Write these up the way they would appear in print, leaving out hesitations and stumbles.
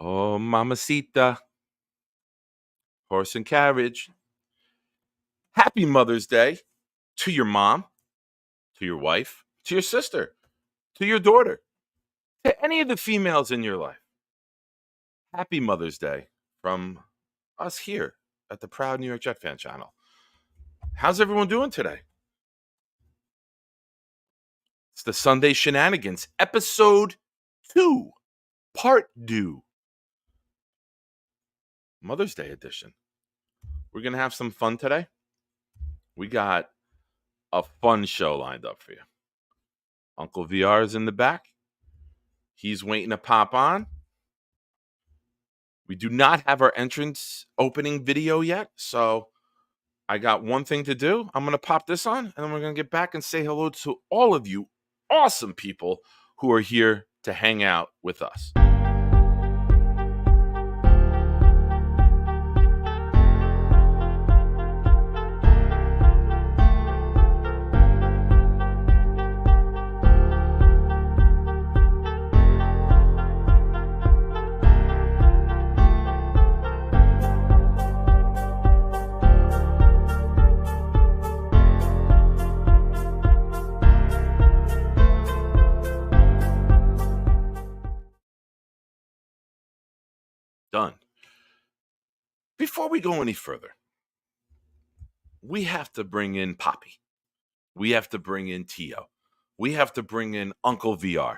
Oh, mamacita, horse and carriage. Happy Mother's Day to your mom, to your wife, to your sister, to your daughter, to any of the females in your life. Happy Mother's Day from us here at the Proud New York Jet Fan channel. How's everyone doing today? It's the Sunday Shenanigans, episode 2, part 2. Mother's Day edition. We're going to have some fun today. We got a fun show lined up for you. Uncle VR is in the back. He's waiting to pop on. We do not have our entrance opening video yet, so I got one thing to do. I'm going to pop this on, and then we're going to get back and say hello to all of you awesome people who are here to hang out with us. Done. Before we go any further, we have to bring in Poppy. We have to bring in Tio. We have to bring in Uncle VR.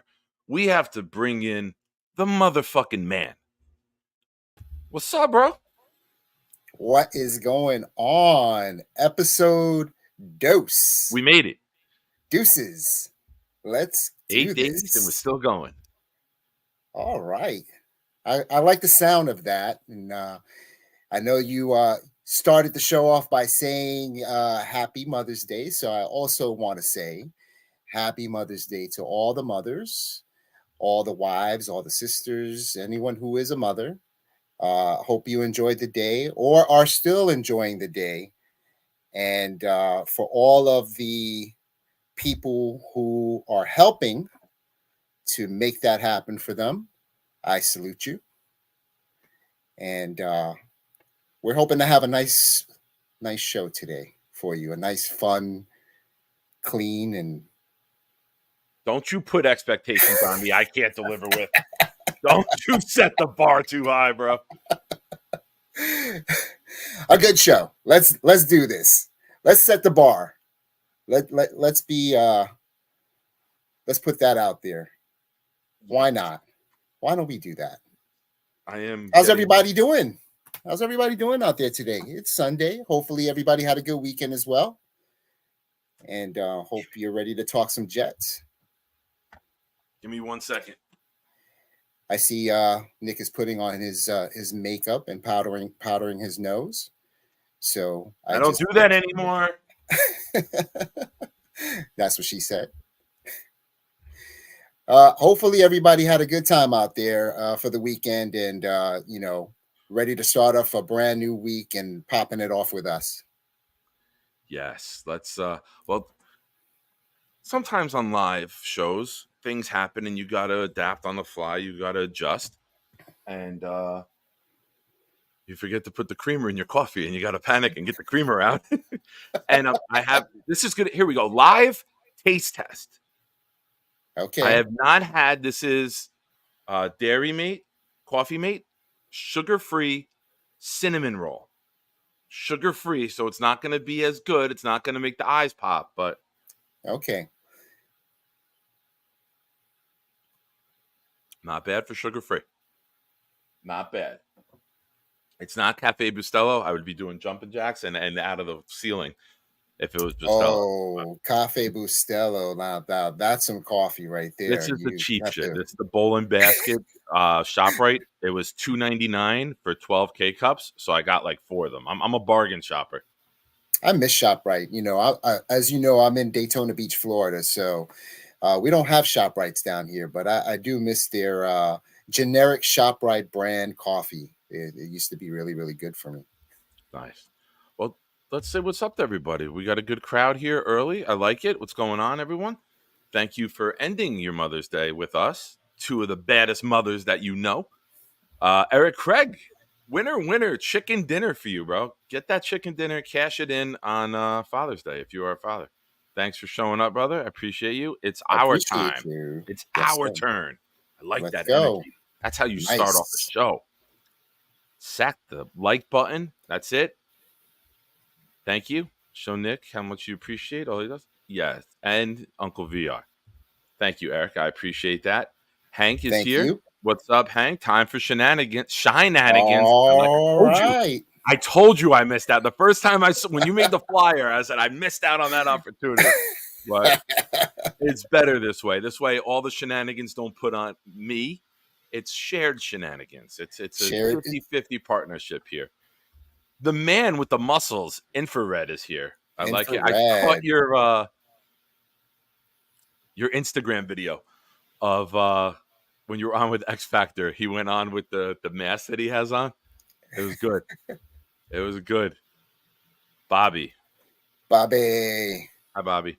We have to bring in the motherfucking man. What's up, bro? What is going on? Episode dose. We made it. Deuces. Let's do 8 this. days and we're still going. All right. I like the sound of that. And I know you started the show off by saying Happy Mother's Day. So I also want to say Happy Mother's Day to all the mothers, all the wives, all the sisters, anyone who is a mother. Hope you enjoyed the day or are still enjoying the day. And for all of the people who are helping to make that happen for them, I salute you. And we're hoping to have a nice show today for you. A nice, fun, clean, and don't you put expectations on me I can't deliver with. Don't you set the bar too high, bro. A good show. Let's do this. Let's set the bar. Let's be let's put that out there. Why not? Why don't we do that? How's everybody doing? How's everybody doing out there today? It's Sunday. Hopefully everybody had a good weekend as well. And hope you're ready to talk some Jets. Give me 1 second. I see Nick is putting on his makeup and powdering his nose. So I don't do that anymore. That's what she said. Hopefully everybody had a good time out there for the weekend and ready to start off a brand new week and popping it off with us. Yes, let's well, sometimes on live shows things happen and you got to adapt on the fly, you got to adjust, and you forget to put the creamer in your coffee and you got to panic and get the creamer out. And this is good. Here we go. Live taste test. Okay. I have not had, this is Dairy Mate, Coffee Mate, sugar-free cinnamon roll. Sugar-free, so it's not going to be as good. It's not going to make the eyes pop, but okay. Not bad for sugar-free. Not bad. It's not Cafe Bustelo. I would be doing jumping jacks and out of the ceiling if it was Bustelo. Oh, Cafe Bustelo. Now that's some coffee right there. This is the cheap shit. This is the bowl and basket ShopRite. It was $2.99 for 12 K-cups, so I got like 4 of them. I'm a bargain shopper. I miss ShopRite. As you know, I'm in Daytona Beach, Florida, so we don't have ShopRites down here, but I do miss their generic ShopRite brand coffee. It used to be really, really good for me. Nice. Well, let's say what's up to everybody. We got a good crowd here early. I like it. What's going on, everyone? Thank you for ending your Mother's Day with us. 2 of the baddest mothers that you know. Eric Craig, winner, chicken dinner for you, bro. Get that chicken dinner, cash it in on Father's Day if you are a father. Thanks for showing up, brother. I appreciate you. It's I our appreciate time. you. It's Yes, our sir. turn. I like Let's that go. energy. That's how you start off the Nice. show. Sack the like button. That's it. Thank you. Show Nick how much you appreciate all he does. Yes. And Uncle VR. Thank you, Eric. I appreciate that. Hank is Thank here. you. What's up, Hank? Time for shenanigans. Like All right. I told you I missed out. The first time when you made the flyer, I said I missed out on that opportunity. But it's better this way. This way, all the shenanigans don't put on me. It's shared shenanigans. It's a Share it. 50-50 partnership here. The man with the muscles, infrared, is here. I like it. I caught Infrared. your Instagram video of when you were on with X Factor. He went on with the mask that he has on. It was good. It was good. Bobby. Bobby. Hi, Bobby.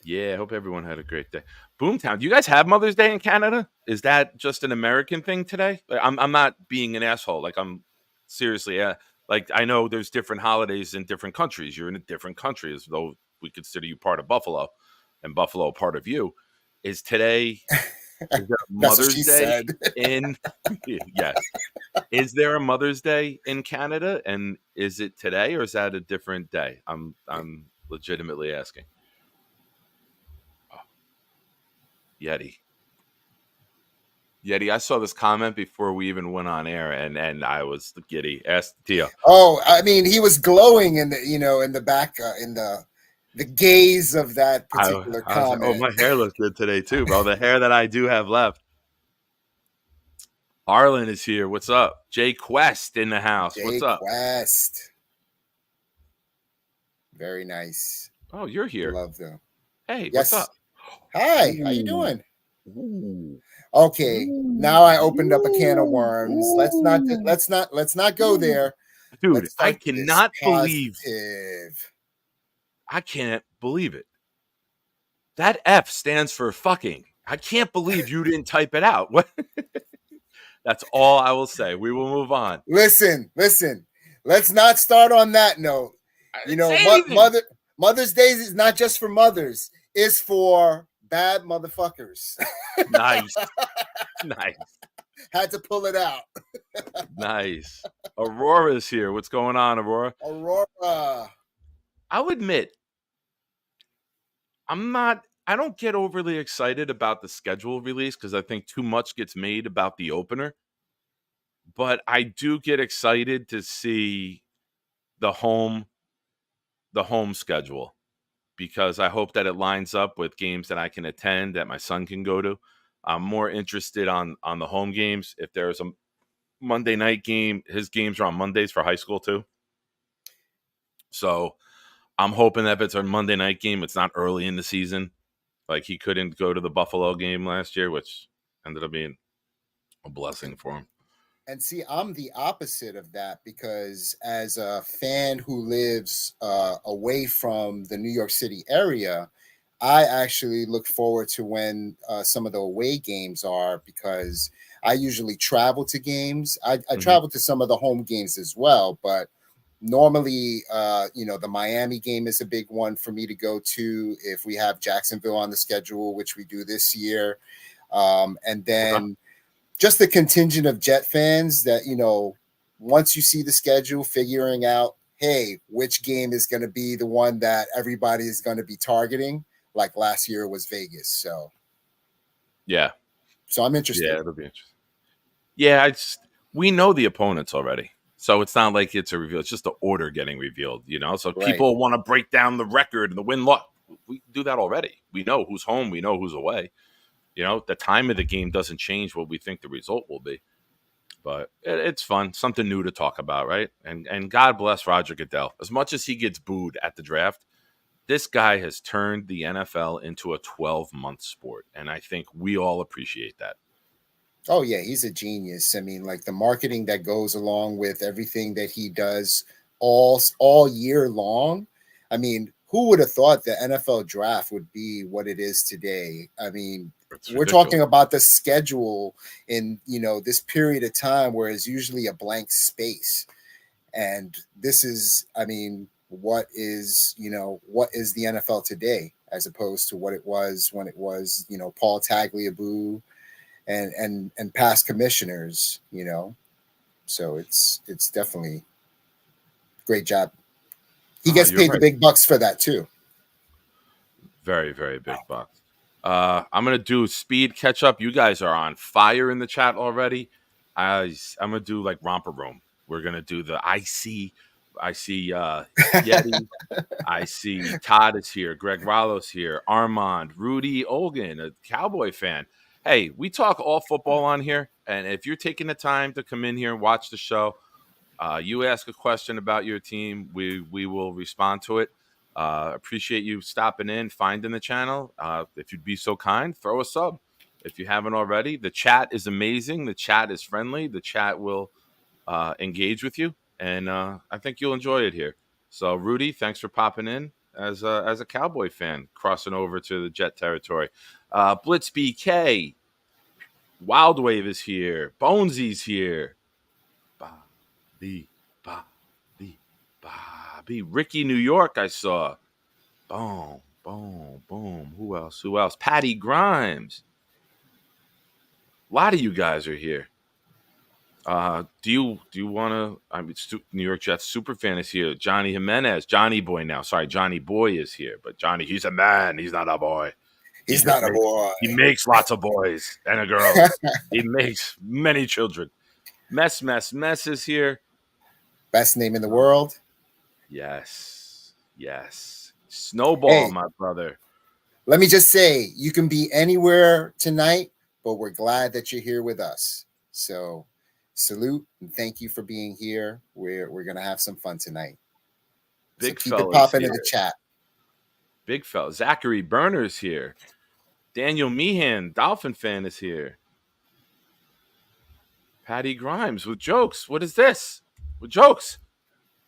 Yeah, I hope everyone had a great day. Boomtown. Do you guys have Mother's Day in Canada? Is that just an American thing today? Like, I'm not being an asshole. Like, I'm seriously. Like, I know there's different holidays in different countries. You're in a different country, as though we consider you part of Buffalo, and Buffalo part of you. Is today? Is there a That's what Mother's she Day said. in? Yes. Is there a Mother's Day in Canada, and is it today, or is that a different day? I'm legitimately asking. Yeti. I saw this comment before we even went on air, and I was giddy. Ask Tia. Oh, I mean, he was glowing in the back in the gaze of that particular I was like, oh, comment. my hair looks good today too, bro. The hair that I do have left. Harlan is here. What's up? Jay Quest in the house. What's Jay up? Quest. Very nice. Oh, you're here. Love them. Hey, what's Yes. up? Hi. Ooh. How you doing? Ooh. Okay. Ooh. Now I opened up a can of worms. Ooh. Let's not go there. Dude, Let's I start this cannot believe. positive. I can't believe it. That F stands for fucking. I can't believe you didn't type it out. What? That's all I will say. We will move on. Listen. Let's not start on that note. I You didn't know, say anything. Mother's Day is not just for mothers. It's for bad motherfuckers. Nice. Had to pull it out. Nice. Aurora's here. What's going on, Aurora? Aurora. I'll admit, I don't get overly excited about the schedule release because I think too much gets made about the opener. But I do get excited to see the home schedule because I hope that it lines up with games that I can attend that my son can go to. I'm more interested on the home games. If there's a Monday night game, his games are on Mondays for high school too. So I'm hoping that if it's a Monday night game, it's not early in the season. Like he couldn't go to the Buffalo game last year, which ended up being a blessing for him. And see, I'm the opposite of that because as a fan who lives away from the New York City area, I actually look forward to when some of the away games are because I usually travel to games. I travel to some of the home games as well, but normally, the Miami game is a big one for me to go to if we have Jacksonville on the schedule, which we do this year. And then just the contingent of Jet fans that, once you see the schedule, figuring out, hey, which game is going to be the one that everybody is going to be targeting. Like last year was Vegas. So I'm interested. Yeah, it'll be interesting. Yeah, we know the opponents already. So it's not like it's a reveal. It's just the order getting revealed, So people want to break down the record and the win-loss. We do that already. We know who's home. We know who's away. The time of the game doesn't change what we think the result will be. But it's fun. Something new to talk about, right? And God bless Roger Goodell. As much as he gets booed at the draft, this guy has turned the NFL into a 12-month sport. And I think we all appreciate that. Oh, yeah, he's a genius. I mean, like the marketing that goes along with everything that he does all year long. I mean, who would have thought the NFL draft would be what it is today? I mean, It's we're ridiculous. talking about the schedule in, this period of time where it's usually a blank space. And this is, I mean, what is the NFL today as opposed to what it was when it was, Paul Tagliabue and past commissioners. So it's definitely great job. He Oh, gets you're paid the right. big bucks for that too. Very, very big bucks. I'm gonna do speed catch up. You guys are on fire in the chat already. I'm gonna do like romper room. We're gonna do the I see Yeti. I see Todd is here. Greg Rallo's here. Armand, Rudy Olgan, a Cowboy fan. Hey, we talk all football on here, and if you're taking the time to come in here and watch the show, you ask a question about your team, we will respond to it. Appreciate you stopping in, finding the channel. If you'd be so kind, throw a sub. If you haven't already, the chat is amazing. The chat is friendly. The chat will engage with you, and I think you'll enjoy it here. So, Rudy, thanks for popping in as a Cowboy fan, crossing over to the Jet territory. Blitz BK, Wild Wave is here. Bonesy's here. Bobby, Bobby, Bobby. Ricky, New York, I saw. Boom, boom, boom. Who else? Who else? Patty Grimes. A lot of you guys are here. Do you want to? I mean, New York Jets super fan is here. Johnny Jimenez, Johnny Boy now. Sorry, Johnny Boy is here, but Johnny, he's a man. He's not a boy. He's not a boy. He makes lots of boys and girls. He makes many children. Mess is here. Best name in the world. Yes. Snowball, Hey, my brother. let me just say, you can be anywhere tonight, but we're glad that you're here with us. So salute and thank you for being here. We're gonna have some fun tonight. Big So keep it fella's popping in here. the chat. Big fella. Zachary Berner's here. Daniel Meehan, Dolphin fan, is here. Patty Grimes with jokes. What is this? With jokes.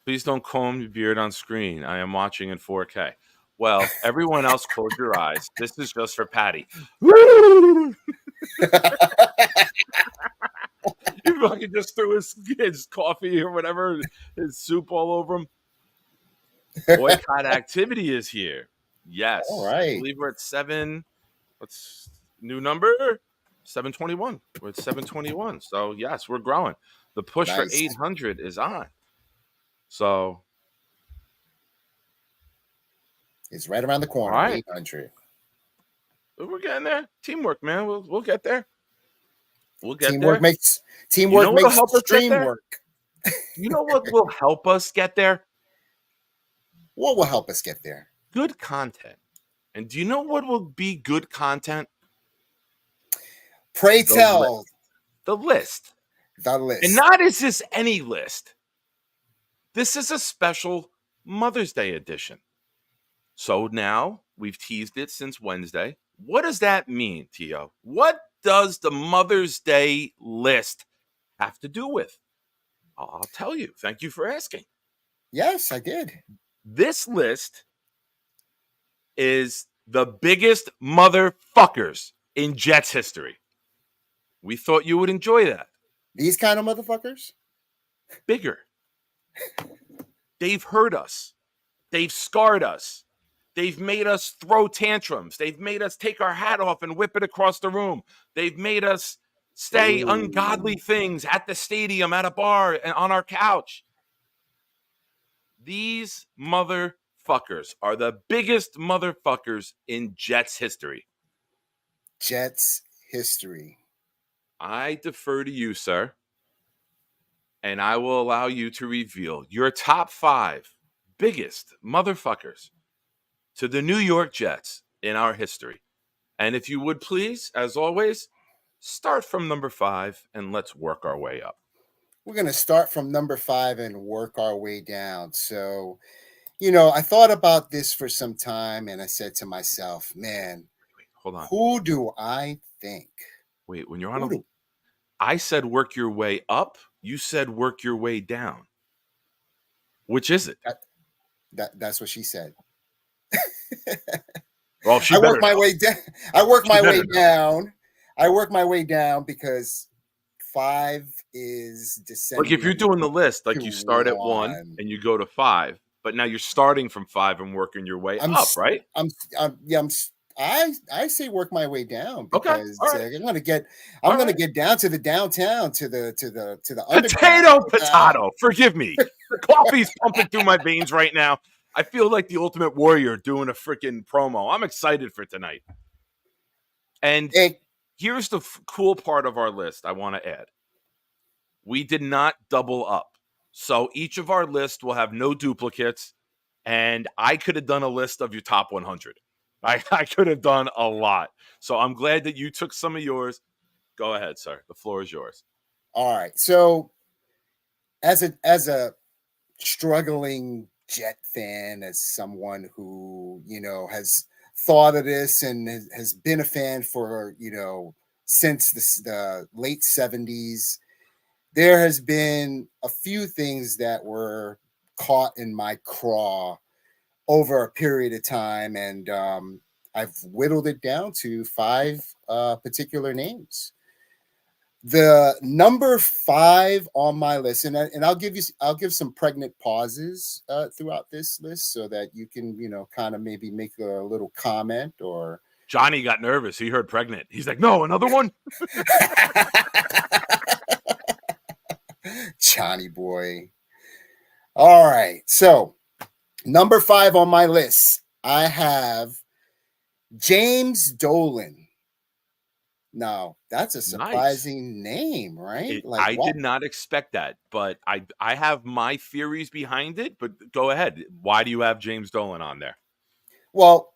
Please don't comb your beard on screen. I am watching in 4K. Well, everyone else, close your eyes. This is just for Patty. He fucking just threw his coffee or whatever, his soup all over him. Boycott activity is here. Yes. All I right. believe we're at 7. What's new number? 721. We're at 721. So, yes, we're growing. The push for Nice. 800 is on. So, it's right around the corner. all right. 800. We're getting there. Teamwork, man. We'll get there. We'll get Teamwork there. makes You know what'll makes help us get stream there? work. You know what will help us get there? What will help us get there? Good content. And do you know what will be good content? Pray tell. The list. The list. And not is this any list. This is a special Mother's Day edition. So now we've teased it since Wednesday. What does that mean, Tio? What does the Mother's Day list have to do with? I'll tell you. Thank you for asking. Yes, I did. This list is the biggest motherfuckers in Jets history. We thought you would enjoy that. These kind of motherfuckers? Bigger. They've hurt us. They've scarred us. They've made us throw tantrums. They've made us take our hat off and whip it across the room. They've made us say ungodly things at the stadium, at a bar, and on our couch. These motherfuckers are the biggest motherfuckers in Jets history. Jets history. I defer to you, sir, and I will allow you to reveal your top 5 biggest motherfuckers to the New York Jets in our history. And if you would please, as always, start from number 5 and let's work our way up. We're going to start from number 5 and work our way down. So, I thought about this for some time and I said to myself, man, Wait, hold on. Who do I think? Wait, when you're on I said work your way up. You said work your way down. Which is it? That's what she said. Well, she I work better my know. way down. I work She my way better know. down. I work my way down because 5 is Like if you're descending doing the list, like to you start at 1 1. and you go to 5, but now you're starting from 5 and working your way I'm, up, s- right? yeah, I say work my way down Okay. because All right. I'm All gonna right. get down to the downtown to the underground. Potato. Forgive me. Coffee's pumping through my veins right now. I feel like the Ultimate Warrior doing a freaking promo. I'm excited for tonight. And Hey, here's the cool part of our list I want to add. We did not double up. So each of our lists will have no duplicates. And I could have done a list of your top 100. I could have done a lot. So I'm glad that you took some of yours. Go ahead, sir. The floor is yours. all right. So as a struggling Jet fan, as someone who has thought of this and has been a fan for since the late 70s, there has been a few things that were caught in my craw over a period of time, and I've whittled it down to 5 particular names. The number 5 on my list, and I'll give some pregnant pauses throughout this list so that you can kind of maybe make a little comment or Johnny got nervous. He heard pregnant. He's like, no, another one? Johnny boy. All right, so number 5 on my list, I have James Dolan. Now, that's a Nice. surprising name, right? Like, I what? did not expect that, but I have my theories behind it. But go ahead. Why do you have James Dolan on there? Well,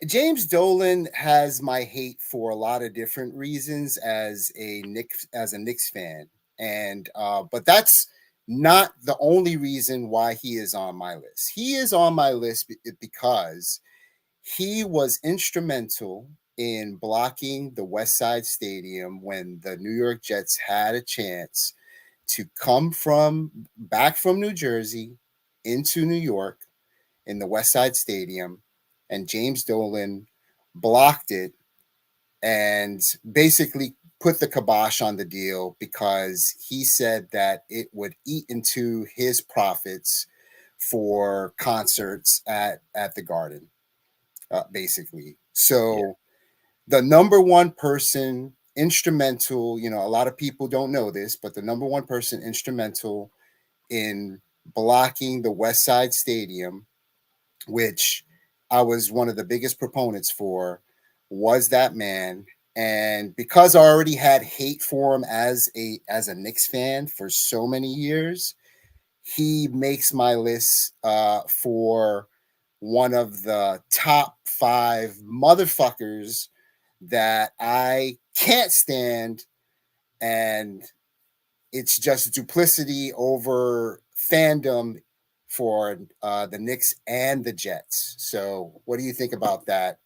James Dolan has my hate for a lot of different reasons as a Knicks fan, and but that's not the only reason why he is on my list. He is on my list because he was instrumental in blocking the West Side Stadium when the New York Jets had a chance to come from back from New Jersey into New York in the West Side Stadium, and James Dolan blocked it and basically put the kibosh on the deal because he said that it would eat into his profits for concerts at the Garden, basically. Yeah. So the number one person instrumental, a lot of people don't know this, but the number one person instrumental in blocking the West Side Stadium, which I was one of the biggest proponents for, was that man. And because I already had hate for him as a Knicks fan for so many years, he makes my list for one of the top 5 motherfuckers that I can't stand, and it's just duplicity over fandom for the Knicks and the Jets. So, what do you think about that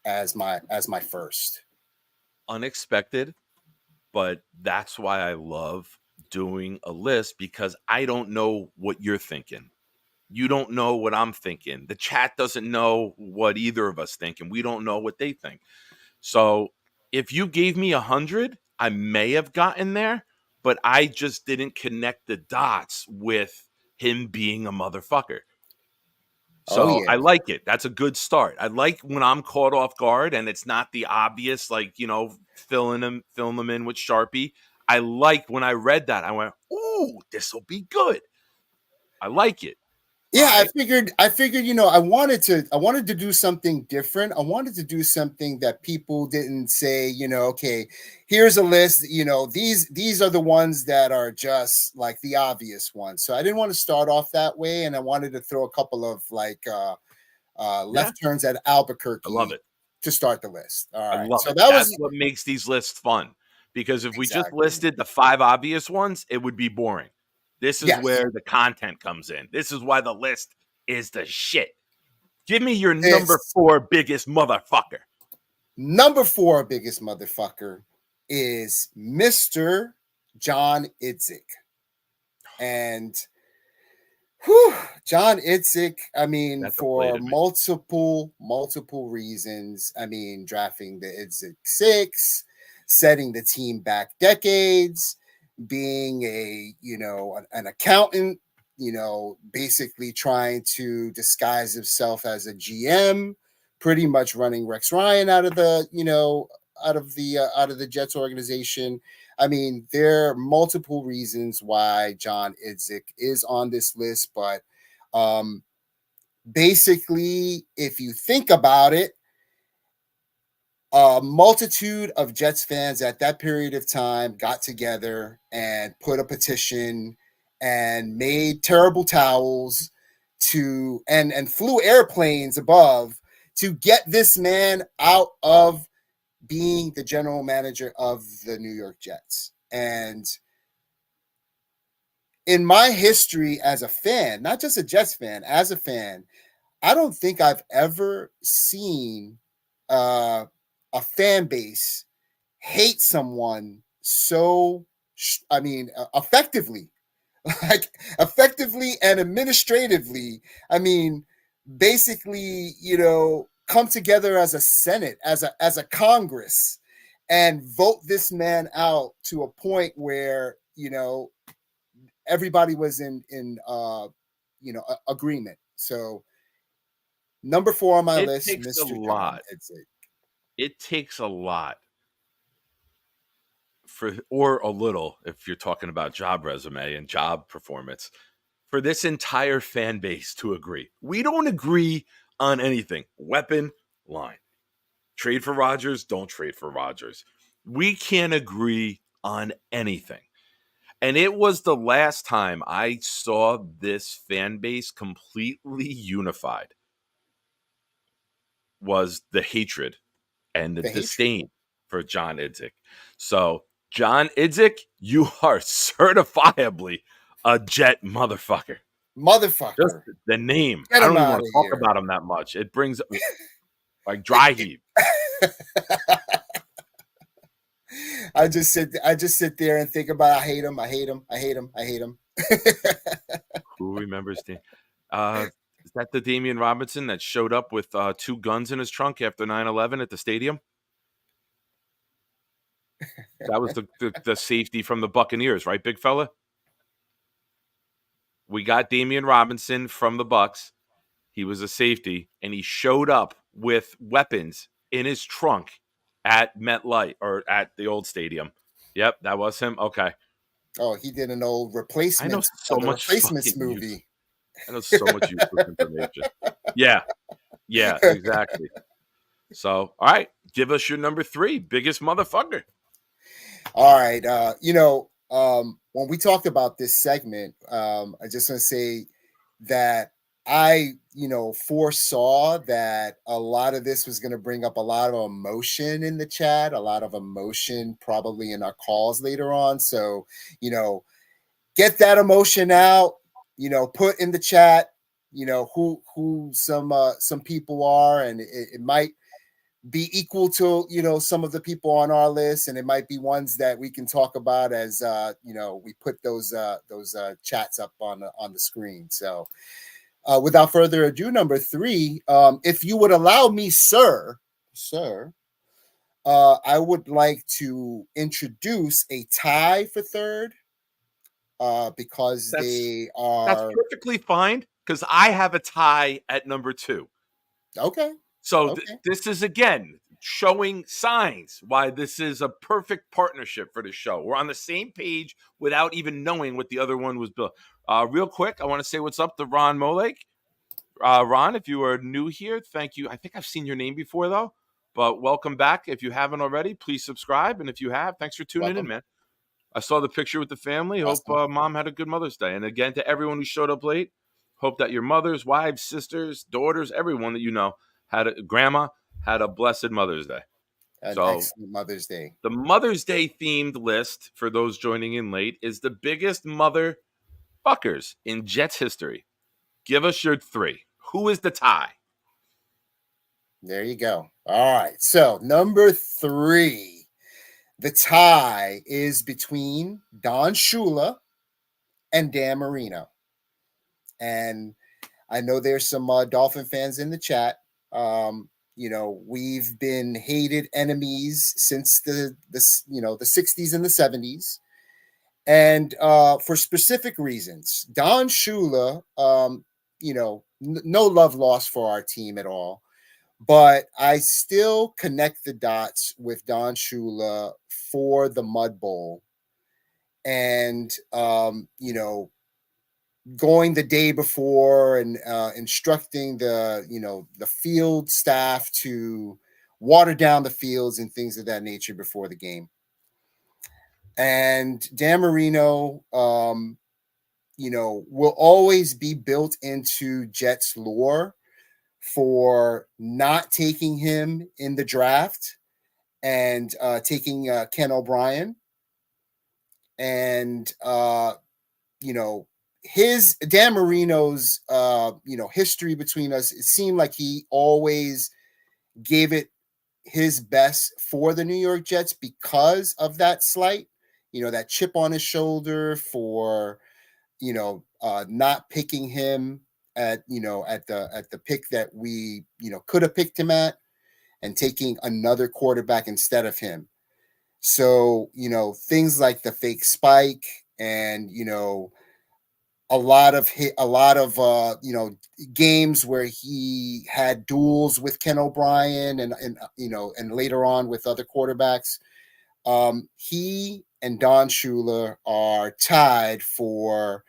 as my first? Unexpected, but that's why I love doing a list because I don't know what you're thinking. You don't know what I'm thinking. The chat doesn't know what either of us think, and we don't know what they think. So if you gave me 100, I may have gotten there, but I just didn't connect the dots with him being a motherfucker. Oh So yeah, I like it. That's a good start. I like when I'm caught off guard and it's not the obvious, like, filling them in with Sharpie. I like when I read that. I went, ooh, this will be good. I like it. All yeah. I right. figured. I figured. I wanted to do something different. I wanted to do something that people didn't say. Okay, here's a list. These are the ones that are just like the obvious ones. So I didn't want to start off that way, and I wanted to throw a couple of like Yeah. left turns at I love Albuquerque it. to start the list. All I right. love So it. that That's was what makes these lists fun. Because if we just exactly. listed the 5 obvious ones, it would be boring. This is Yes. where the content comes in. This is why the list is the shit. Give me your number This 4 biggest motherfucker. number 4 biggest motherfucker is Mr. John Idzik. And Whew, John Itzik, I mean, That for deflated me. multiple reasons. I mean, drafting the Itzik six, setting the team back decades, being an accountant, basically trying to disguise himself as a GM, pretty much running Rex Ryan out of the Jets organization. I mean, there are multiple reasons why John Idzik is on this list, but um, basically, if you think about it, a multitude of Jets fans at that period of time got together and put a petition and made terrible towels and flew airplanes above to get this man out of being the general manager of the New York Jets. And in my history as a fan, not just a Jets fan, as a fan, I don't think I've ever seen a fan base hate someone so, effectively, like effectively and administratively. I mean, basically, come together as a Senate, as a Congress, and vote this man out to a point where everybody was in agreement. So number 4 on my It list, takes a Mr. John lot. Idzik. It takes a lot or a little, if you're talking about job resume and job performance, for this entire fan base to agree. We don't agree on anything. Weapon, line. Trade for Rodgers, don't trade for Rodgers. We can't agree on anything. And it was the last time I saw this fan base completely unified was the hatred and the The hatred. disdain for John Idzik. So, John Idzik, you are certifiably a Jet motherfucker. Just Motherfucker. the name. Get I him don't even out want of to talk here. about him that much. It brings like dry heave. I just sit there and think about I hate him, I hate him, I hate him, I hate him. Who remembers is that the Damian Robinson that showed up with 2 guns in his trunk after 9/11 at the stadium? That was the safety from the Buccaneers, right, big fella? We got Damian Robinson from the Bucks. He was a safety, and he showed up with weapons in his trunk at MetLife or at the old stadium. Yep, that was him. Okay. Oh, he did an old I know replacements, so the much replacements fucking use. movie. I know so much useless information. Yeah. Yeah, exactly. So, all right, give us your number 3, biggest motherfucker. All right. When we talked about this segment, I just want to say that I, foresaw that a lot of this was going to bring up a lot of emotion in the chat, a lot of emotion probably in our calls later on. So, you know, get that emotion out, put in the chat, who some people are, and it might be equal to some of the people on our list, and it might be ones that we can talk about as we put those chats up on the screen. So without further ado, number 3, if you would allow me, sir, I would like to introduce a tie for third, because That's they that's are perfectly fine because I have a tie at number 2. okay. So Okay. this is again showing signs why this is a perfect partnership for the show. We're on the same page without even knowing what the other one was built. Real quick, I want to say what's up to Ron Molek. Ron, if you are new here, thank you. I think I've seen your name before though, but welcome back. If you haven't already, please subscribe, and if you have, thanks for tuning in, Welcome. man. I saw the picture with the family. Hope Awesome. mom had a good Mother's Day. And again, to everyone who showed up late, hope that your mothers, wives, sisters, daughters, everyone that you know grandma had a blessed Mother's Day. An So excellent Mother's Day. the Mother's Day themed list for those joining in late is the biggest motherfuckers in Jets history. Give us your 3. Who is the tie? There you go. All right. So number 3, the tie is between Don Shula and Dan Marino. And I know there's some Dolphin fans in the chat. We've been hated enemies since the 60s and the 70s, and for specific reasons. Don Shula, no love lost for our team at all, but I still connect the dots with Don Shula for the Mud Bowl, and going the day before and instructing the field staff to water down the fields and things of that nature before the game. And Dan Marino, will always be built into Jets lore for not taking him in the draft and taking Ken O'Brien. And his Dan Marino's history between us, it seemed like he always gave it his best for the New York Jets because of that slight, that chip on his shoulder for not picking him at the pick that we could have picked him at, and taking another quarterback instead of him. So things like the fake spike and a lot of games where he had duels with Ken O'Brien and later on with other quarterbacks. He and Don Shula are tied for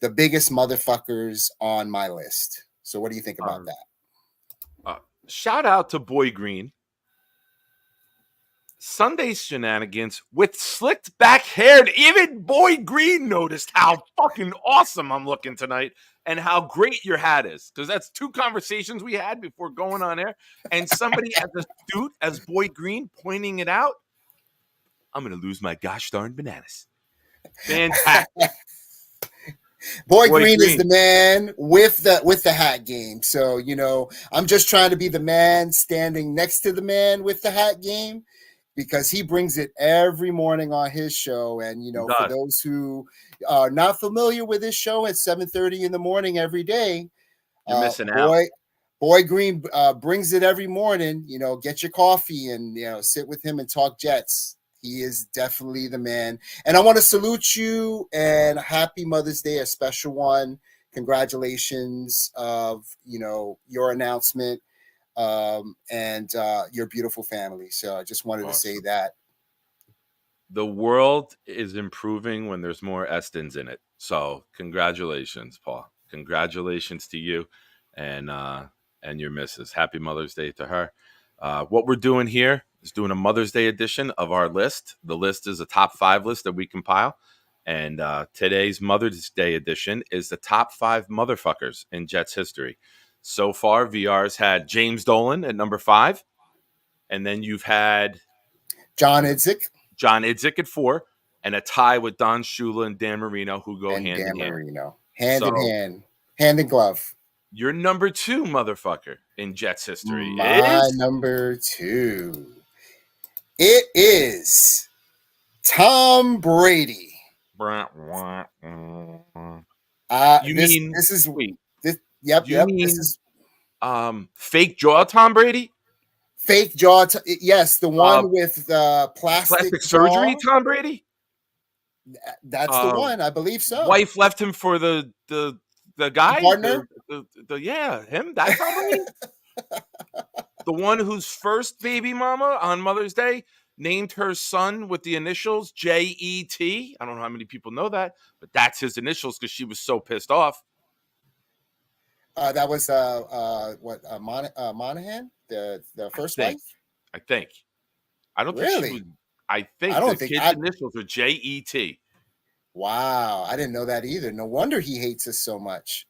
the biggest motherfuckers on my list. So what do you think about that? Shout out to Boy Green. Sunday's Shenanigans with slicked back hair. Even Boy Green noticed how fucking awesome I'm looking tonight and how great your hat is. Because that's 2 conversations we had before going on air. And somebody as astute as Boy Green pointing it out. I'm going to lose my gosh darn bananas. Fantastic. Boy Green is the man with the hat game. So, I'm just trying to be the man standing next to the man with the hat game, because he brings it every morning on his show. And, for those who are not familiar with his show at 7:30 in the morning every day, you're missing out. Boy Green brings it every morning. Get your coffee and, sit with him and talk Jets. He is definitely the man. And I want to salute you and happy Mother's Day, a special one. Congratulations of, your announcement. And your beautiful family. So I just wanted to say that. The world is improving when there's more Estons in it. So congratulations, Paul. Congratulations to you and your missus. Happy Mother's Day to her. What we're doing here is doing a Mother's Day edition of our list. The list is a top 5 list that we compile. And today's Mother's Day edition is the top 5 motherfuckers in Jets history. So far, VR's had James Dolan at number 5. And then you've had John Idzik at 4. And a tie with Don Shula and Dan Marino, who go hand in hand. Hand in hand. Hand in glove. Your number 2 motherfucker in Jets history My number 2. It is Tom Brady. Yep. This is fake jaw Tom Brady? Fake jaw, yes, the one with plastic surgery Tom Brady? That's the one, I believe so. Wife left him for the guy? Partner? Him? That Tom Brady? The one whose first baby mama on Mother's Day named her son with the initials JET. I don't know how many people know that, but that's his initials because she was so pissed off. That was Monahan, the first wife? I think. I don't really? think she was. I think the kid's initials are JET. Wow, I didn't know that either. No wonder he hates us so much.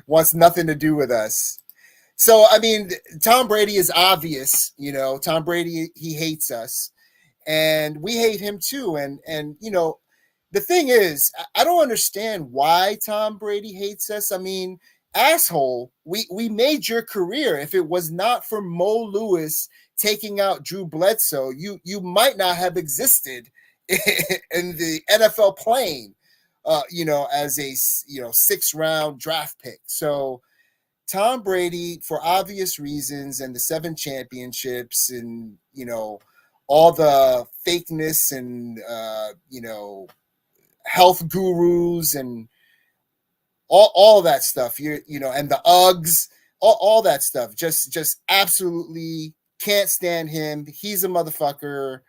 wants nothing to do with us. So, I mean, Tom Brady is obvious. Tom Brady, he hates us, and we hate him too. And the thing is, I don't understand why Tom Brady hates us. I mean, asshole, we made your career. If it was not for Mo Lewis taking out Drew Bledsoe, you might not have existed in the NFL plane. as a 6th-round draft pick. So Tom Brady, for obvious reasons, and the 7 championships, and all the fakeness, and health gurus, and all that stuff. And the Uggs, all that stuff. Just absolutely can't stand him. He's a motherfucker.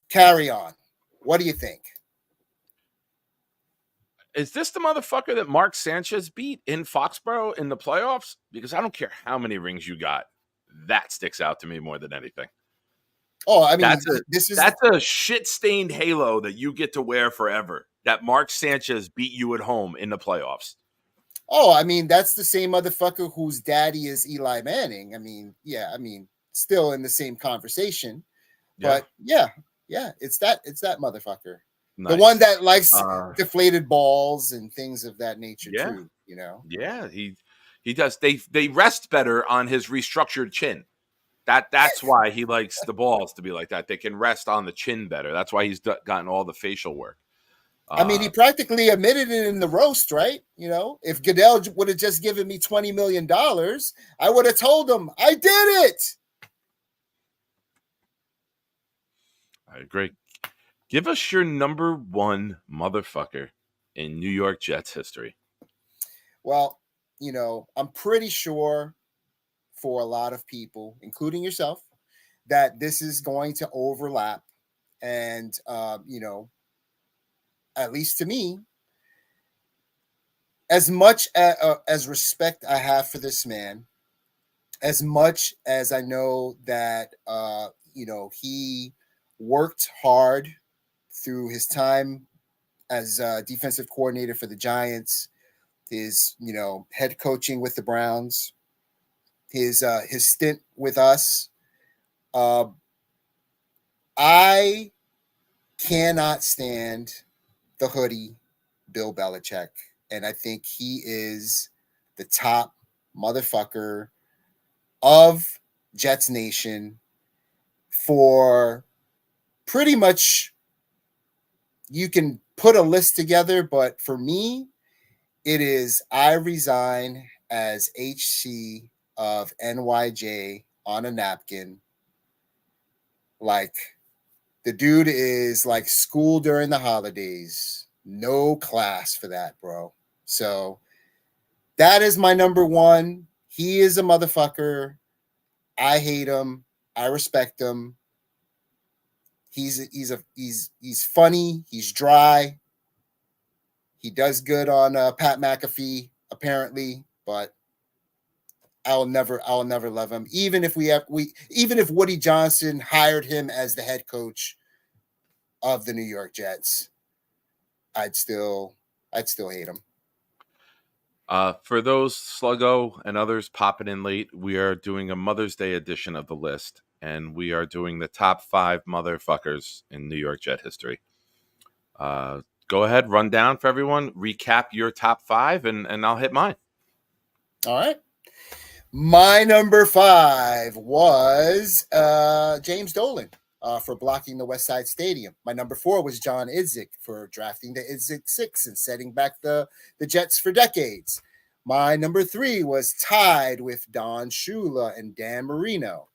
Carry on. What do you think? Is this the motherfucker that Mark Sanchez beat in Foxborough in the playoffs? Because I don't care how many rings you got. That sticks out to me more than anything. Oh, I mean, that's a shit-stained halo that you get to wear forever. That Mark Sanchez beat you at home in the playoffs. Oh, I mean, that's the same motherfucker whose daddy is Eli Manning. I mean, still in the same conversation. But yeah, it's that motherfucker. Nice. The one that likes deflated balls and things of that nature too, Yeah, he does. They rest better on his restructured chin. That's why he likes the balls to be like that. They can rest on the chin better. That's why he's gotten all the facial work. I mean, he practically admitted it in the roast, right? If Goodell would have just given me $20 million, I would have told him I did it. I agree. Give us your number one motherfucker in New York Jets history. Well, I'm pretty sure for a lot of people, including yourself, that this is going to overlap. And, at least to me, as much as respect I have for this man, as much as I know that, he worked hard through his time as defensive coordinator for the Giants, his, head coaching with the Browns, his stint with us. I cannot stand the hoodie Bill Belichick. And I think he is the top motherfucker of Jets Nation for pretty much, you can put a list together, but for me, it is I resign as HC of NYJ on a napkin. Like, the dude is like school during the holidays. No class for that, bro. So that is my number one. He is a motherfucker. I hate him. I respect him. He's funny. He's dry. He does good on Pat McAfee, apparently, but I'll never love him. Even if even if Woody Johnson hired him as the head coach of the New York Jets, I'd still hate him. For those Sluggo and others popping in late, we are doing a Mother's Day edition of the list, and we are doing the top 5 motherfuckers in New York Jet history. Go ahead, run down for everyone, recap your top 5, and I'll hit mine. All right. My number 5 was James Dolan for blocking the West Side Stadium. My number 4 was John Idzik for drafting the Idzik 6 and setting back the Jets for decades. My number 3 was tied with Don Shula and Dan Marino.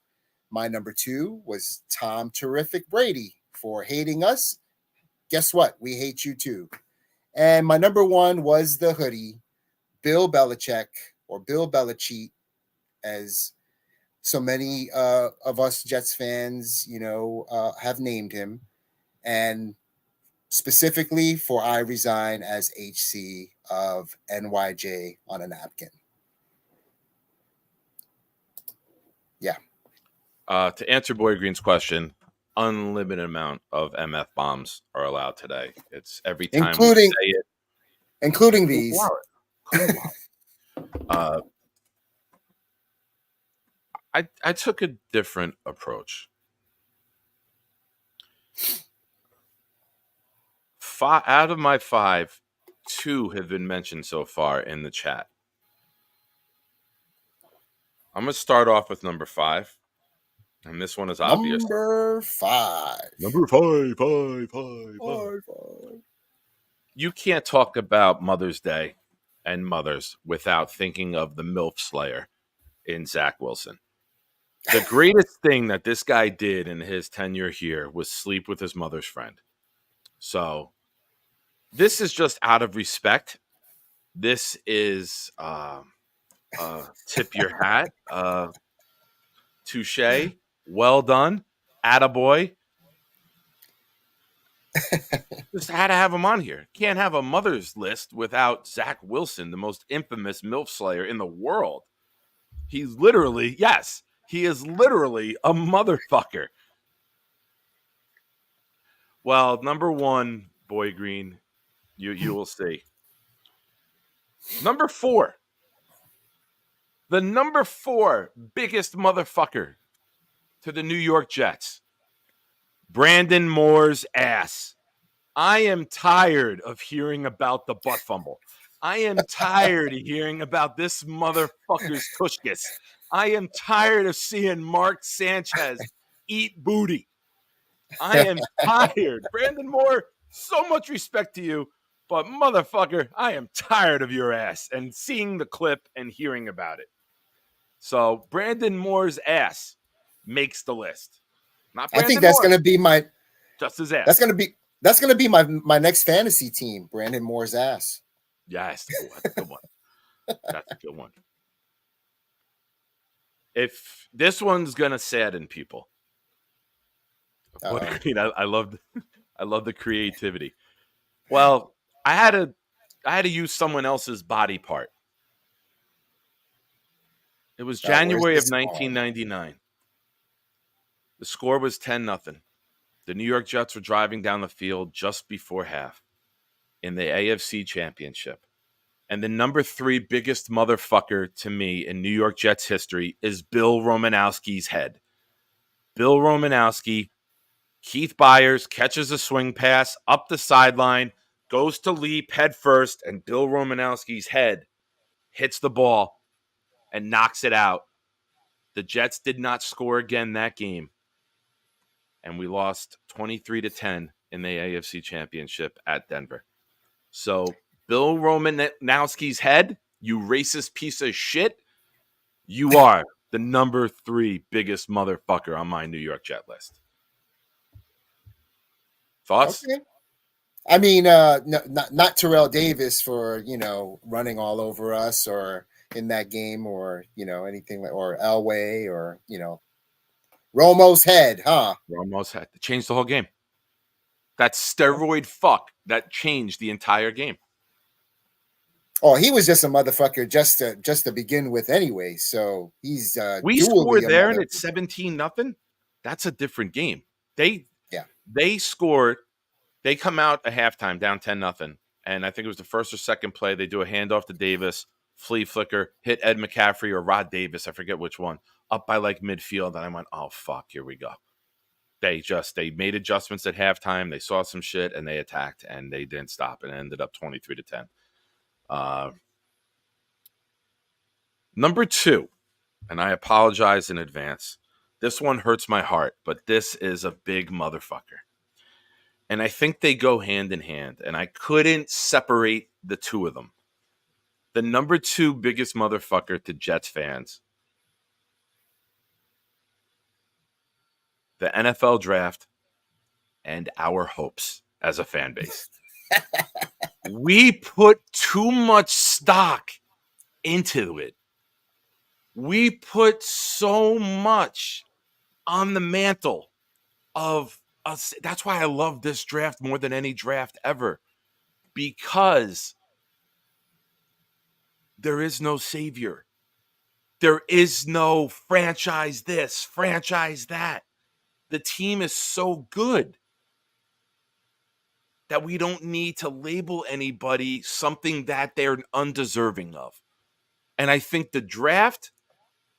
My number 2 was Tom Terrific Brady for hating us. Guess what? We hate you too. And my number 1 was the hoodie, Bill Belichick, or Bill Belichick, as so many of us Jets fans, have named him. And specifically for I resign as HC of NYJ on a napkin. Yeah. To answer Boy Green's question, unlimited amount of MF bombs are allowed today. It's every time including, we say it. Including these. I took a different approach. Out of my 5, 2 have been mentioned so far in the chat. I'm going to start off with number 5. And this one is obvious. Number 5. Number 5. You can't talk about Mother's Day and mothers without thinking of the MILF Slayer in Zach Wilson. The greatest thing that this guy did in his tenure here was sleep with his mother's friend. So this is just out of respect. This is tip your hat. Touche. Well done. Attaboy. Just had to have him on here. Can't have a mother's list without Zach Wilson, the most infamous MILF Slayer in the world. He's literally, yes, he is literally a motherfucker. Well, number one, Boy Green, you will see. Number 4. The number 4 biggest motherfucker to the New York Jets. Brandon Moore's ass. I am tired of hearing about the butt fumble. I am tired of hearing about this motherfucker's tushkis. I am tired of seeing Mark Sanchez eat booty. I am tired. Brandon Moore, so much respect to you, but motherfucker, I am tired of your ass and seeing the clip and hearing about it. So Brandon Moore's ass makes the list. Not Brandon I think that's Moore, going to be my. just his ass. That's gonna be my next fantasy team. Brandon Moore's ass. Yes, that's a good one. That's a good one. If this one's gonna sadden people, I love the creativity. Well, I had to use someone else's body part. It was January of 1999. The score was 10-0. The New York Jets were driving down the field just before half in the AFC Championship. And the number 3 biggest motherfucker to me in New York Jets history is Bill Romanowski's head. Bill Romanowski, Keith Byers catches a swing pass up the sideline, goes to leap head first, and Bill Romanowski's head hits the ball and knocks it out. The Jets did not score again that game, and we lost 23-10 in the AFC Championship at Denver. So Bill Romanowski's head, you racist piece of shit, you are the number 3 biggest motherfucker on my New York Jet list. Thoughts? Okay. I mean, not Terrell Davis for running all over us or in that game or anything like, or Elway or Romo's head, huh? Romo's head changed the whole game. That steroid fuck that changed the entire game. Oh, he was just a motherfucker just to begin with anyway. So he's we scored there and it's 17-0. That's a different game. They scored. They come out at halftime down 10-0, and I think it was the first or second play. They do a handoff to Davis, flea flicker, hit Ed McCaffrey or Rod Davis, I forget which one, up by like midfield, and I went, oh fuck, here we go. They made adjustments at halftime. They saw some shit and they attacked and they didn't stop, and it ended up 23-10. Number 2, and I apologize in advance. This one hurts my heart, but this is a big motherfucker. And I think they go hand in hand, and I couldn't separate the two of them. The number 2 biggest motherfucker to Jets fans. The NFL draft and our hopes as a fan base. We put too much stock into it. We put so much on the mantle of us. That's why I love this draft more than any draft ever, because there is no savior. There is no franchise this, franchise that. The team is so good that we don't need to label anybody something that they're undeserving of. And I think the draft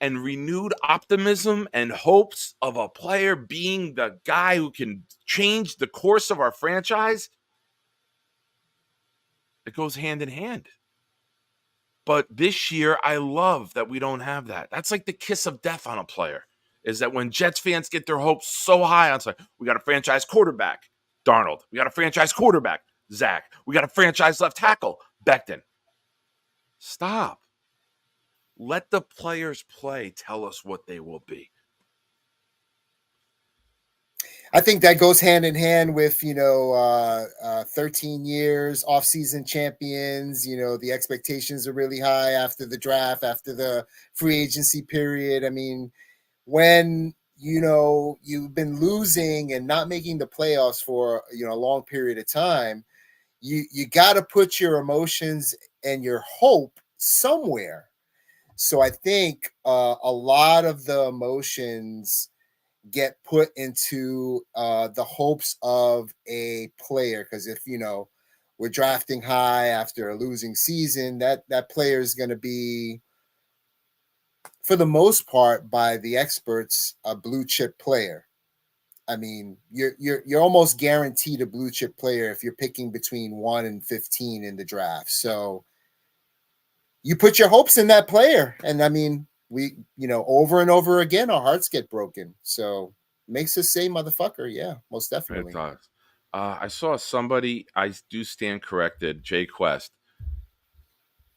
and renewed optimism and hopes of a player being the guy who can change the course of our franchise, it goes hand in hand. But this year, I love that we don't have that. That's like the kiss of death on a player, is that when Jets fans get their hopes so high, it's like, we got a franchise quarterback, Darnold. We got a franchise quarterback, Zach. We got a franchise left tackle, Becton. Stop. Let the players play. Tell us what they will be. I think that goes hand in hand with 13 years off-season champions. The expectations are really high after the draft, after the free agency period. I mean, when you've been losing and not making the playoffs for a long period of time, you got to put your emotions and your hope somewhere. So I think a lot of the emotions get put into the hopes of a player, because if we're drafting high after a losing season, that player is going to be, for the most part, by the experts, a blue chip player. I mean, you're almost guaranteed a blue chip player if you're picking between 1 and 15 in the draft. So you put your hopes in that player, and I mean, we over and over again our hearts get broken. So makes us say motherfucker. Yeah, most definitely. It does. I saw somebody, I do stand corrected, Jay Quest.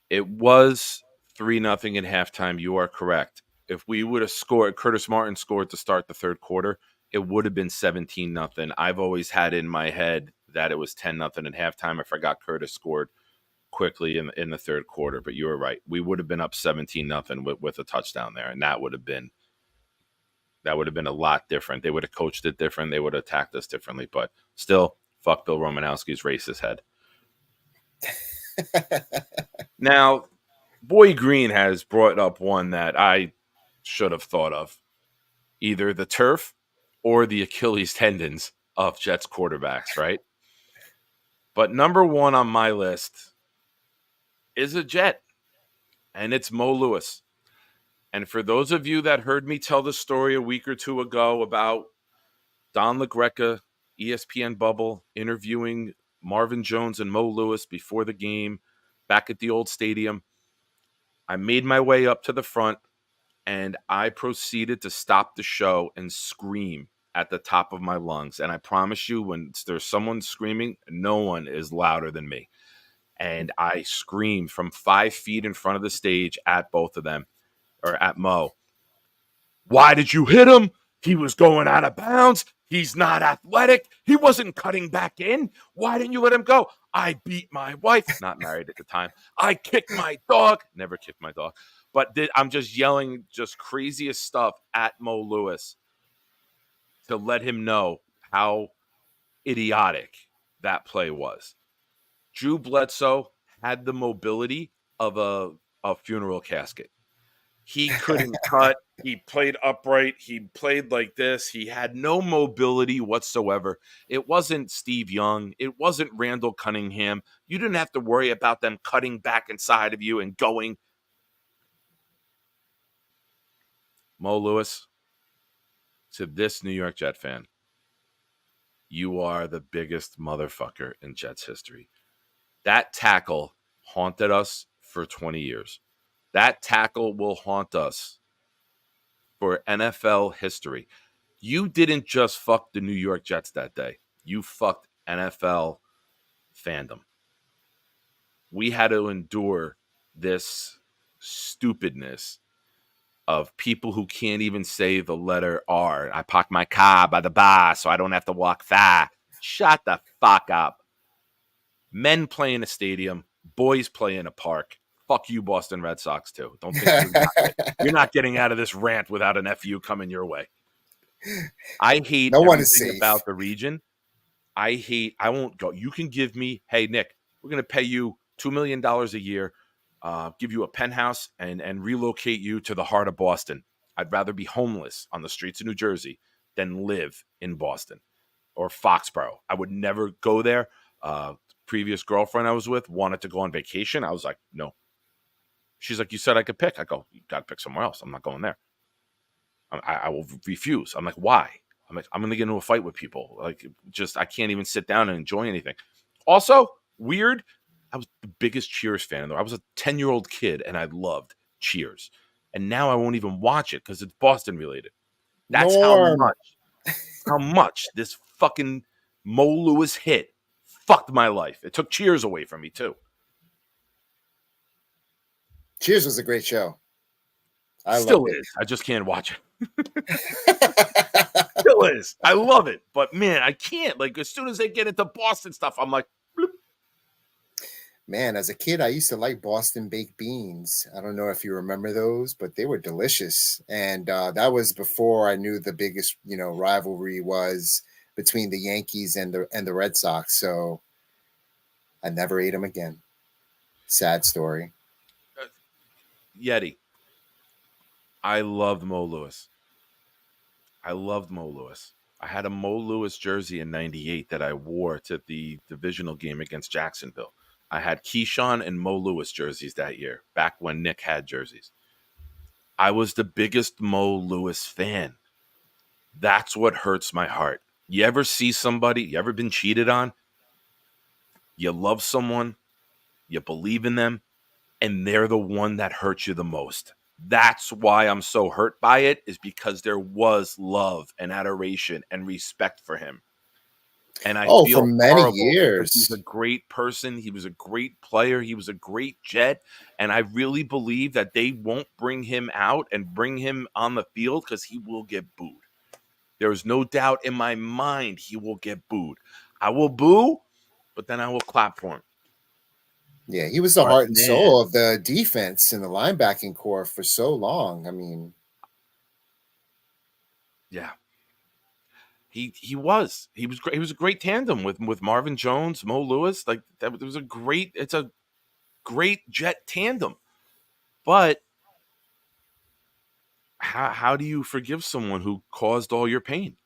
It was 3-0 at halftime. You are correct. If we would have scored, Curtis Martin scored to start the third quarter, it would have been 17-0. I've always had in my head that it was 10-0 at halftime. I forgot Curtis scored quickly in the third quarter, but you were right. We would have been up 17-0 with a touchdown there, and that would have been a lot different. They would have coached it different. They would have attacked us differently, but still, fuck Bill Romanowski's racist head. Now, Boy Green has brought up one that I should have thought of. Either the turf or the Achilles tendons of Jets quarterbacks, right? But number one on my list is a Jet, and it's Mo Lewis. And for those of you that heard me tell the story a week or two ago about Don LaGreca, ESPN Bubble, interviewing Marvin Jones and Mo Lewis before the game back at the old stadium, I made my way up to the front, and I proceeded to stop the show and scream at the top of my lungs. And I promise you, when there's someone screaming, no one is louder than me. And I screamed from 5 feet in front of the stage at both of them, or at Mo. Why did you hit him? He was going out of bounds. He's not athletic. He wasn't cutting back in. Why didn't you let him go? I beat my wife. Not married at the time. I kicked my dog. Never kicked my dog. But I'm just yelling just craziest stuff at Mo Lewis to let him know how idiotic that play was. Drew Bledsoe had the mobility of a funeral casket. He couldn't cut. He played upright. He played like this. He had no mobility whatsoever. It wasn't Steve Young. It wasn't Randall Cunningham. You didn't have to worry about them cutting back inside of you and going. Mo Lewis, to this New York Jet fan, you are the biggest motherfucker in Jets history. That tackle haunted us for 20 years. That tackle will haunt us for NFL history. You didn't just fuck the New York Jets that day. You fucked NFL fandom. We had to endure this stupidness of people who can't even say the letter R. I park my car by the bar so I don't have to walk far. Shut the fuck up. Men play in a stadium. Boys play in a park. Fuck you, Boston Red Sox, too. Don't think you're not getting out of this rant without an FU coming your way. I hate no one everything is safe about the region. I won't go. You can give me, hey, Nick, we're going to pay you $2 million a year, give you a penthouse, and relocate you to the heart of Boston. I'd rather be homeless on the streets of New Jersey than live in Boston or Foxborough. I would never go there. Previous girlfriend I was with wanted to go on vacation. I was like, no. She's like, you said I could pick. I go, you got to pick somewhere else. I'm not going there. I will refuse. I'm like, why? I'm like, I'm going to get into a fight with people. Like, just, I can't even sit down and enjoy anything. Also, weird, I was the biggest Cheers fan. I was a 10-year-old kid, and I loved Cheers. And now I won't even watch it because it's Boston related. That's how much this fucking Mo Lewis hit fucked my life. It took Cheers away from me too. Cheers was a great show. I Still loved is. I just can't watch it. it. Still is. I love it. But man, I can't. Like, as soon as they get into Boston stuff, I'm like, bloop. Man, as a kid, I used to like Boston baked beans. I don't know if you remember those, but they were delicious. And that was before I knew the biggest, rivalry was between the Yankees and the Red Sox. So I never ate them again. Sad story. Yeti. I loved Mo Lewis. I had a Mo Lewis jersey in '98 that I wore to the divisional game against Jacksonville. I had Keyshawn and Mo Lewis jerseys that year, back when Nick had jerseys. I was the biggest Mo Lewis fan. That's what hurts my heart. You ever see somebody, you ever been cheated on? You love someone, you believe in them, and they're the one that hurts you the most. That's why I'm so hurt by it, is because there was love and adoration and respect for him. And I For feel many horrible because he's years. a great person. He was a great player. He was a great Jet. And I really believe that they won't bring him out and bring him on the field because he will get booed. There is no doubt in my mind he will get booed. I will boo, but then I will clap for him. Yeah, he was the But heart and man, soul of the defense and the linebacking core for so long. I mean, yeah. He was great. He was a great tandem with Marvin Jones, Mo Lewis. Like, that was it's a great Jet tandem. But how do you forgive someone who caused all your pain?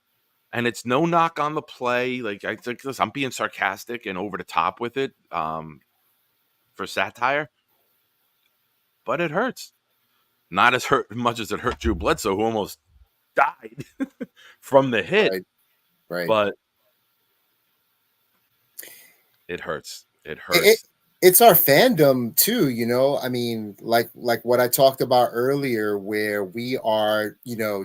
And it's no knock on the play. Like, I think this, I'm being sarcastic and over the top with it, for satire, but it hurts. Not as much as it hurt Drew Bledsoe, who almost died from the hit, right. but it hurts. It It, hurts. it's our fandom too, I mean, like what I talked about earlier, where we are,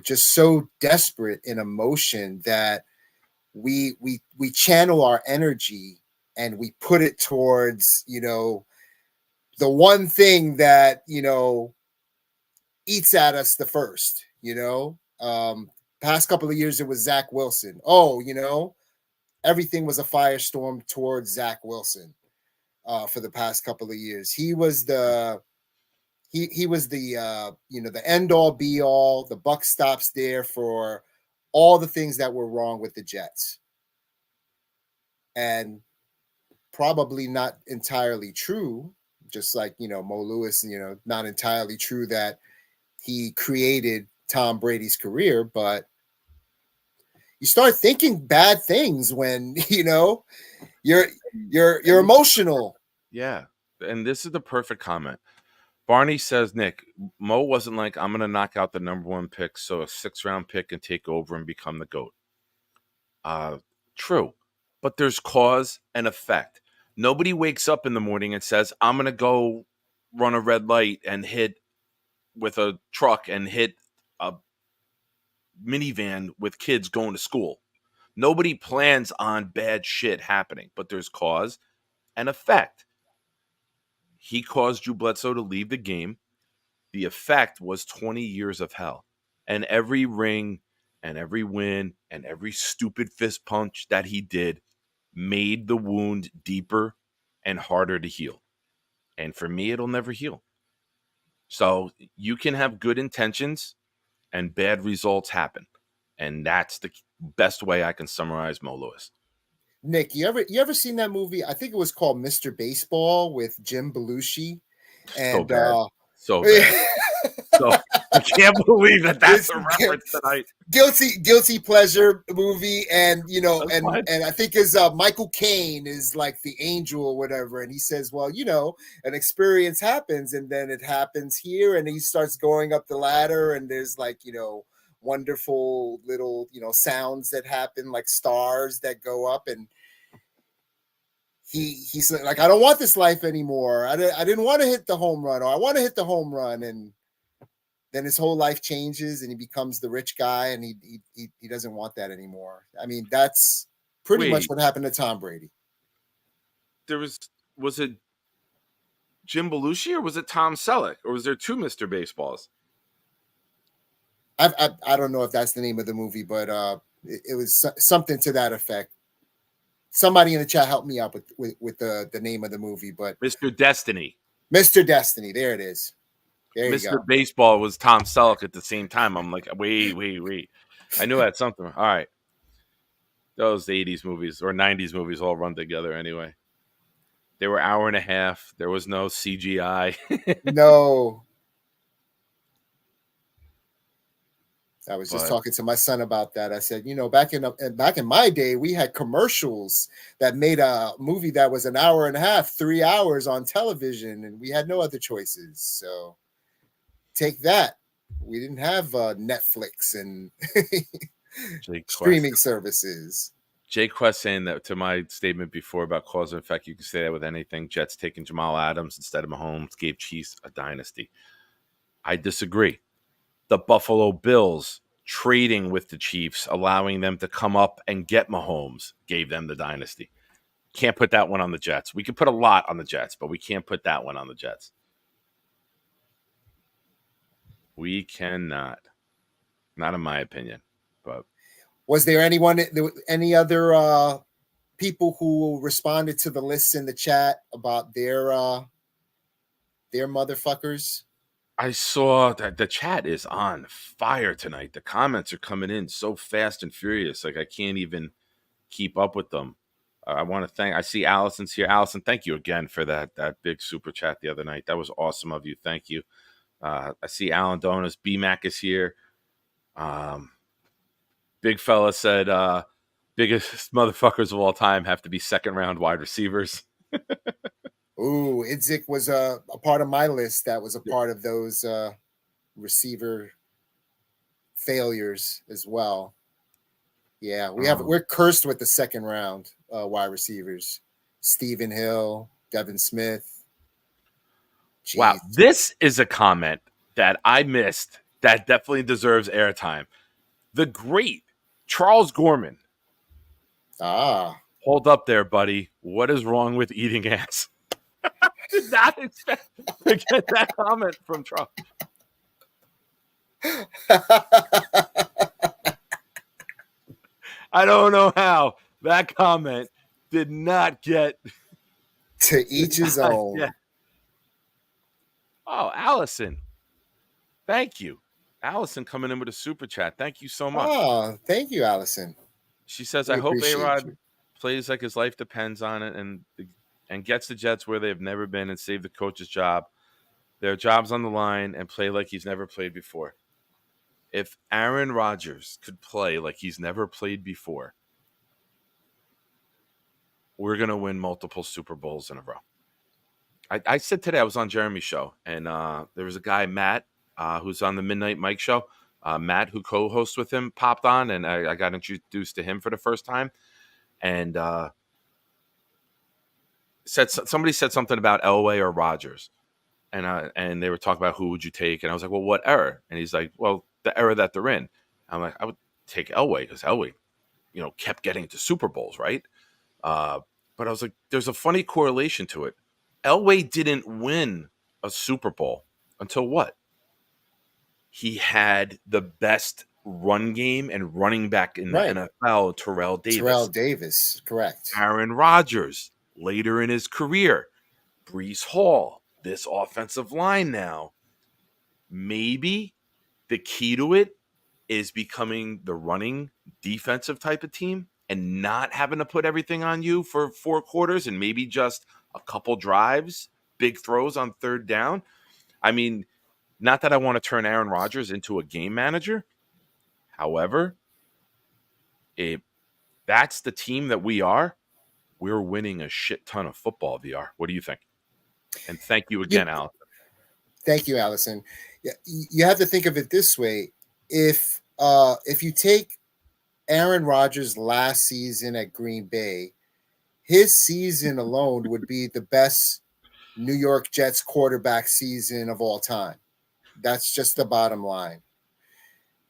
just so desperate in emotion that we channel our energy and we put it towards, the one thing that, eats at us the first, past couple of years it was Zach Wilson. Everything was a firestorm towards Zach Wilson. For the past couple of years, he was the the end all be all. The buck stops there for all the things that were wrong with the Jets, and probably not entirely true. Just like Mo Lewis, not entirely true that he created Tom Brady's career, but you start thinking bad things when you're emotional. Yeah. And this is the perfect comment. Barney says, Nick, Mo wasn't like, I'm going to knock out the number one pick, so a 6th-round pick can take over and become the GOAT. True. But there's cause and effect. Nobody wakes up in the morning and says, I'm going to go run a red light and hit with a truck and hit a minivan with kids going to school. Nobody plans on bad shit happening, but there's cause and effect. He caused Drew Bledsoe to leave the game. The effect was 20 years of hell. And every ring and every win and every stupid fist punch that he did made the wound deeper and harder to heal. And for me, it'll never heal. So you can have good intentions and bad results happen. And that's the best way I can summarize Mo Lewis. Nick, you ever seen that movie? I think it was called Mr. Baseball with Jim Belushi. So And bad. So bad. So I can't believe that's a reference tonight. Guilty pleasure movie, and Fine. and I think is Michael Caine is like the angel or whatever, and he says, well, an experience happens, and then it happens here, and he starts going up the ladder, and there's like wonderful little sounds that happen, like stars that go up, and he's like, I don't want this life anymore. I didn't want to hit the home run, or I want to hit the home run, and then his whole life changes and he becomes the rich guy, and he doesn't want that anymore. I mean, that's pretty much what happened to Tom Brady. was it Jim Belushi or was it Tom Selleck or was there two Mr. Baseballs? I don't know if that's the name of the movie, but it was something to that effect. Somebody in the chat helped me out with the name of the movie, but Mr. Destiny. Mr. Destiny, there it is. There you Mr. go. Baseball was Tom Selleck at the same time. I'm like, wait. I knew I had something. All right. Those 80s movies or 90s movies all run together anyway. They were hour and a half. There was no CGI. No. I was just talking to my son about that. I said, back in my day, we had commercials that made a movie that was an hour and a half, 3 hours on television, and we had no other choices. So take that. We didn't have Netflix and streaming services. Jay Quest saying that to my statement before about cause and effect, you can say that with anything. Jets taking Jamal Adams instead of Mahomes gave Chiefs a dynasty. I disagree. The Buffalo Bills trading with the Chiefs, allowing them to come up and get Mahomes, gave them the dynasty. Can't put that one on the Jets. We could put a lot on the Jets, but we can't put that one on the Jets. We cannot. Not in my opinion. But was there any other people who responded to the lists in the chat about their motherfuckers? I saw that the chat is on fire tonight. The comments are coming in so fast and furious. Like I can't even keep up with them. I want to I see Allison's here. Allison, thank you again for that big super chat the other night. That was awesome of you. Thank you. I see Alan Donas. BMAC is here. Big fella said, biggest motherfuckers of all time have to be second round wide receivers. Ooh, Idzik was a part of my list. That was a part of those receiver failures as well. Yeah, we're cursed with the second round wide receivers. Stephen Hill, Devin Smith. Jeez. Wow, this is a comment that I missed that definitely deserves airtime. The great Charles Gorman. Hold up there, buddy. What is wrong with eating ass? I did not expect to get that comment from Charles. I don't know how that comment did not get to each his own. Yeah. Oh, Allison. Thank you. Allison coming in with a super chat. Thank you so much. Oh, thank you, Allison. She says, I hope A-Rod plays like his life depends on it and gets the Jets where they've never been and save the coach's job. Their job's on the line and play like he's never played before. If Aaron Rodgers could play like he's never played before, we're going to win multiple Super Bowls in a row. I said today, I was on Jeremy's show, and there was a guy, Matt, who's on the Midnight Mike show. Matt, who co-hosts with him, popped on, and I got introduced to him for the first time. And somebody said something about Elway or Rodgers. And they were talking about who would you take. And I was like, well, what era? And he's like, well, the era that they're in. I'm like, I would take Elway because Elway, kept getting to Super Bowls, right? But I was like, there's a funny correlation to it. Elway didn't win a Super Bowl until what? He had the best run game and running back in the NFL, Terrell Davis. Terrell Davis, correct. Aaron Rodgers, later in his career. Breece Hall, this offensive line now. Maybe the key to it is becoming the running defensive type of team and not having to put everything on you for 4 quarters and maybe just a couple drives, big throws on third down. I mean, not that I want to turn Aaron Rodgers into a game manager. However, if that's the team that we're winning a shit ton of football, VR. What do you think? And thank you again, Allison. Thank you, Allison. You have to think of it this way. If you take Aaron Rodgers' last season at Green Bay, his season alone would be the best New York Jets quarterback season of all time. That's just the bottom line.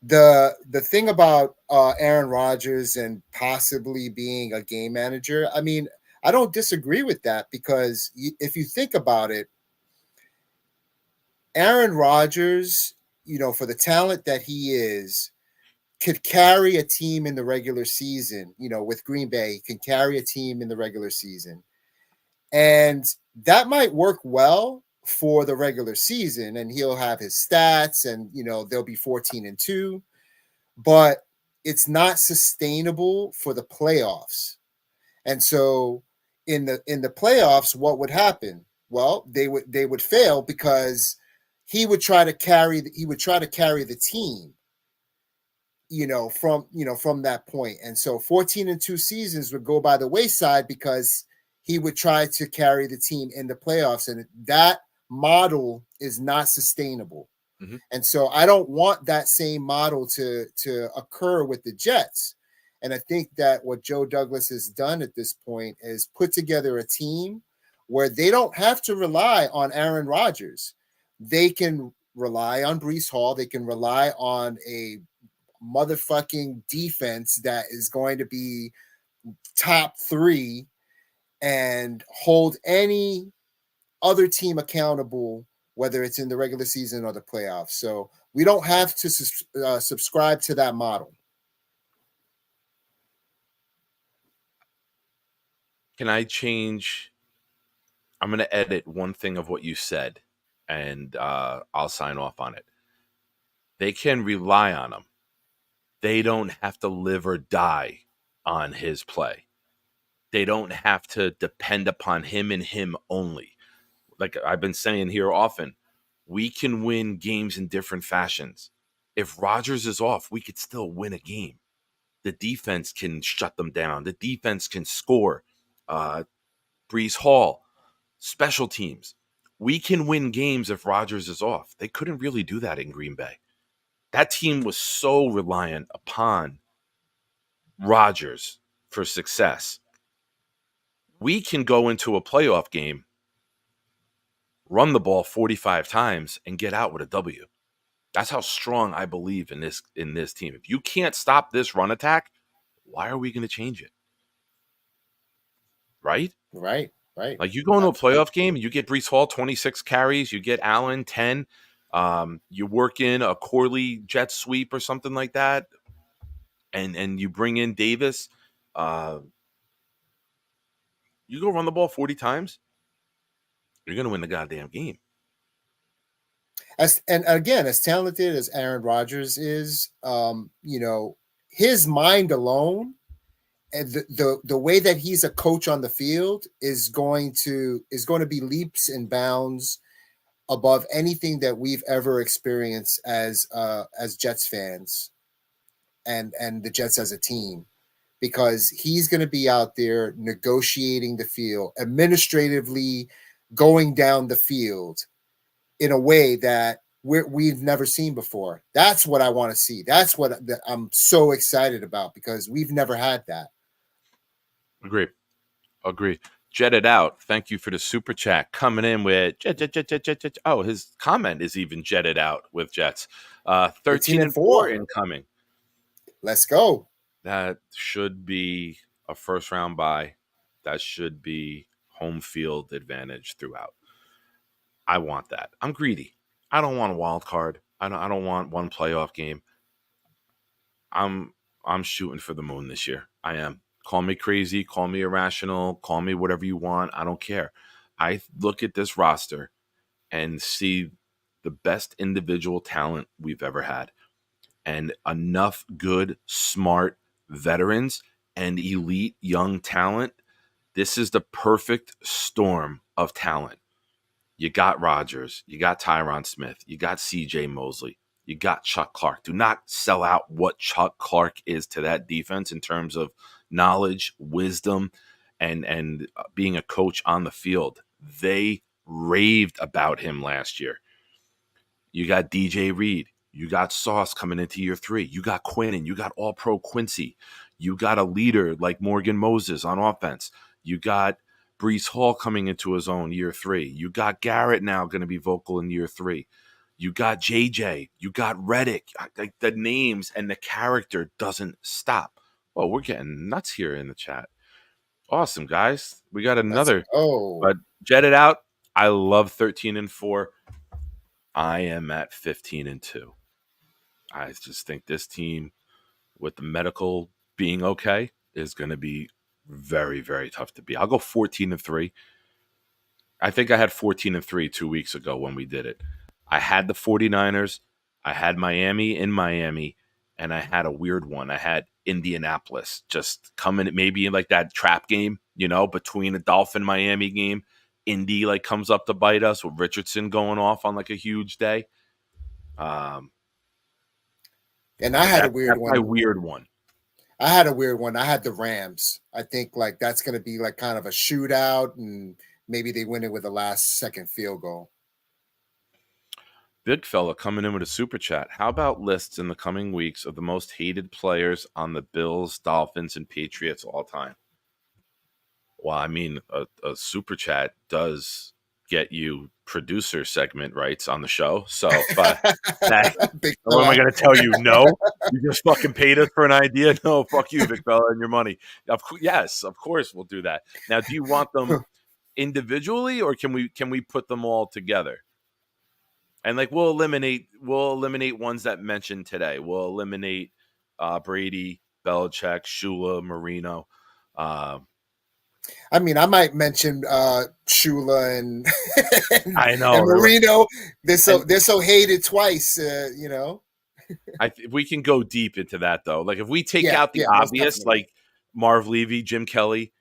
The thing about Aaron Rodgers and possibly being a game manager, I mean, I don't disagree with that because if you think about it, Aaron Rodgers, for the talent that he is, could carry a team in the regular season, with Green Bay, can carry a team in the regular season. And that might work well for the regular season, and he'll have his stats, and they'll be 14-2, but it's not sustainable for the playoffs. And so in the playoffs, what would happen? Well, they would fail because he would try to carry the team, from that point. And so 14-2 seasons would go by the wayside because he would try to carry the team in the playoffs, and that model is not sustainable. Mhm. And so I don't want that same model to occur with the Jets. And I think that what Joe Douglas has done at this point is put together a team where they don't have to rely on Aaron Rodgers. They can rely on Breece Hall. They can rely on a motherfucking defense that is going to be top 3 and hold any other team accountable, whether it's in the regular season or the playoffs. So we don't have to subscribe to that model. Can I change? I'm going to edit one thing of what you said, and I'll sign off on it. They can rely on him. They don't have to live or die on his play. They don't have to depend upon him and him only. Like I've been saying here often, we can win games in different fashions. If Rodgers is off, we could still win a game. The defense can shut them down. The defense can score. Breece Hall, special teams. We can win games if Rodgers is off. They couldn't really do that in Green Bay. That team was so reliant upon Rodgers for success. We can go into a playoff game, run the ball 45 times, and get out with a W. That's how strong I believe in this team. If you can't stop this run attack, why are we going to change it? Right? Right. Like you go into a Absolutely. playoff game, you get Breece Hall 26 carries, you get Allen 10, you work in a Corley jet sweep or something like that, and you bring in Davis. You go run the ball 40 times, you're going to win the goddamn game. And again, as talented as Aaron Rodgers is, his mind alone and the way that he's a coach on the field is going to be leaps and bounds above anything that we've ever experienced as Jets fans and the Jets as a team, because he's going to be out there negotiating the field, administratively going down the field in a way that we've never seen before. That's what I want to see. That's what I'm so excited about, because we've never had that. Agree. Jetted out. Thank you for the super chat coming in with jet. Oh, his comment is even jetted out with Jets. 13-4 incoming. Let's go. That should be a first round bye. That should be home field advantage throughout. I want that. I'm greedy. I don't want a wild card. I don't want one playoff game. I'm shooting for the moon this year. I am. Call me crazy, call me irrational, call me whatever you want. I don't care. I look at this roster and see the best individual talent we've ever had, and enough good, smart veterans and elite young talent. This is the perfect storm of talent. You got Rodgers, you got Tyron Smith, you got CJ Mosley, you got Chuck Clark. Do not sell out what Chuck Clark is to that defense in terms of knowledge, wisdom, and being a coach on the field. They raved about him last year. You got DJ Reed. You got Sauce coming into year 3. You got Quinnen. You got All-Pro Quincy. You got a leader like Morgan Moses on offense. You got Breece Hall coming into his own year 3. You got Garrett now going to be vocal in year 3. You got JJ. You got Reddick. Like the names and the character doesn't stop. Oh, we're getting nuts here in the chat. Awesome, guys. We got Let's another, go. but jet it out. I love 13-4. I am at 15-2. I just think this team, with the medical being okay, is going to be very, very tough to beat. I'll go 14-3. I think I had 14-3 2 weeks ago when we did it. I had the 49ers, I had Miami in Miami, and I had a weird one. I had Indianapolis just coming, maybe in like that trap game, between the Dolphin Miami game. Indy like comes up to bite us with Richardson going off on like a huge day. And I But had a that's weird that's my one. weird one. I had a weird one. I had the Rams. I think like that's going to be like kind of a shootout, and maybe they win it with a last second field goal. Big fella coming in with a super chat. How about lists in the coming weeks of the most hated players on the Bills, Dolphins, and Patriots all time? Well, I mean, a super chat does get you producer segment rights on the show. So, but that, Big what am I fella. going to tell you? No, you just fucking paid us for an idea. No, fuck you, big fella, and your money. Yes, of course we'll do that. Now, do you want them individually, or can we put them all together? And like we'll eliminate ones that mentioned today. We'll eliminate Brady, Belichick, Shula, Marino. Uh, I mean, I might mention Shula and I know, and Marino. They're so and hated twice. we can go deep into that though. Like if we take Yeah, out the yeah, most obvious, definitely. like Marv Levy, Jim Kelly,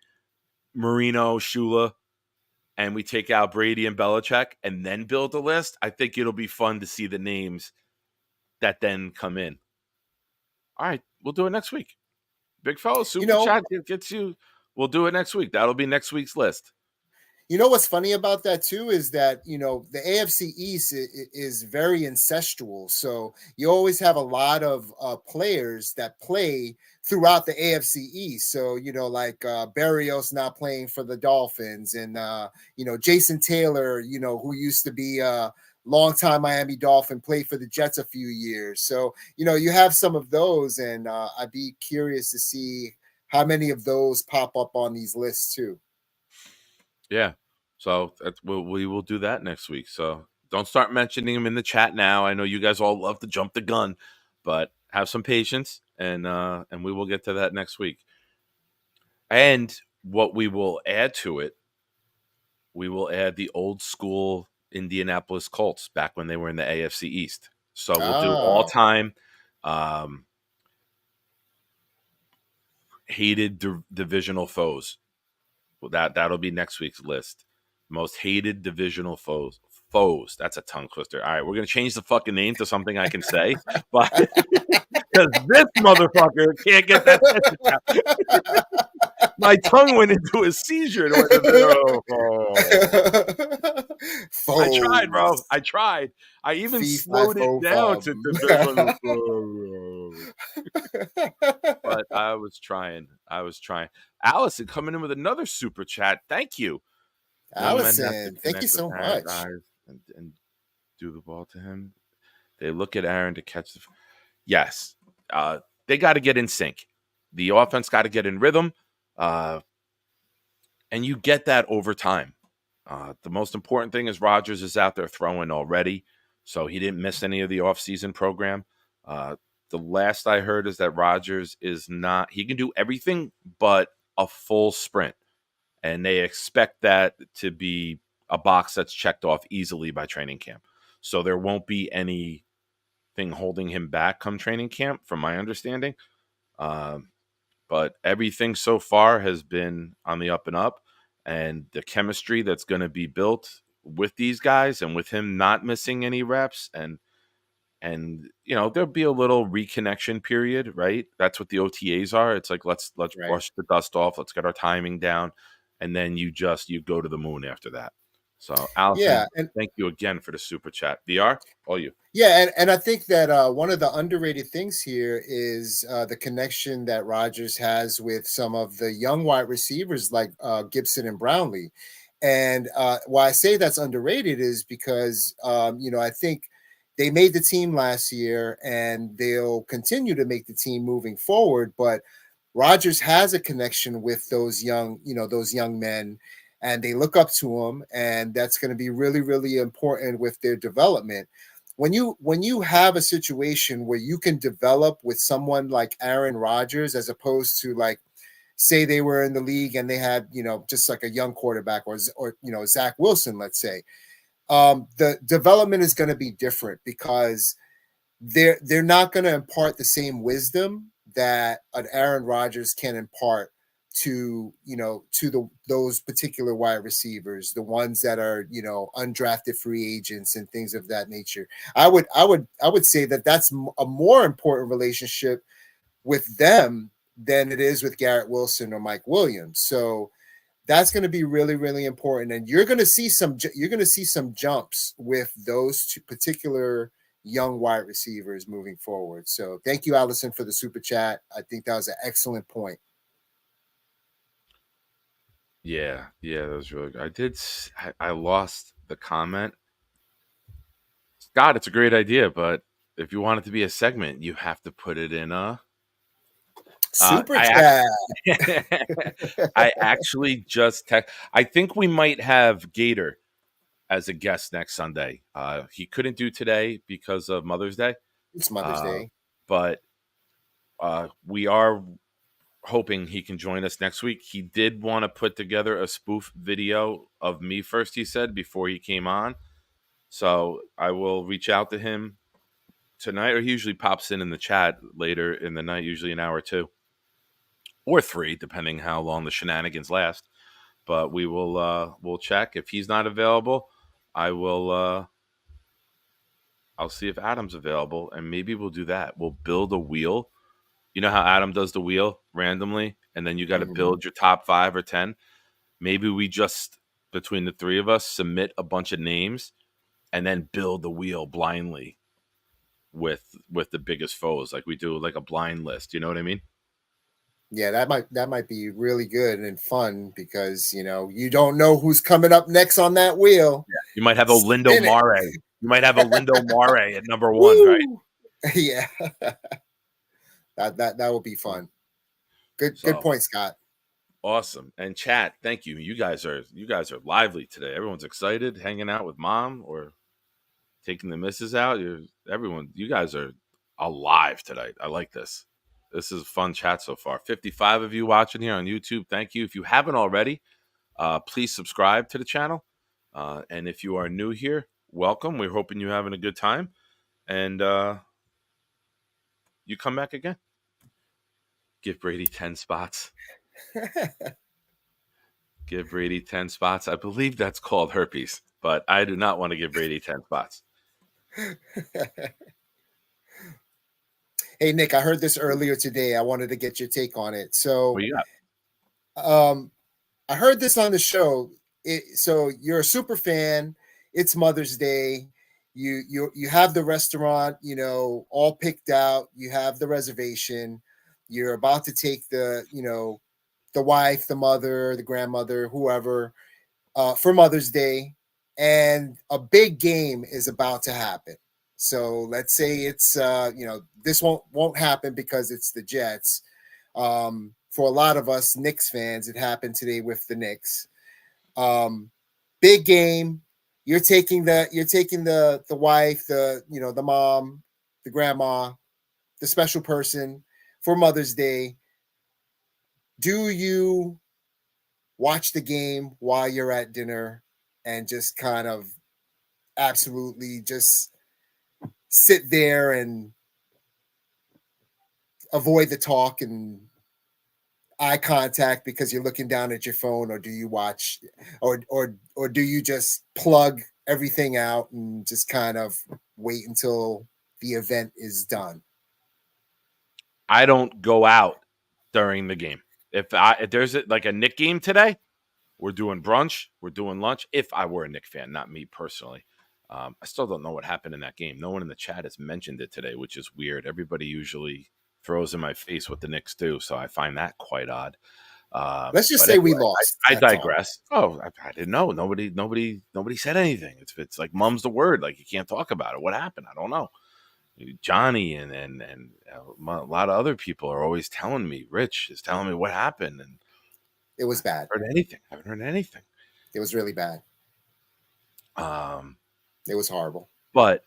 Marino, Shula, and we take out Brady and Belichick, and then build a list, I think it'll be fun to see the names that then come in. All right, we'll do it next week. Big fella, You super know, chat gets you. We'll do it next week. That'll be next week's list. You know what's funny about that too is that the AFC East is very incestual. So you always have a lot of players that play throughout the AFC East. So like Barrios not playing for the Dolphins, and Jason Taylor, who used to be a longtime Miami Dolphin, played for the Jets a few years. So you have some of those, and I'd be curious to see how many of those pop up on these lists too. Yeah. So we will do that next week. So don't start mentioning them in the chat now. I know you guys all love to jump the gun, but have some patience, and we will get to that next week. And what we will add to it, we will add the old school Indianapolis Colts back when they were in the AFC East. So we'll do all Ah. time hated divisional foes. Well, that'll be next week's list. Most hated divisional foes. Foes. That's a tongue twister. All right, we're gonna change the fucking name to something I can say, but because this motherfucker can't get that sentence out. My tongue went into a seizure. I tried, bro. Foes. I tried. I even Fee, fi, slowed it fo, down to fum. divisional foes. But I was trying. I was trying. Allison coming in with another super chat. Thank you. Young men have to Allison, thank you connect with so Aaron's much. eyes and do the ball to him. They look at Aaron to catch the. Yes, they got to get in sync. The offense got to get in rhythm, and you get that over time. The most important thing is Rodgers is out there throwing already, so he didn't miss any of the offseason program. The last I heard is that Rodgers is not. He can do everything but a full sprint, and they expect that to be a box that's checked off easily by training camp. So there won't be anything holding him back come training camp, from my understanding. Um, but everything so far has been on the up and up, and the chemistry that's going to be built with these guys and with him not missing any reps, and there'll be a little reconnection period, right? That's what the OTAs are. It's like let's Right. brush the dust off, let's get our timing down, and then you go to the moon after that. So Yeah, Allison, and thank you again for the super chat. VR, all you. and I think that one of the underrated things here is the connection that Rodgers has with some of the young wide receivers like Gibson and Brownlee. And why I say that's underrated is because I think they made the team last year and they'll continue to make the team moving forward. But Rodgers has a connection with those young men, and they look up to him, and that's going to be really, really important with their development. When you have a situation where you can develop with someone like Aaron Rodgers, as opposed to, like, say they were in the league and they had, just like a young quarterback, or Zach Wilson, let's say, the development is going to be different, because they're not going to impart the same wisdom that an Aaron Rodgers can impart to those particular wide receivers, the ones that are undrafted free agents and things of that nature. I would say that that's a more important relationship with them than it is with Garrett Wilson or Mike Williams. So that's going to be really, really important, and you're going to see some jumps with those two particular young wide receivers moving forward. So thank you, Allison, for the super chat. I think that was an excellent point. Yeah, that was really good. I lost the comment. Scott, it's a great idea, but if you want it to be a segment, you have to put it in a Super I chat. I actually just I think we might have Gator as a guest next Sunday. He couldn't do today because of Mother's Day. It's Mother's Day. But we are hoping he can join us next week. He did want to put together a spoof video of me first, he said, before he came on. So I will reach out to him tonight, or he usually pops in the chat later in the night, usually an hour or two or three, depending how long the shenanigans last. But we'll check. If he's not available, I'll see if Adam's available, and maybe we'll do that. We'll build a wheel. You know how Adam does the wheel randomly, and then you got to build your top 5 or 10. Maybe we just, between the three of us, submit a bunch of names and then build the wheel blindly with the biggest foes. Like we do like a blind list. You know what I mean? Yeah, that might be really good and fun, because you don't know who's coming up next on that wheel. Yeah. You might have a Lindo Mare. You might have a Lindo Mare at number 1, right? Yeah. That would be fun. Good point, Scott. Awesome. And chat, thank you. You guys are lively today. Everyone's excited, hanging out with mom or taking the missus out. You guys are alive tonight. I like this. This is a fun chat so far. 55 of you watching here on YouTube. Thank you. If you haven't already, please subscribe to the channel. And if you are new here, welcome. We're hoping you're having a good time. And you come back again. Give Brady 10 spots. Give Brady 10 spots. I believe that's called herpes, but I do not want to give Brady 10 spots. Hey, Nick, I heard this earlier today. I wanted to get your take on it. So, what you got? I heard this on the show. So you're a super fan. It's Mother's Day. You have the restaurant, all picked out. You have the reservation. You're about to take the wife, the mother, the grandmother, whoever, for Mother's Day, and a big game is about to happen. So let's say it's this won't happen because it's the Jets. For a lot of us Knicks fans, it happened today with the Knicks. Big game. You're taking the wife, the mom, the grandma, the special person for Mother's Day. Do you watch the game while you're at dinner and just kind of absolutely just sit there and avoid the talk and eye contact because you're looking down at your phone, or do you watch, or do you just plug everything out and just kind of wait until the event is done? I don't go out during the game. If there's like a Knick game today, we're doing brunch, we're doing lunch. If I were a Knick fan, not me personally. I still don't know what happened in that game. No one in the chat has mentioned it today, which is weird. Everybody usually throws in my face what the Knicks do, so I find that quite odd. Let's just say we lost. I digress. All. I didn't know. Nobody said anything. It's like mum's the word. Like you can't talk about it. What happened? I don't know. Johnny and a lot of other people are always telling me. Rich is telling me what happened, and It was bad. I haven't heard anything. It was really bad. Um, It was horrible. but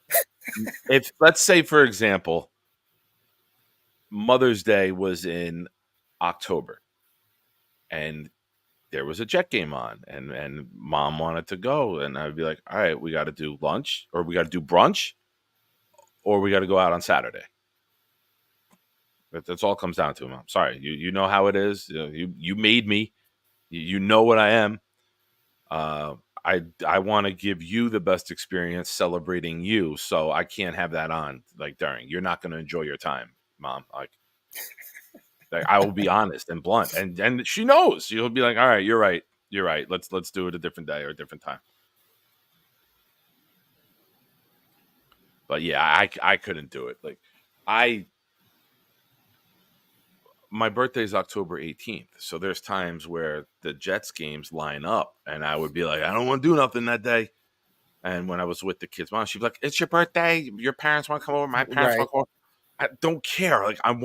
if, let's say, for example, Mother's Day was in October, and there was a Jet game on, and Mom wanted to go, and I'd be like, all right, we got to do lunch, or we got to do brunch, or we got to go out on Saturday. That's all it comes down to, Mom. Sorry, you know how it is. You made me. You know what I am. I want to give you the best experience celebrating you, so I can't have that on like during. You're not going to enjoy your time, Mom. Like I will be honest and blunt, and she knows. She'll be like, all right, you're right. Let's do it a different day or a different time. But yeah, I couldn't do it. Like my birthday is October 18th. So there's times where the Jets games line up and I would be like, I don't want to do nothing that day. And when I was with the kids' mom, she'd be like, it's your birthday. Your parents want to come over. My parents want to come over. I don't care. Like I'm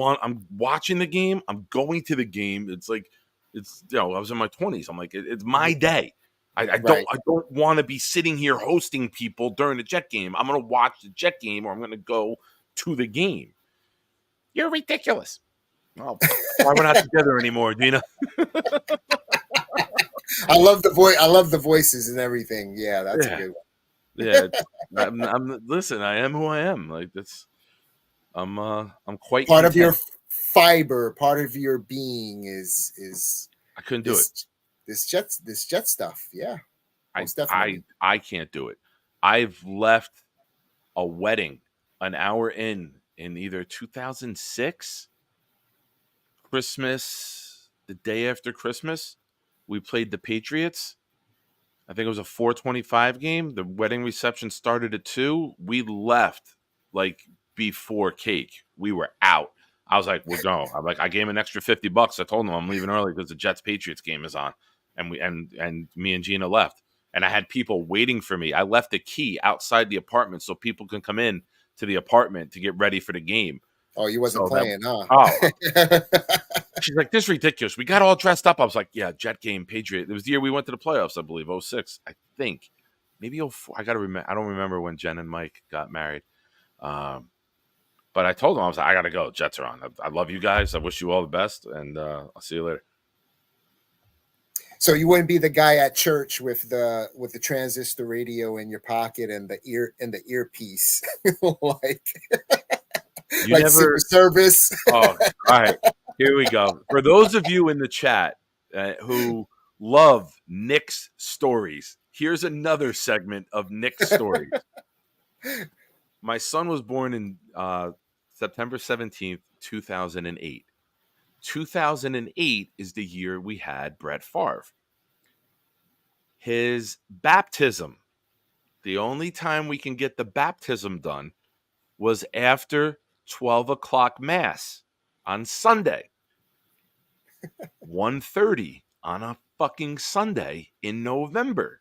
watching the game. I'm going to the game. It's like, I was in my 20s. I'm like, it's my day. I don't want to be sitting here hosting people during the Jet game. I'm going to watch the Jet game, or I'm going to go to the game. You're ridiculous. Oh, why we're not together anymore, Dina? I love the voice. I love the voices and everything. Yeah, that's a good one. Yeah, listen, I am who I am. Like that's, I'm quite part content. of your fiber. Part of your being is. I couldn't do it. This jet stuff. Yeah, I can't do it. I've left a wedding an hour in either 2006. Christmas, the day after Christmas, we played the Patriots. I think it was a 4:25 game. The wedding reception started at 2. We left like before cake. We were out. I was like, we're going. I gave him an extra $50. I told him I'm leaving early because the Jets Patriots game is on. And me and Gina left. And I had people waiting for me. I left the key outside the apartment so people can come in to the apartment to get ready for the game. Oh, you wasn't playing, huh? Oh. She's like, this is ridiculous. We got all dressed up. I was like, yeah, Jet game, Patriot. It was the year we went to the playoffs, I believe, 06, I think. Maybe 04. I don't remember when Jen and Mike got married. But I told them, I was like, I got to go. Jets are on. I love you guys. I wish you all the best, and I'll see you later. So you wouldn't be the guy at church with the transistor radio in your pocket and the earpiece, like you like never service. Oh, all right. Here we go. For those of you in the chat who love Nick's stories, here's another segment of Nick's stories. My son was born in September 17th, 2008. 2008 is the year we had Brett Favre. His baptism, the only time we can get the baptism done was after 12 o'clock mass on Sunday. 1:30 on a fucking Sunday in November.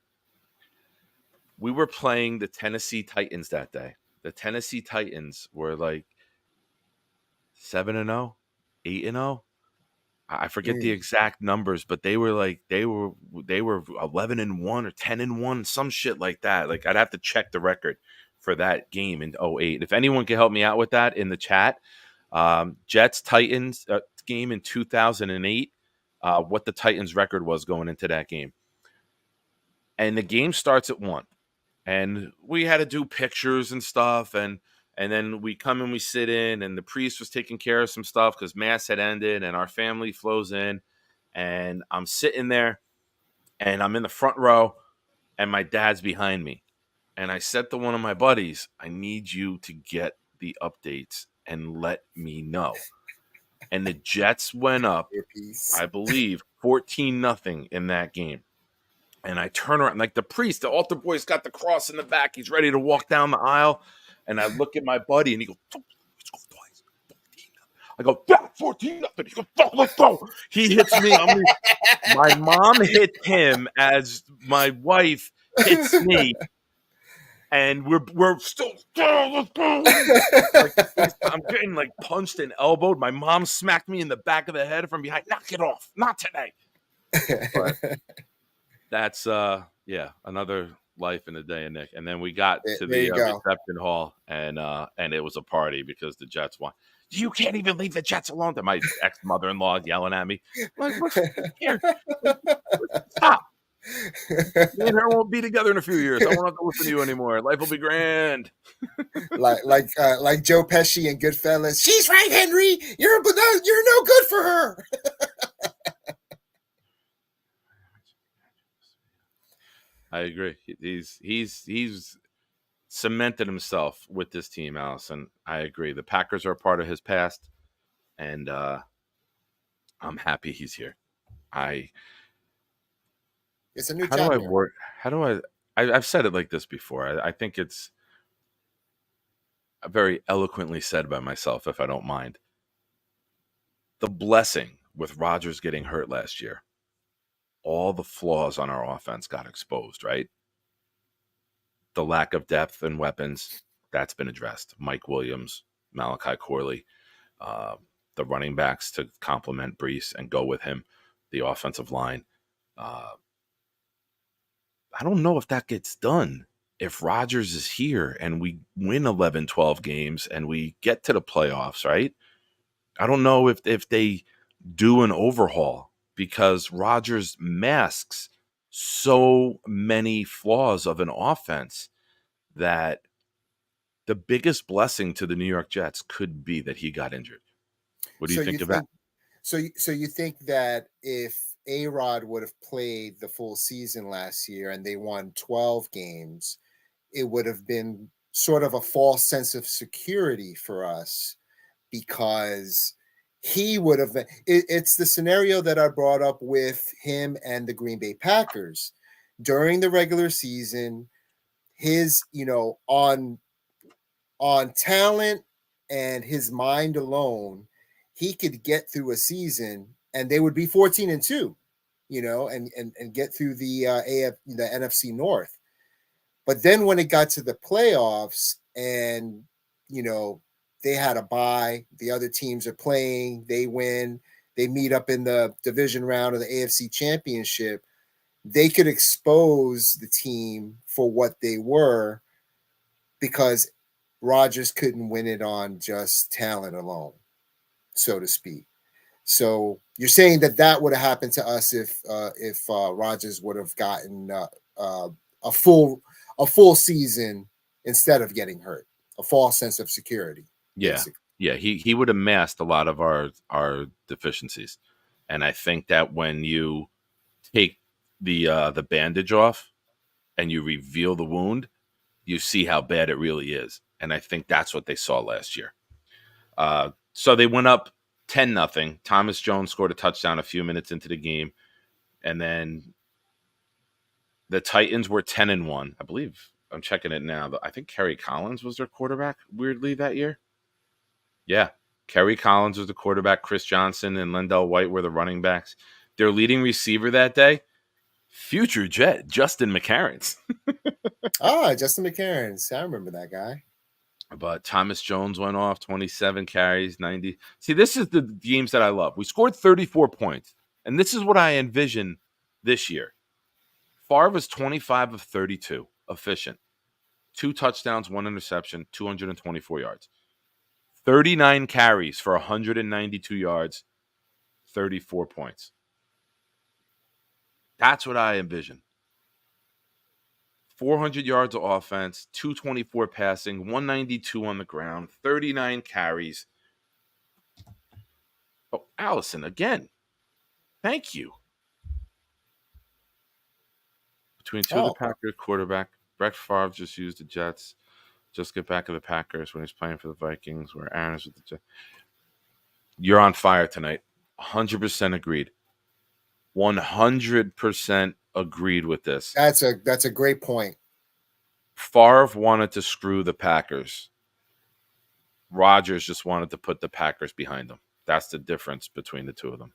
We were playing the Tennessee Titans that day. The Tennessee Titans were like 7-0, 8-0. I forget the exact numbers, but they were 11-1 or 10-1, some shit like that. Like I'd have to check the record for that game in 2008. If anyone can help me out with that in the chat, Jets Titans game in 2008, what the Titans record was going into that game. And the game starts at 1. And we had to do pictures and stuff, and then we come and we sit in, and the priest was taking care of some stuff because mass had ended, and our family flows in, and I'm sitting there, and I'm in the front row, and my dad's behind me. And I said to one of my buddies, I need you to get the updates and let me know. And the Jets went up, I believe, 14-0 in that game. And I turn around, like the priest, the altar boy's got the cross in the back. He's ready to walk down the aisle. And I look at my buddy, and he goes, let's go twice. 14-0. I go, yeah, 14-0. He goes, let's go. He hits me. My mom hit him as my wife hits me. and we're still let's go. Like I'm getting like punched and elbowed. My mom smacked me in the back of the head from behind. Knock it off, not today. But that's another life in the day of Nick. And then we got to There the you go. reception hall, and it was a party because the Jets won. You can't even leave the Jets alone. That my ex mother-in-law yelling at me. I'm like, here, stop. Me and her won't be together in a few years. I won't have to listen to you anymore. Life will be grand. like Joe Pesci and Goodfellas. She's right, Henry. You're no good for her. I agree. He's cemented himself with this team, Allison. I agree. The Packers are a part of his past, and I'm happy he's here. It's a new How do I chapter. work? How do I've said it like this before. I think it's very eloquently said by myself, if I don't mind. The blessing with Rodgers getting hurt last year, all the flaws on our offense got exposed, right? The lack of depth and weapons, that's been addressed. Mike Williams, Malachi Corley, the running backs to complement Brees and go with him, the offensive line. I don't know if that gets done if Rodgers is here and we win 11, 12 games and we get to the playoffs, right? I don't know if they do an overhaul because Rodgers masks so many flaws of an offense that the biggest blessing to the New York Jets could be that he got injured. What do you think of that? So you think that if A-Rod would have played the full season last year and they won 12 games, it would have been sort of a false sense of security for us because he would have been, it's the scenario that I brought up with him and the Green Bay Packers during the regular season. His, on talent and his mind alone, he could get through a season and they would be 14-2, and get through the the NFC North. But then when it got to the playoffs and, they had a bye, the other teams are playing, they win, they meet up in the division round of the AFC Championship, they could expose the team for what they were because Rodgers couldn't win it on just talent alone, so to speak. So you're saying that would have happened to us if Rodgers would have gotten a full season instead of getting hurt, a false sense of security. Yeah, basically. yeah, he would have masked a lot of our deficiencies, and I think that when you take the bandage off and you reveal the wound, you see how bad it really is, and I think that's what they saw last year. So they went up 10-0. Thomas Jones scored a touchdown a few minutes into the game, and then the Titans were 10-1. I believe I'm checking it now. I think Kerry Collins was their quarterback. Weirdly that year. Yeah, Kerry Collins was the quarterback. Chris Johnson and Lendell White were the running backs. Their leading receiver that day, future Jet Justin McCarron. Justin McCarron. I remember that guy. But Thomas Jones went off 27 carries, 90. See, this is the games that I love. We scored 34 points, and this is what I envision this year. Favre was 25 of 32, efficient. 2 touchdowns, 1 interception, 224 yards. 39 carries for 192 yards, 34 points. That's what I envision. 400 yards of offense, 224 passing, 192 on the ground, 39 carries. Oh, Allison, again. Thank you. Between two of the Packers quarterback, Brett Favre just used the Jets. Just get back to the Packers when he's playing for the Vikings, where Aaron is with the Jets. You're on fire tonight. 100% agreed. 100% agreed with this. That's a great point. Favre wanted to screw the Packers. Rodgers just wanted to put the Packers behind them. That's the difference between the two of them.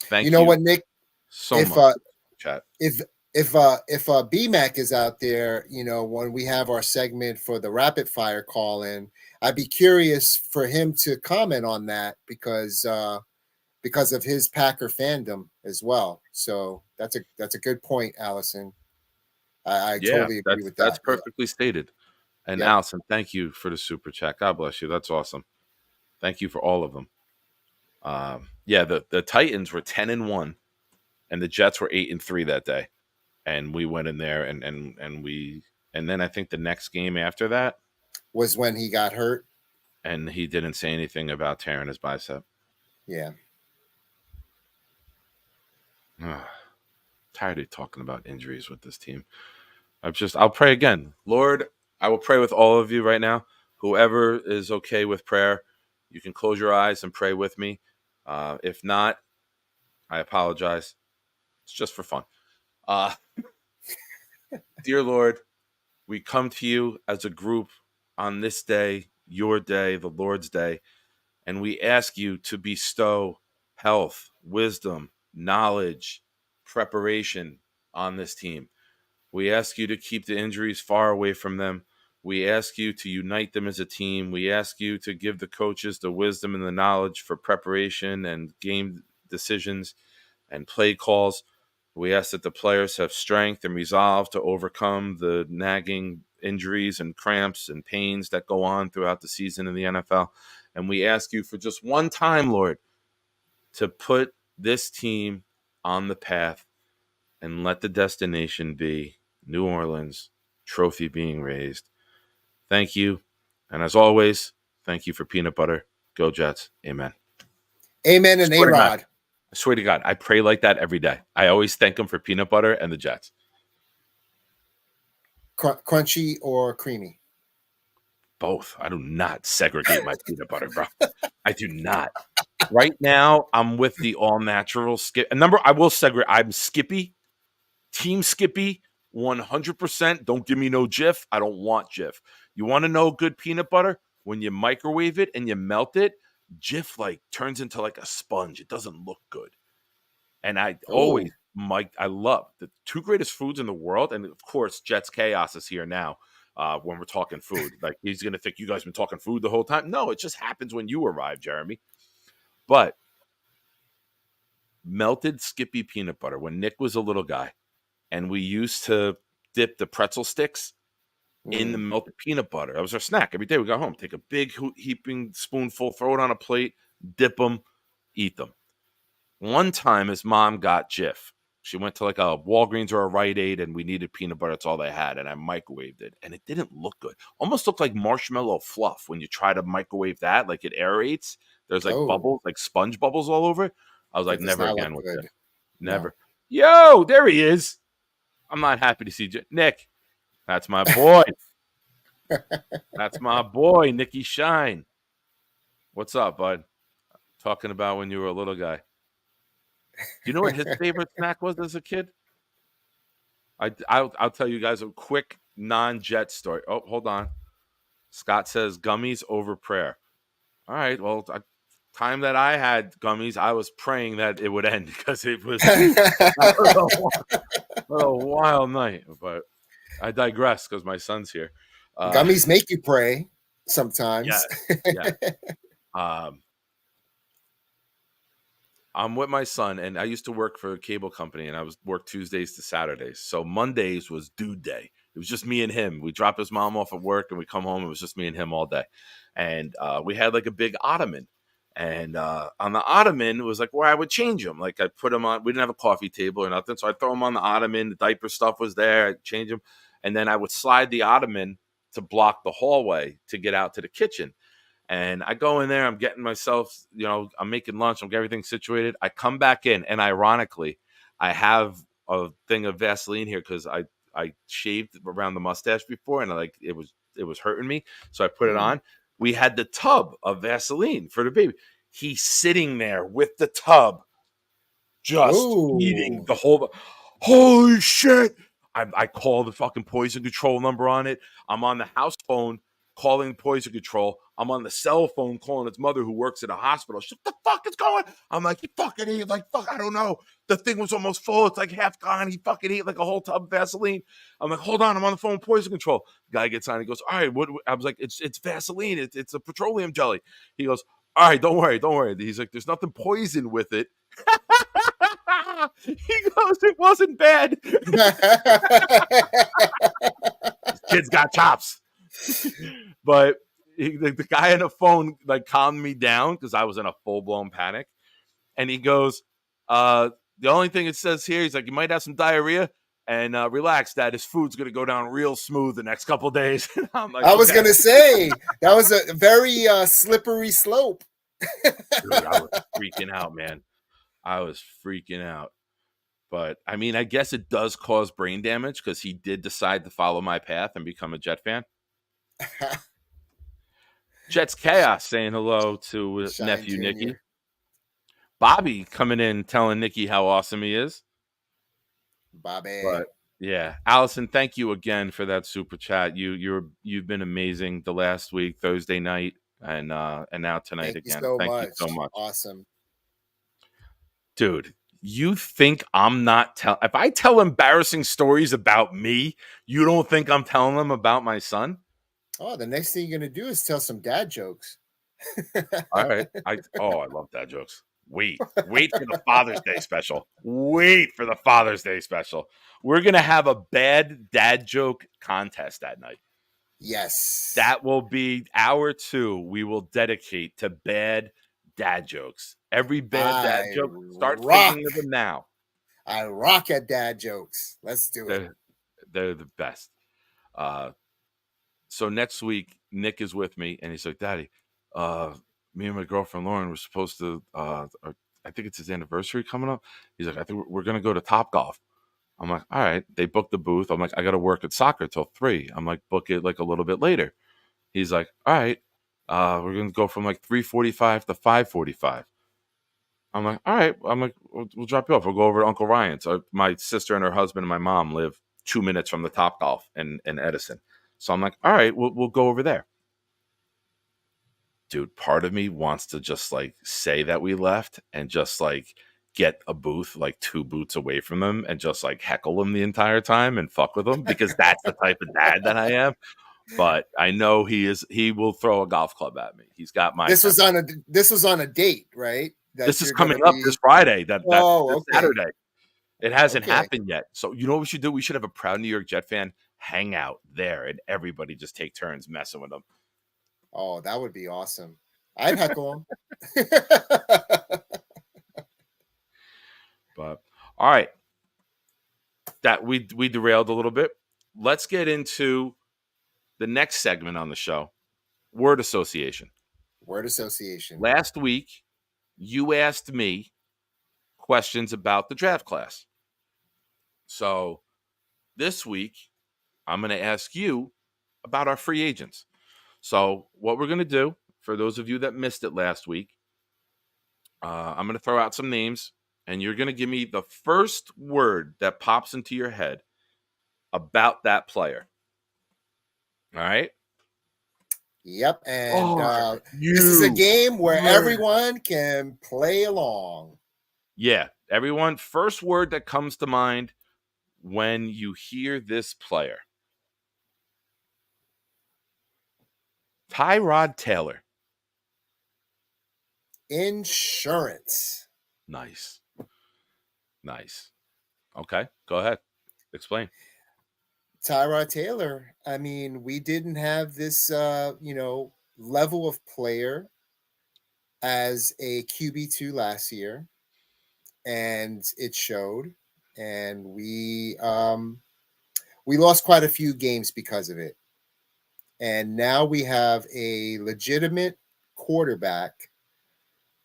Thank you. You know what, Nick? So much. Chat. If if BMAC is out there, when we have our segment for the rapid fire call in, I'd be curious for him to comment on that because of his Packer fandom as well. So that's a good point, Allison. I Yeah, totally agree that's with that's that. Yeah. perfectly stated. And Yep. Allison, thank you for the super chat. God bless you. That's awesome. Thank you for all of them. Yeah, the Titans were 10-1, and the Jets were 8-3 that day. And we went in there and then I think the next game after that, Was when he got hurt. and he didn't say anything about tearing his bicep. Yeah. Tired of talking about injuries with this team. I'll pray again. Lord, I will pray with all of you right now. Whoever is okay with prayer, you can close your eyes and pray with me. If not, I apologize. It's just for fun. Uh, Dear Lord, we come to you as a group on this day, your day, the Lord's day, and we ask you to bestow health, wisdom, knowledge, preparation on this team. We ask you to keep the injuries far away from them. We ask you to unite them as a team. We ask you to give the coaches the wisdom and the knowledge for preparation and game decisions and play calls. We ask that the players have strength and resolve to overcome the nagging injuries and cramps and pains that go on throughout the season in the NFL. And we ask you for just one time, Lord, to put this team on the path and let the destination be New Orleans, trophy being raised. Thank you. And as always, thank you for peanut butter. Go Jets. Amen. Amen and Swear to God. A-Rod. I swear to God, I pray like that every day. I always thank them for peanut butter and the Jets. Crunchy or creamy? Both. I do not segregate my peanut butter, bro. I do not. Right now, I'm with the all natural skip. I will segregate. I'm Skippy, Team Skippy, 100%. Don't give me no Jif. I don't want Jif. You want to know good peanut butter? When you microwave it and you melt it, Jif like turns into like a sponge. It doesn't look good. And I Oh, always, Mike, I love the two greatest foods in the world. And of course, Jets Chaos is here now when we're talking food. Like he's going to think you guys been talking food the whole time. No, it just happens when you arrive, Jeremy. But melted Skippy peanut butter, when Nick was a little guy, and we used to dip the pretzel sticks in the melted peanut butter. That was our snack every day. We got home, take a big heaping spoonful, throw it on a plate, dip them, eat them. One time, his mom got Jif. She went to like a Walgreens or a Rite Aid, and we needed peanut butter. That's all they had, and I microwaved it, and it didn't look good. Almost looked like marshmallow fluff when you try to microwave that. Like it aerates. There's like oh, bubbles, like sponge bubbles all over. I was like, that does never not look again with Jif. good. No. Never. Yo, there he is. I'm not happy to see Nick. That's my boy. That's my boy, Nicky Shine. What's up, bud? Talking about when you were a little guy. Do you know what his favorite snack was as a kid? I'll tell you guys a quick non-Jet story. Oh, hold on. Scott says gummies over prayer. All right. Well, time that I had gummies, I was praying that it would end because it was a wild night. But I digress because my son's here. Gummies make you pray Yeah, sometimes. yeah. I'm with my son, and I used to work for a cable company, and I was work Tuesdays to Saturdays. So Mondays was dude day. It was just me and him. We drop his mom off at work, and we come home. It was just me and him all day, and we had like a big ottoman. And on the ottoman, it was like where I would change him. Like I put him on. We didn't have a coffee table or nothing, so I throw him on the ottoman. The diaper stuff was there. I'd change him, and then I would slide the ottoman to block the hallway to get out to the kitchen. And I go in there, I'm getting myself, I'm making lunch, I'm getting everything situated. I come back in, and ironically, I have a thing of Vaseline here because I shaved around the mustache before, and it was hurting me, so I put it on. We had the tub of Vaseline for the baby. He's sitting there with the tub, just eating Ooh. the whole. Holy shit! I call the fucking poison control number on it. I'm on the house phone calling poison control. I'm on the cell phone calling his mother who works at a hospital. She's like, the fuck is going? I'm like, he fucking ate, like, fuck, I don't know. The thing was almost full. It's like half gone. He fucking ate like a whole tub of Vaseline. I'm like, hold on, I'm on the phone, poison control. The guy gets on, he goes, all right, what? I was like, it's Vaseline. It's a petroleum jelly. He goes, all right, don't worry. He's like, there's nothing poison with it. He goes, it wasn't bad. Kid's got chops. But the guy on the phone like calmed me down because I was in a full-blown panic. And he goes, the only thing it says here, he's like, you might have some diarrhea, and relax, Dad. His food's going to go down real smooth the next couple of days. I'm like, I was going to say, that was a very slippery slope. Dude, I was freaking out, man. I was freaking out. But, I mean, I guess it does cause brain damage because he did decide to follow my path and become a Jet fan. Jets Chaos saying hello to Shine nephew Jr. Nikki. Bobby coming in telling Nikki how awesome he is. Bobby. But, yeah. Allison, thank you again for that super chat. You've been amazing the last week, Thursday night, and now tonight Thank again. You Thank you so much. Awesome. Dude, you think I'm not if I tell embarrassing stories about me, you don't think I'm telling them about my son? Oh, the next thing you're gonna do is tell some dad jokes. All right. I love dad jokes. Wait for the Father's Day special. Wait for the Father's Day special. We're gonna have a bad dad joke contest that night. Yes. That will be hour 2. We will dedicate to bad dad jokes. Every bad dad joke, start thinking of them now. I rock at dad jokes. Let's do it. They're the best. So next week, Nick is with me, and he's like, Daddy, me and my girlfriend Lauren were supposed to, I think it's his anniversary coming up. He's like, I think we're going to go to Top Golf. I'm like, all right. They booked the booth. I'm like, I got to work at soccer till 3. I'm like, book it like a little bit later. He's like, all right. We're going to go from like 3:45 to 5:45. I'm like, all right. I'm like, we'll drop you off. We'll go over to Uncle Ryan's. My sister and her husband and my mom live 2 minutes from the Top Golf in Edison. So I'm like, all right, we'll go over there. Dude, part of me wants to just like say that we left and just like get a booth like 2 booths away from them and just like heckle them the entire time and fuck with them because that's the type of dad that I am. But I know he will throw a golf club at me. He's got my This was on a date, right? This is coming up this Friday. This Saturday. It hasn't happened yet. So you know what we should do? We should have a proud New York Jet fan hang out there and everybody just take turns messing with them. Oh, that would be awesome. I'd heckle them. But all right. That we derailed a little bit. Let's get into the next segment on the show. Word association. Word association. Last week, you asked me questions about the draft class. So this week, I'm going to ask you about our free agents. So what we're going to do, for those of you that missed it last week, I'm going to throw out some names, and you're going to give me the first word that pops into your head about that player. All right? Yep. And this is a game where everyone can play along. Yeah. Everyone, first word that comes to mind when you hear this player. Tyrod Taylor. Insurance. Nice. Okay, go ahead. Explain. Tyrod Taylor. I mean, we didn't have this, level of player as a QB2 last year, and it showed. And we lost quite a few games because of it. And now we have a legitimate quarterback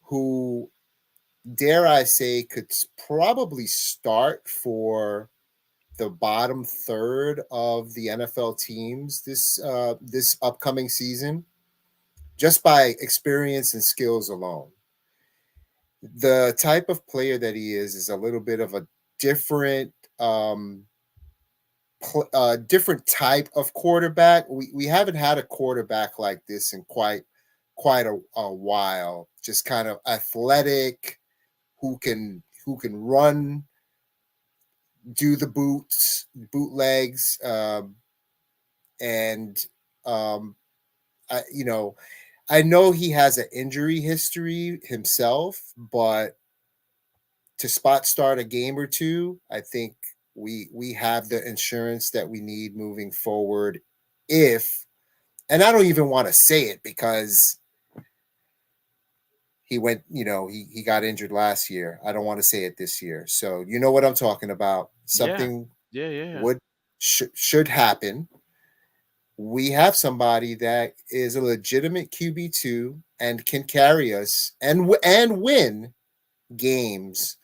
who, dare I say, could probably start for the bottom third of the NFL teams this upcoming season, just by experience and skills alone. The type of player that he is a little bit of a different different type of quarterback. We haven't had a quarterback like this in quite a while. Just kind of athletic, who can run, do the bootlegs, and I I know he has an injury history himself, but to spot start a game or two, I think we have the insurance that we need moving forward. If, and I don't even want to say it because he went, he got injured last year. I don't want to say it this year. So you know what I'm talking about. Yeah. Something Yeah. would should happen. We have somebody that is a legitimate QB2 and can carry us and win games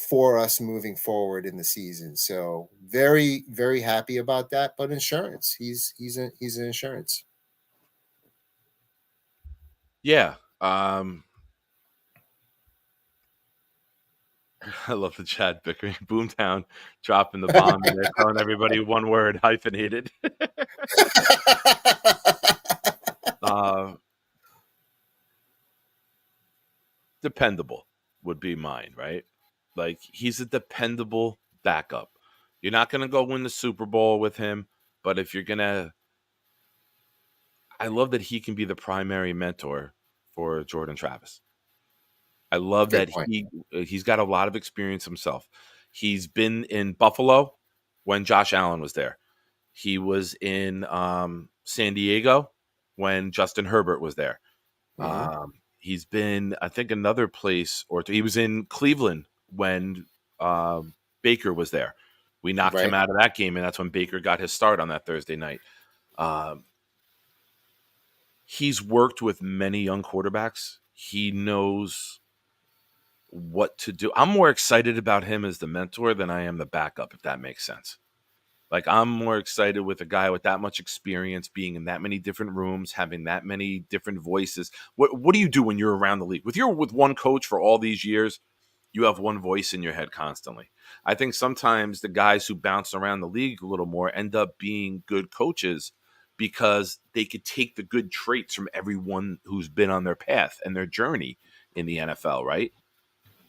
for us moving forward in the season. So very, very happy about that. But insurance, he's an insurance. Yeah. I love the chat bickering. Boomtown dropping the bomb and they're telling everybody one word, hyphenated. Dependable would be mine, right? Like, he's a dependable backup. You're not going to go win the Super Bowl with him, but if you're going to, I love that he can be the primary mentor for Jordan Travis. I love Good that point. he's got a lot of experience himself. He's been in Buffalo when Josh Allen was there. He was in San Diego when Justin Herbert was there. Mm-hmm. He's been, I think, another place or two. He was in Cleveland when Baker was there. We knocked him Right. out of that game, and that's when Baker got his start on that Thursday night. He's worked with many young quarterbacks. He knows what to do. I'm more excited about him as the mentor than I am the backup, if that makes sense. Like, I'm more excited with a guy with that much experience, being in that many different rooms, having that many different voices. What do you do when you're around the league? With one coach for all these years, you have one voice in your head constantly. I think sometimes the guys who bounce around the league a little more end up being good coaches because they could take the good traits from everyone who's been on their path and their journey in the NFL, right?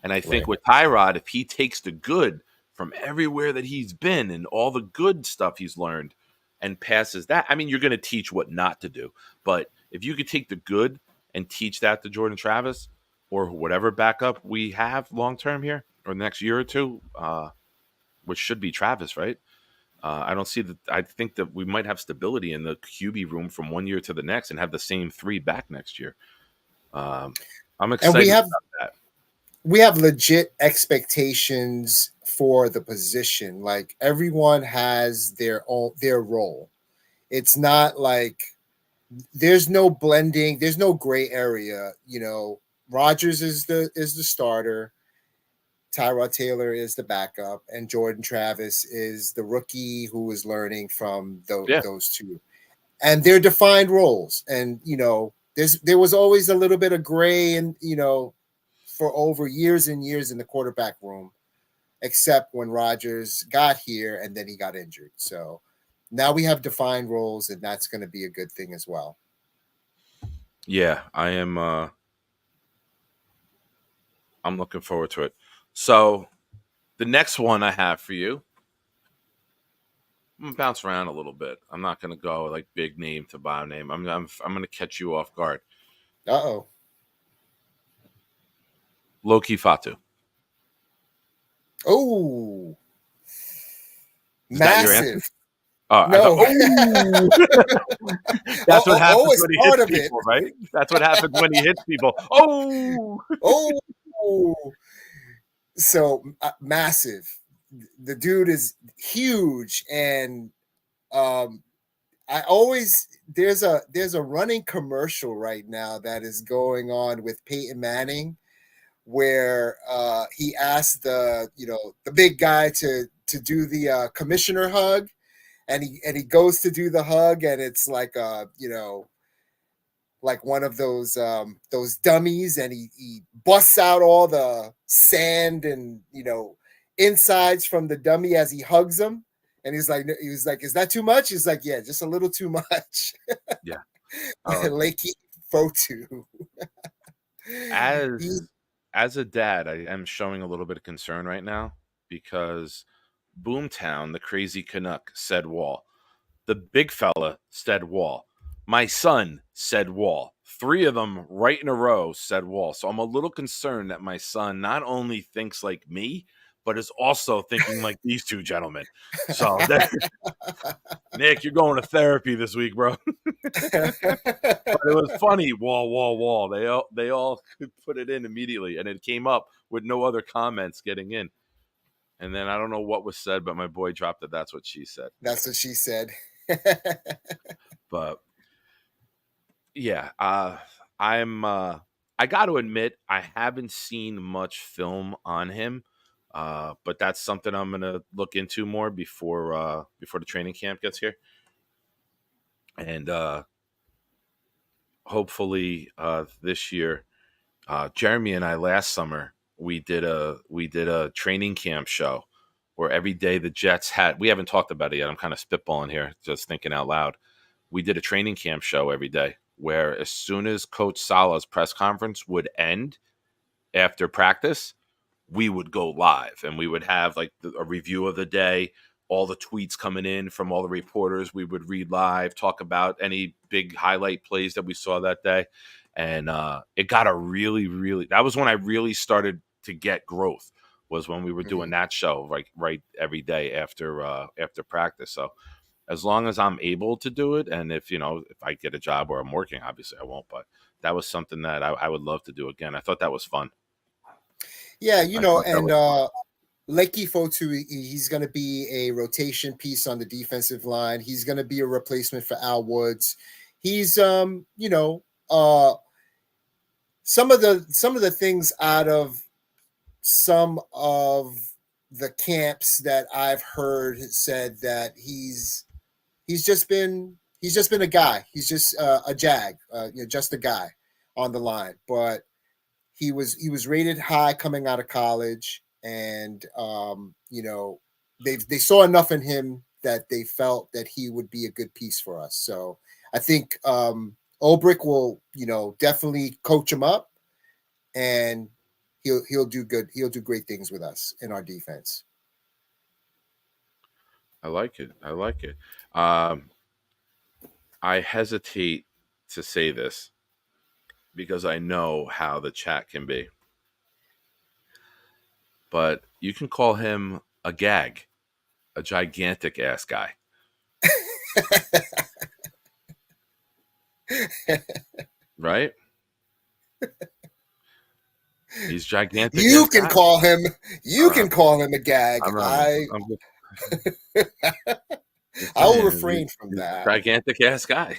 And I think Right. with Tyrod, if he takes the good from everywhere that he's been and all the good stuff he's learned and passes that, I mean, you're going to teach what not to do. But if you could take the good and teach that to Jordan Travis or whatever backup we have long term here or the next year or two, which should be Travis, right? I don't see that. I think that we might have stability in the QB room from one year to the next and have the same three back next year. I'm And excited about that. we have legit expectations for the position. Like everyone has their role. It's not like there's no blending, there's no gray area. Rodgers is the starter, Tyrod Taylor is the backup, and Jordan Travis is the rookie who is learning from Yeah. those two. And they're defined roles. And there was always a little bit of gray and for over years and years in the quarterback room, except when Rodgers got here and then he got injured. So now we have defined roles, and that's going to be a good thing as well. Yeah, I am. I'm looking forward to it. So the next one I have for you, I'm gonna bounce around a little bit. I'm not gonna go like big name to bottom name. I'm gonna catch you off guard. Uh-oh. Loki Fatu. Oh, Is that your answer? massive. I thought. No. Oh, that's what Oh, happens it's when he part hits of it. people, right? That's what happens when he hits people. Oh, Oh, so massive. The dude is huge, and I always there's a running commercial right now that is going on with Peyton Manning, where he asked the big guy to do the commissioner hug, and he goes to do the hug, and it's like like one of those dummies, and he busts out all the sand and insides from the dummy as he hugs him, And he was like, is that too much? He's like, yeah, just a little too much. Yeah. Lakey Fotu. As as a dad, I am showing a little bit of concern right now because Boomtown, the crazy Canuck, said wall. The big fella said wall. My son said wall. Three of them right in a row said wall. So I'm a little concerned that my son not only thinks like me, but is also thinking like these two gentlemen. So that, Nick, you're going to therapy this week, bro. But it was funny. Wall, wall, wall. They all put it in immediately, and it came up with no other comments getting in. And then I don't know what was said, but my boy dropped it. That's what she said. That's what she said. But yeah, I got to admit I haven't seen much film on him. But that's something I'm gonna look into more before the training camp gets here, and hopefully this year. Jeremy and I last summer we did a training camp show where every day the Jets had. We haven't talked about it yet. I'm kind of spitballing here, just thinking out loud. We did a training camp show every day where as soon as Coach Salah's press conference would end after practice, we would go live and we would have like a review of the day, all the tweets coming in from all the reporters. We would read live, talk about any big highlight plays that we saw that day. And it got a really, that was when I really started to get growth, was when we were doing that show like right every day after practice. So as long as I'm able to do it, and if I get a job where I'm working, obviously I won't, but that was something that I would love to do again. I thought that was fun. Yeah, I thought that and was Lakey Fotu, he's going to be a rotation piece on the defensive line. He's going to be a replacement for Al Woods. He's some of the things out of some of the camps that I've heard said that he's just been a guy. He's just a jag, just a guy on the line. But he was rated high coming out of college, and they saw enough in him that they felt that he would be a good piece for us. So I think Ulbrich will definitely coach him up, and he'll do good. He'll do great things with us in our defense. I like it. I like it. Um, I hesitate to say this because I know how the chat can be, but you can call him a gag, a gigantic ass guy, right? He's gigantic. You Ass can guy. call him. You I can call him a gag. I'm, just I will saying, refrain from he's a that. gigantic ass guy.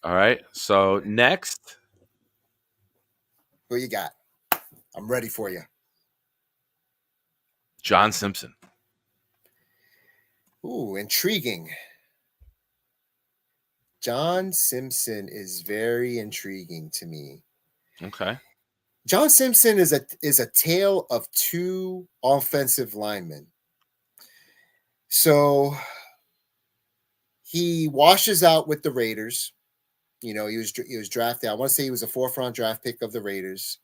All right. So next, Who you got? I'm ready for you. John Simpson. Ooh, intriguing. John Simpson is very intriguing to me. Okay. John Simpson is a tale of two offensive linemen. So he washes out with the Raiders. He was drafted. I want to say he was a 4th-round draft pick of the Raiders.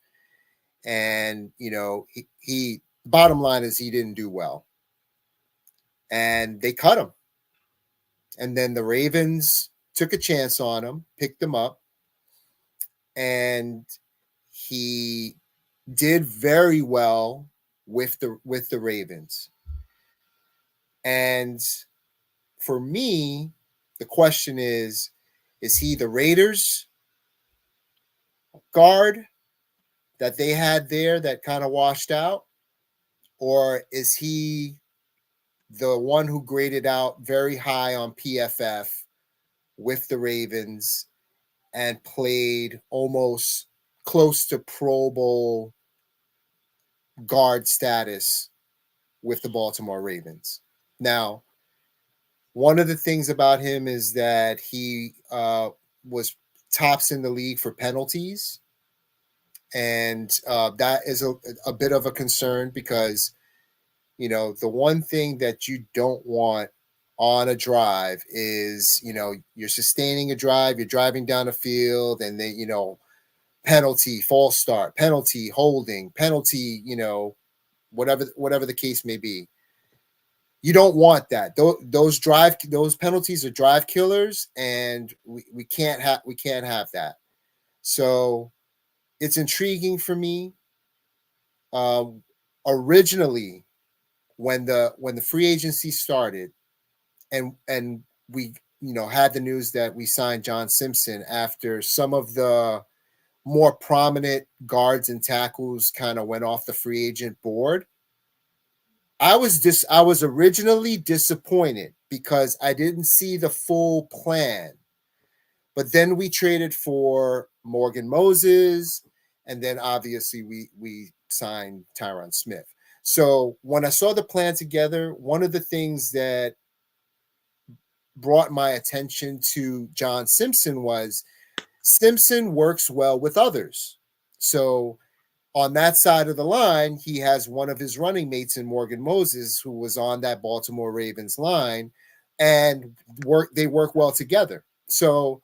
And he bottom line is he didn't do well. And they cut him. And then the Ravens took a chance on him, picked him up, and he did very well with the Ravens. And for me, the question is he the Raiders guard that they had there that kind of washed out? Or is he the one who graded out very high on PFF with the Ravens and played almost close to Pro Bowl guard status with the Baltimore Ravens? Now, one of the things about him is that he was tops in the league for penalties. And that is a bit of a concern because, the one thing that you don't want on a drive is, you're sustaining a drive, you're driving down the field, and then, penalty, false start, penalty, holding, penalty, whatever the case may be. You don't want that. Those penalties are drive killers, and we can't have that. So it's intriguing for me. Originally, when the free agency started, and we had the news that we signed John Simpson after some of the more prominent guards and tackles kind of went off the free agent board. I was originally disappointed because I didn't see the full plan. But then we traded for Morgan Moses, and then obviously we signed Tyron Smith. So when I saw the plan together, one of the things that brought my attention to John Simpson was Simpson works well with others. So on that side of the line, he has one of his running mates in Morgan Moses, who was on that Baltimore Ravens line, and they work well together. So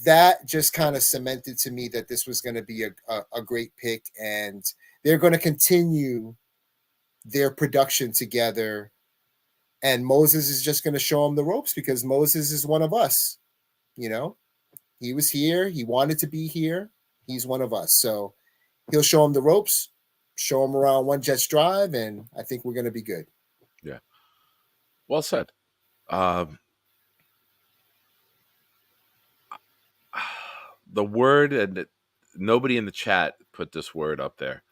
that just kind of cemented to me that this was going to be a great pick, and they're going to continue their production together. And Moses is just going to show him the ropes because Moses is one of us. He was here. He wanted to be here. He's one of us. So he'll show him the ropes, show him around One Jets Drive, and I think we're going to be good. Yeah. Well said. The word, and nobody in the chat put this word up there,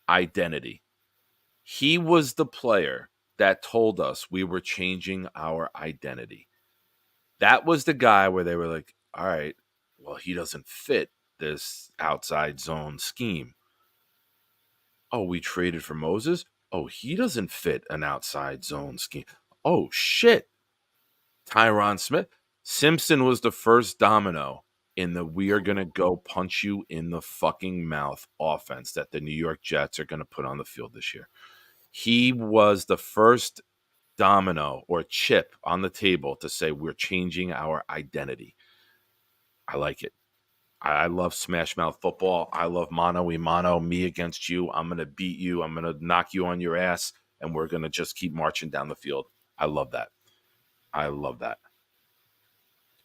identity. He was the player that told us we were changing our identity. That was the guy where they were like, all right, well, he doesn't fit this outside zone scheme. Oh, we traded for Moses? Oh, he doesn't fit an outside zone scheme. Oh, shit. Tyron Smith. Simpson was the first domino in the we are going to go punch you in the fucking mouth offense that the New York Jets are going to put on the field this year. He was the first domino or chip on the table to say we're changing our identity. I like it. I love smash mouth football. I love mano a mano, me against you. I'm going to beat you. I'm going to knock you on your ass, and we're going to just keep marching down the field. I love that. I love that.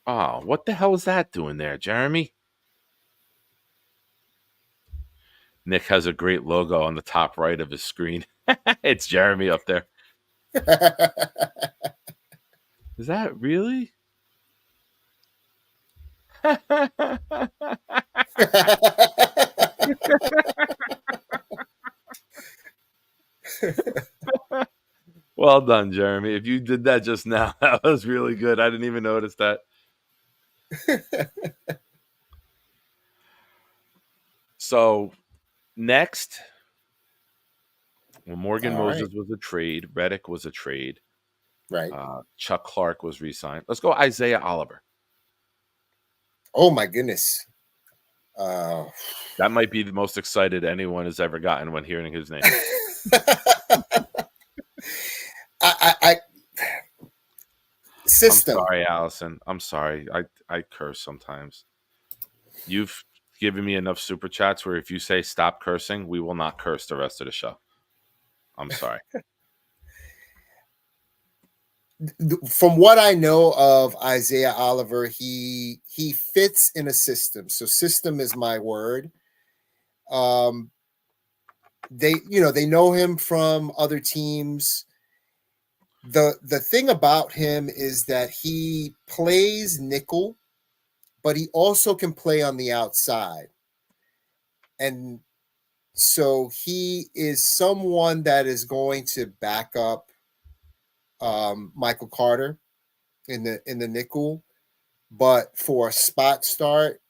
Oh, what the hell is that doing there, Jeremy? Nick has a great logo on the top right of his screen. It's Jeremy up there. Is that really? Well done, Jeremy. If you did that just now, that was really good. I didn't even notice that. So next, well, Morgan Moses was a trade. Reddick was a trade. Right. Chuck Clark was re-signed. Let's go Isaiah Oliver. Oh, my goodness. That might be the most excited anyone has ever gotten when hearing his name. System. I'm sorry, Allison. I'm sorry. I curse sometimes. You've given me enough super chats where if you say stop cursing, we will not curse the rest of the show. I'm sorry. From what I know of Isaiah Oliver, he fits in a system. So system is my word. They know him from other teams. The thing about him is that he plays nickel, but he also can play on the outside. And so he is someone that is going to back up Michael Carter in the nickel. But for a spot start,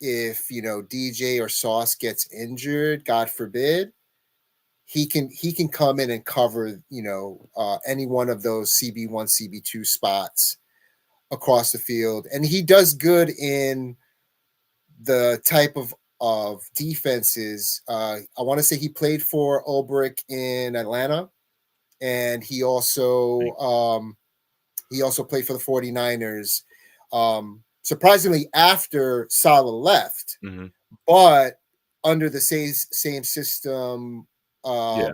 if DJ or Sauce gets injured, God forbid, he can come in and cover any one of those CB1, CB2 spots across the field, and he does good in the type of of defenses. I want to say he played for Ulbrich in Atlanta, and he also played for the 49ers. Surprisingly, after Salah left, Mm-hmm. but under the same system. Yeah,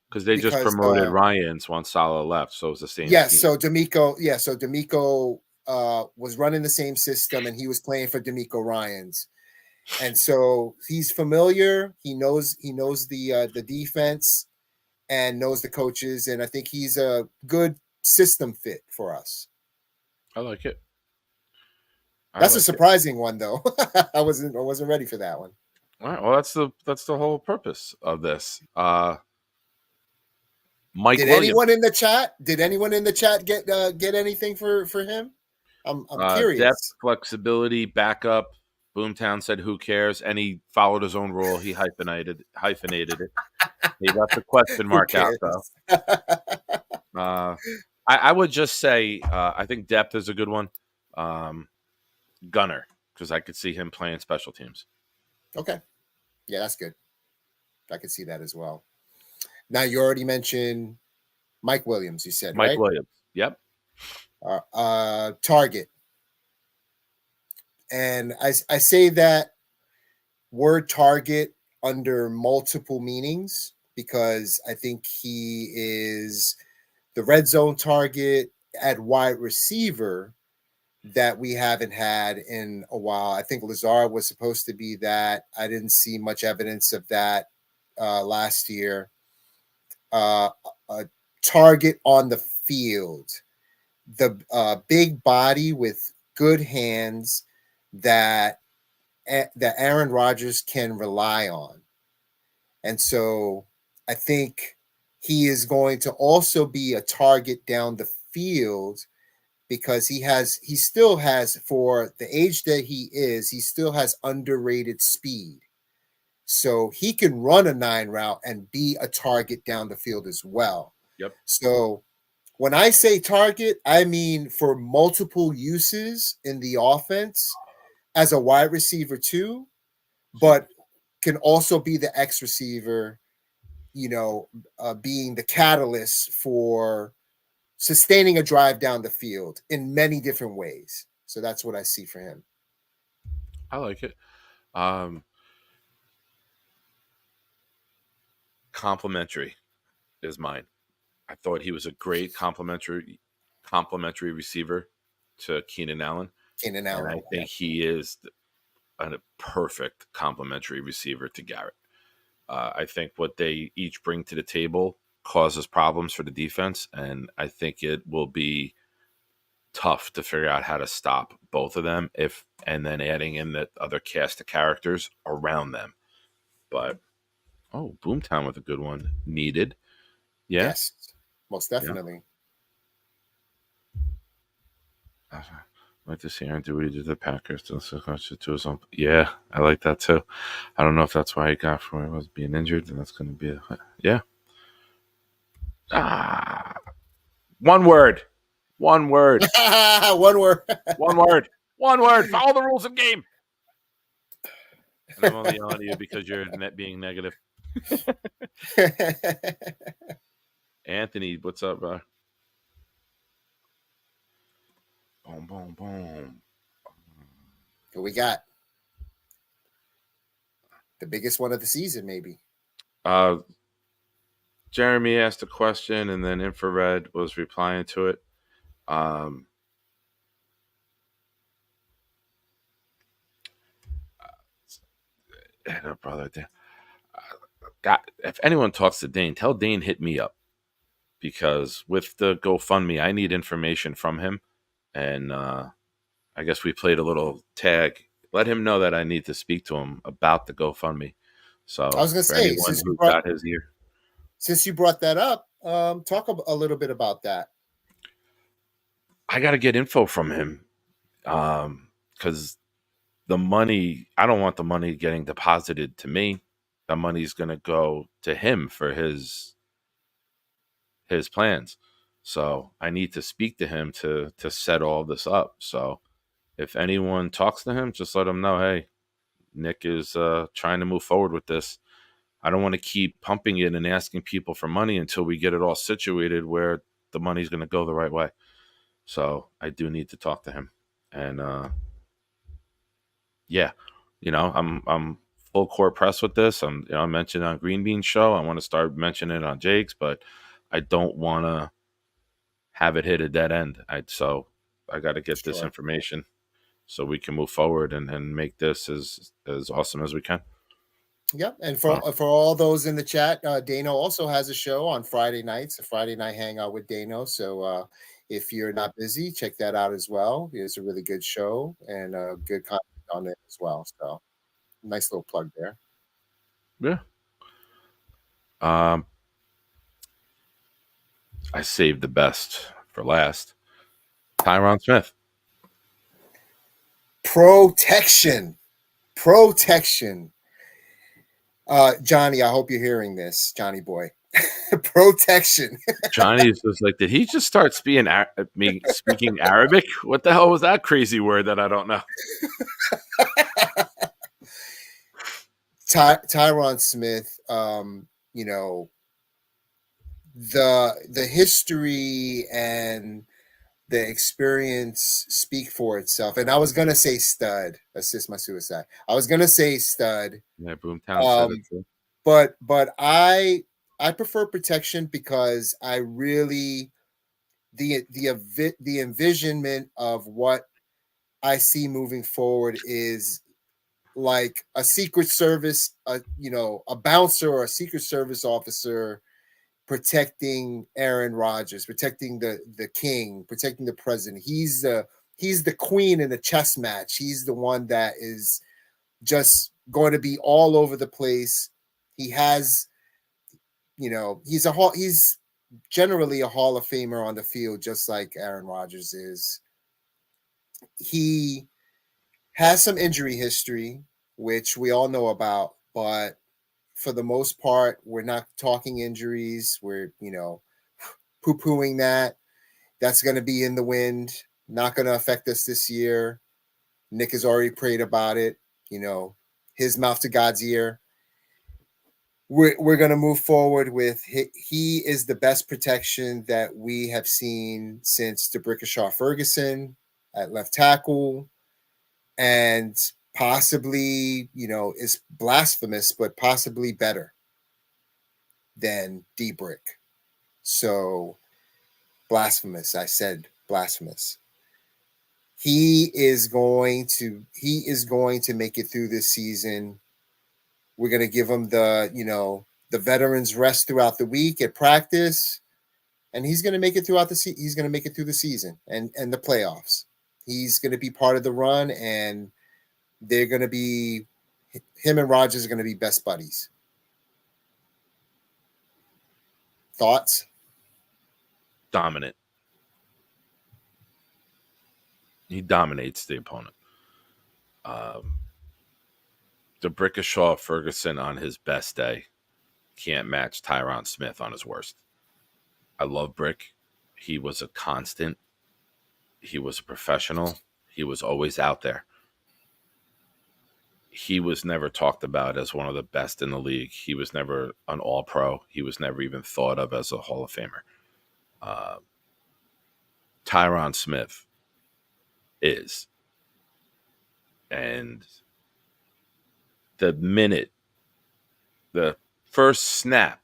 because they just Because promoted Ryans once Salah left, so it was the same yes, scheme. so D'Amico was running the same system, and he was playing for D'Amico Ryans, and so he's familiar. He knows the defense and knows the coaches, and I think he's a good system fit for us. I like it. That's a surprising one, though. I wasn't ready for that one. All right, well, that's the whole purpose of this. Mike Did Williams. anyone in the chat get anything for him? I'm curious. Depth, flexibility, backup. Boomtown said, "Who cares?" And he followed his own rule. He hyphenated it. He left the question mark out, though. I would just say I think depth is a good one. Gunner, because I could see him playing special teams. Okay. Yeah, that's good. I could see that as well. Now, you already mentioned Mike Williams, you said, Mike right? Williams. Yep. Target. And I say that word target under multiple meanings because I think he is the red zone target at wide receiver that we haven't had in a while. I think Lazard was supposed to be that. I didn't see much evidence of that last year. A target on the field, the big body with good hands that Aaron Rodgers can rely on. And so I think he is going to also be a target down the field because he still has, for the age that he still has underrated speed. So he can run a 9 route and be a target down the field as well. Yep. So when I say target, I mean for multiple uses in the offense as a wide receiver too, but can also be the X receiver, being the catalyst for sustaining a drive down the field in many different ways. So that's what I see for him. I like it. Complimentary is mine. I thought he was a great complimentary receiver to Keenan Allen. And I think he is a perfect complimentary receiver to Garrett. I think what they each bring to the table causes problems for the defense, and I think it will be tough to figure out how to stop both of them and then adding in the other cast of characters around them. But Boomtown with a good one. Needed. Yeah. Yes, most definitely. Yeah. I'd like to see Aaron do what he did to the Packers. To his own. Yeah, I like that too. I don't know if that's why he got from where he was being injured, and that's going to be yeah. One word. One word. One word. Follow the rules of game. And I'm only yelling at you because you're being negative. Anthony, what's up, bro? Boom, boom, boom. Who we got? The biggest one of the season, maybe. Jeremy asked a question, and then Infrared was replying to it. Brother, if anyone talks to Dane, tell Dane hit me up because with the GoFundMe, I need information from him, and I guess we played a little tag. Let him know that I need to speak to him about the GoFundMe. So I was going to say, since you brought that up, talk a little bit about that. I got to get info from him because the money, I don't want the money getting deposited to me. The money's going to go to him for his plans. So I need to speak to him to set all this up. So if anyone talks to him, just let him know, hey, Nick is trying to move forward with this. I don't want to keep pumping it and asking people for money until we get it all situated where the money's going to go the right way. So I do need to talk to him, and yeah, I'm full court press with this. I mentioned on Green Bean show. I want to start mentioning it on Jake's, but I don't want to have it hit a dead end. So I got to get this Sure. information so we can move forward and make this as awesome as we can. Yep. And Wow. for all those in the chat, Dano also has a show on Friday nights, a Friday night hangout with Dano. So if you're not busy, check that out as well. It's a really good show and good content on it as well. So nice little plug there. Yeah. Um, I saved the best for last. Tyron Smith. Protection. Protection. Johnny, I hope you're hearing this, Johnny boy. Protection. Johnny's just like, did he just start speaking Arabic? What the hell was that crazy word that I don't know? Tyron Smith, you know, the history and the experience speak for itself. And I was gonna say stud, assist my suicide. I was gonna say stud. Yeah, Boomtown said it Um, too. but I prefer protection because I really the envisionment of what I see moving forward is like a secret service, a bouncer or a secret service officer protecting Aaron Rodgers, protecting the king, protecting the president. He's the queen in a chess match. He's the one that is just going to be all over the place. He has, he's generally a Hall of Famer on the field, just like Aaron Rodgers is. He has some injury history, which we all know about, but for the most part, we're not talking injuries. We're, poo pooing that. That's going to be in the wind, not going to affect us this year. Nick has already prayed about it, his mouth to God's ear. We're going to move forward with he is the best protection that we have seen since DeBrickashaw Ferguson at left tackle, and possibly, is blasphemous, but possibly better than D-Brick. So blasphemous. I said blasphemous. He is going to make it through this season. We're going to give him the veterans rest throughout the week at practice, and he's going to make it throughout he's going to make it through the season and the playoffs. He's going to be part of the run, and they're going to be him and Rodgers are going to be best buddies. Thoughts? Dominant. He dominates the opponent. DeBrickashaw Ferguson on his best day can't match Tyron Smith on his worst. I love Brick. He was a constant. He was a professional. He was always out there. He was never talked about as one of the best in the league. He was never an all-pro. He was never even thought of as a Hall of Famer. Tyron Smith is. And the first snap,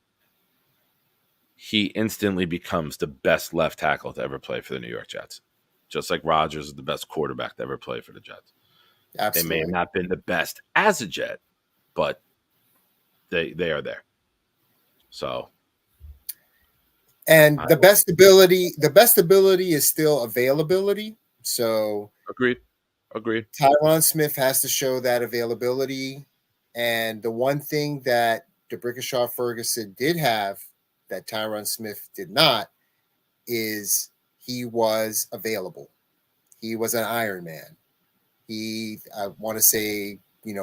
he instantly becomes the best left tackle to ever play for the New York Jets. Just like Rodgers is the best quarterback to ever play for the Jets. Absolutely. They may have not been the best as a Jet, but they are there. So, and the best ability is still availability. So agreed. Tyron Smith has to show that availability. And the one thing that DeBrickashaw Ferguson did have that Tyron Smith did not is he was available. He was an Iron Man. He, I want to say,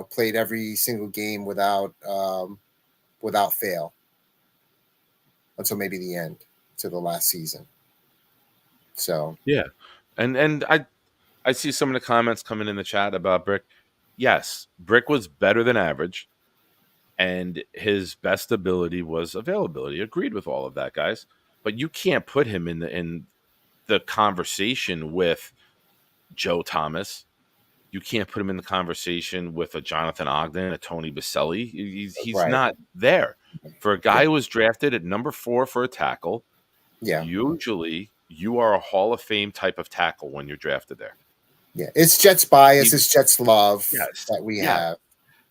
played every single game without fail until maybe the end, to the last season. So yeah, and I see some of the comments coming in the chat about Brick. yes, Brick was better than average, and his best ability was availability. Agreed with all of that, guys. But you can't put him in the conversation with Joe Thomas. You can't put him in the conversation with a Jonathan Ogden, a Tony Baselli. He's Right. not there. For a Yeah. guy who was drafted at number 4 for a tackle, Yeah. usually you are a Hall of Fame type of tackle when you're drafted there. Yeah. It's Jets bias. He, It's Jets love yes, that we yeah, have.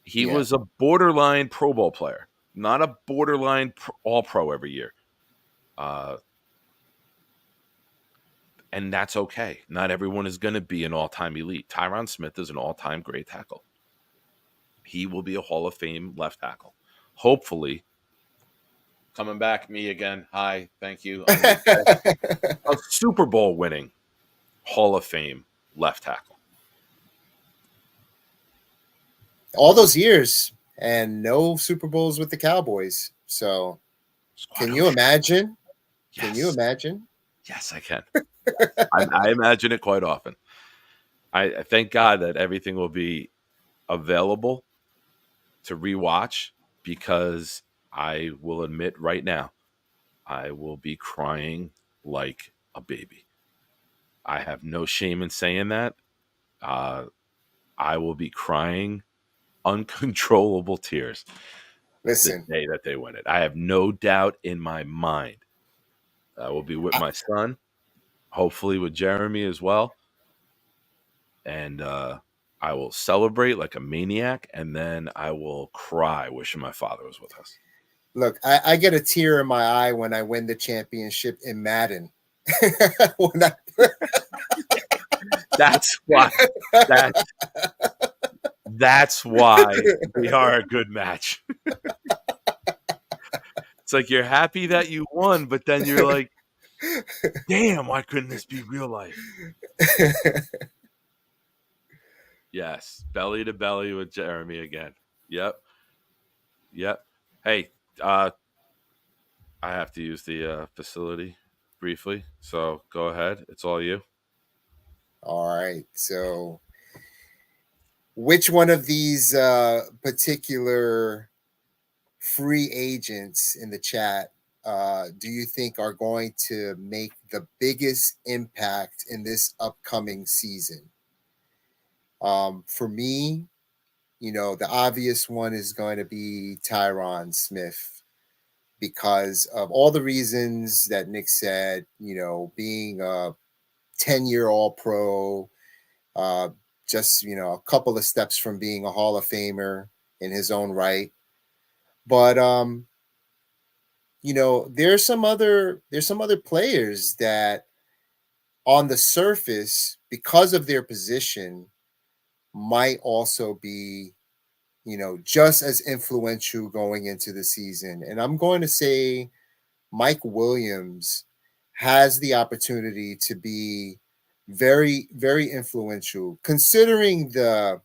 he Yeah. was a borderline Pro Bowl player, not a borderline All Pro every year. Uh, and that's okay. Not everyone is going to be an all-time elite. Tyron Smith is an all-time great tackle. He will be a Hall of Fame left tackle. Hopefully, coming back, me again. Hi, thank you. Unmute. A Super Bowl winning Hall of Fame left tackle. All those years and no Super Bowls with the Cowboys. So can you imagine? Yes. Can you imagine? Yes, I can. I imagine it quite often. I thank God that everything will be available to rewatch, because I will admit right now, I will be crying like a baby. I have no shame in saying that. Uh, I will be crying uncontrollable tears the Listen, day that they win it. I have no doubt in my mind. I will be with I, my son, hopefully with Jeremy as well. And I will celebrate like a maniac, and then I will cry wishing my father was with us. look, I get a tear in my eye when I win the championship in Madden. That's why. That's why we are a good match. It's like you're happy that you won, but then you're like, damn, why couldn't this be real life? Yes, belly to belly with Jeremy again. Yep. Hey, I have to use the facility briefly, so go ahead. It's all you. All right. So, which one of these particular free agents in the chat do you think are going to make the biggest impact in this upcoming season? For me, the obvious one is going to be Tyron Smith because of all the reasons that Nick said, being a 10-year All Pro, uh, just, a couple of steps from being a Hall of Famer in his own right. But, there's some other players that on the surface, because of their position, might also be just as influential going into the season. And I'm going to say Mike Williams has the opportunity to be very, very influential, considering the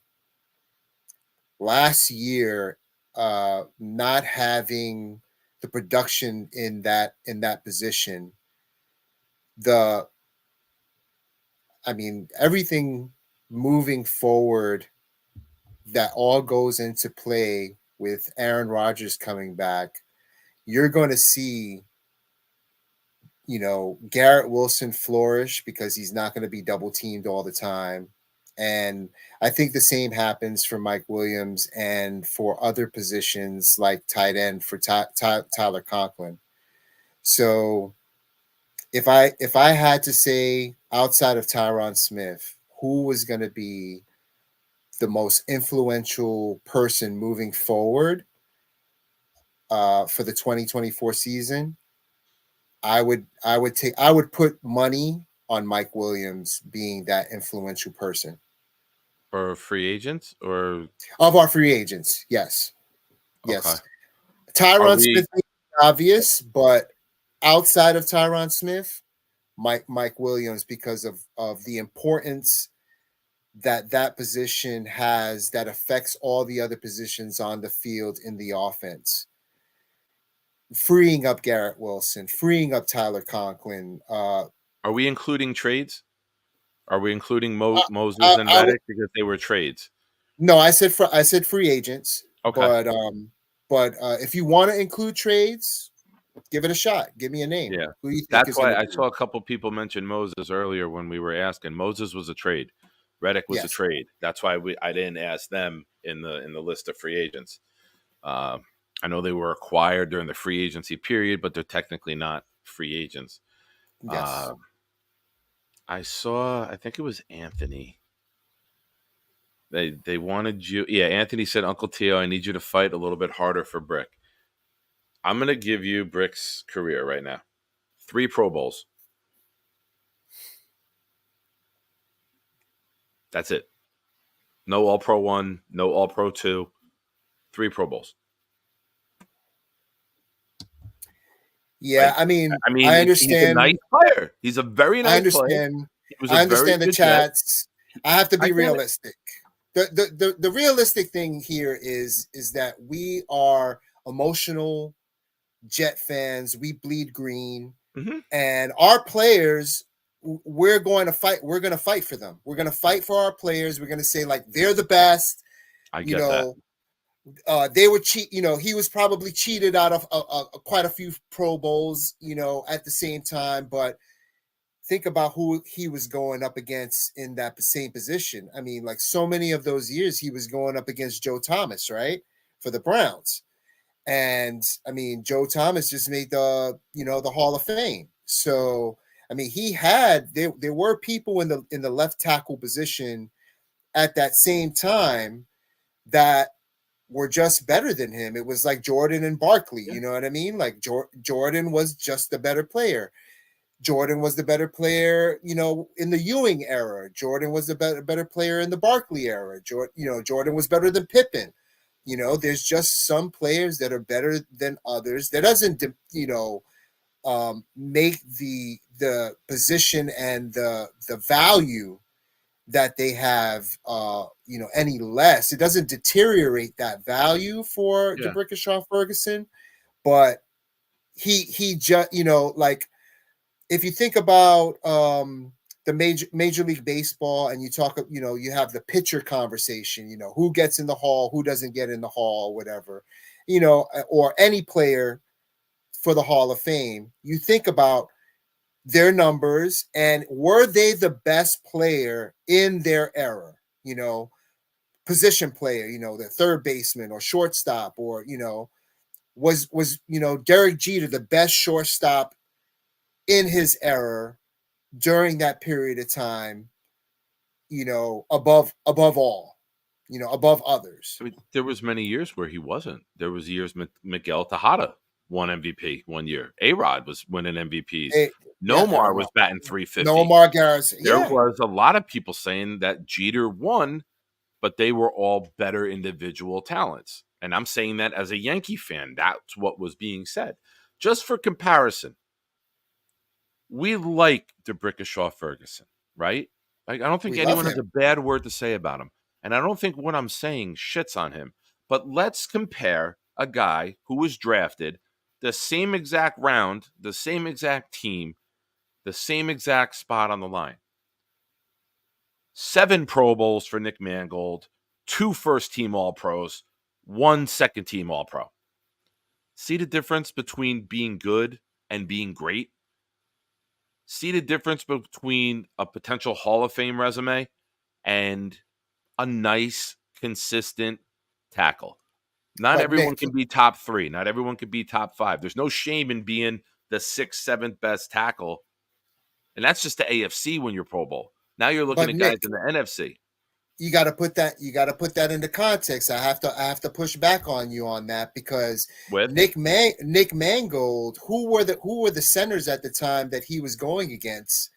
last year not having the production in that position. The I mean, everything moving forward that all goes into play with Aaron Rodgers coming back, you're going to see, Garrett Wilson flourish because he's not going to be double teamed all the time. And I think the same happens for Mike Williams and for other positions like tight end for Tyler Conklin. So if I had to say outside of Tyron Smith, who was going to be the most influential person moving forward for the 2024 season, I would put money on Mike Williams being that influential person For free agents, or of our free agents. Yes, okay? yes. Are Tyron we? Smith is obvious, but outside of Tyron Smith, Mike Williams because of the importance that position has that affects all the other positions on the field in the offense. Freeing up Garrett Wilson, freeing up Tyler Conklin. Are we including trades? Are we including I, Moses I, and I, Reddick because they were trades? No, I said free agents, Okay. but if you want to include trades, give it a shot. Give me a name. Yeah. Who do you think That's is going why to I be? saw a couple people mention Moses earlier when we were asking. Moses was a trade. Reddick was a Yes, trade. That's why I didn't ask them in the list of free agents. Uh, I know they were acquired during the free agency period, but they're technically not free agents. yes. Uh, I saw, I think it was Anthony. They wanted you. Yeah, Anthony said, Uncle Tio, I need you to fight a little bit harder for Brick. I'm gonna give you Brick's career right now. 3 Pro Bowls. That's it. No All Pro 1, no All Pro 2, 3 Pro Bowls. Yeah, Like, I mean, I mean, I he's a nice understand. player. He's a very I nice player. understand. He was a I very understand the good Jet. chats. I have to I be get it. realistic. The realistic thing here is that we are emotional Jet fans. We bleed green, Hmm. and our players. We're going to fight. We're going to fight for them. We're going to fight for our players. We're going to say like they're the best. I You get that. know, they were cheat. He was probably cheated out of quite a few Pro Bowls. At the same time, but think about who he was going up against in that same position. I mean, like so many of those years, he was going up against Joe Thomas, right, for the Browns. And I mean, Joe Thomas just made the Hall of Fame. So I mean, there were people in the left tackle position at that same time that were just better than him. It was like Jordan and Barkley, Yeah. you know what I mean? Like Jordan was just the better player. Jordan was the better player, in the Ewing era. Jordan was the better player in the Barkley era. Jordan was better than Pippen. There's just some players that are better than others. That doesn't, make the position and the value that they have, any less. It doesn't deteriorate that value for Yeah. D'Brickashaw Ferguson, but he just, like if you think about the Major League Baseball and you talk, you have the pitcher conversation, who gets in the hall, who doesn't get in the hall, whatever, or any player for the Hall of Fame, you think about their numbers and were they the best player in their era, position player, the third baseman or shortstop, or, was Derek Jeter the best shortstop in his era during that period of time, above all, above others. I mean, there was many years where he wasn't. There was years Miguel Tejada won MVP one year. A-Rod was winning MVPs. Yeah, Nomar was batting no 350. Omar Garrison. There Yeah, was a lot of people saying that Jeter won, but they were all better individual talents. And I'm saying that as a Yankee fan. That's what was being said. Just for comparison, we like D'Brickashaw Ferguson, right? Like, I don't think we love anyone has him. a bad word to say about him. And I don't think what I'm saying shits on him. But let's compare a guy who was drafted the same exact round, the same exact team, the same exact spot on the line. 7 Pro Bowls for Nick Mangold, 2 first team All Pros, 1 second team All Pro. See the difference between being good and being great? See the difference between a potential Hall of Fame resume and a nice, consistent tackle. Not But everyone Nick, can be top 3. Not everyone can be top 5. There's no shame in being the 6th, 7th best tackle. And that's just the AFC when you're Pro Bowl. Now you're looking but at guys Nick, in the NFC. you got to put that into context. I have to push back on you on that because With, Nick Mangold, who were the centers at the time that he was going against,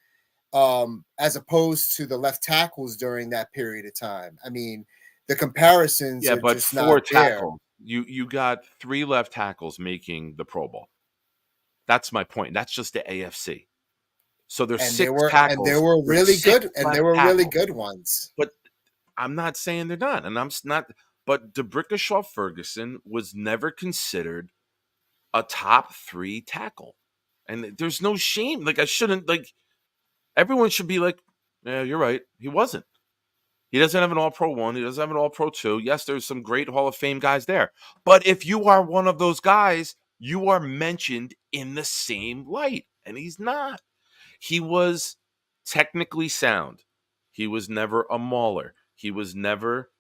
as opposed to the left tackles during that period of time. I mean, the comparisons yeah, are but just not 4 there. tackles. You got 3 left tackles making the Pro Bowl. That's my point. That's just the AFC. So there's And there 6 were and there tackles. were There's really 6 good and left there were really tackles. good ones. But I'm not saying they're not, and not. But D'Brickashaw Ferguson was never considered a top 3 tackle, and there's no shame. Like, I shouldn't, like, everyone should be like, yeah, you're right, he wasn't. He doesn't have an All-Pro 1. He doesn't have an All-Pro 2. Yes, there's some great Hall of Fame guys there. But if you are one of those guys, you are mentioned in the same light. And he's not. He was technically sound. He was never a mauler. He was never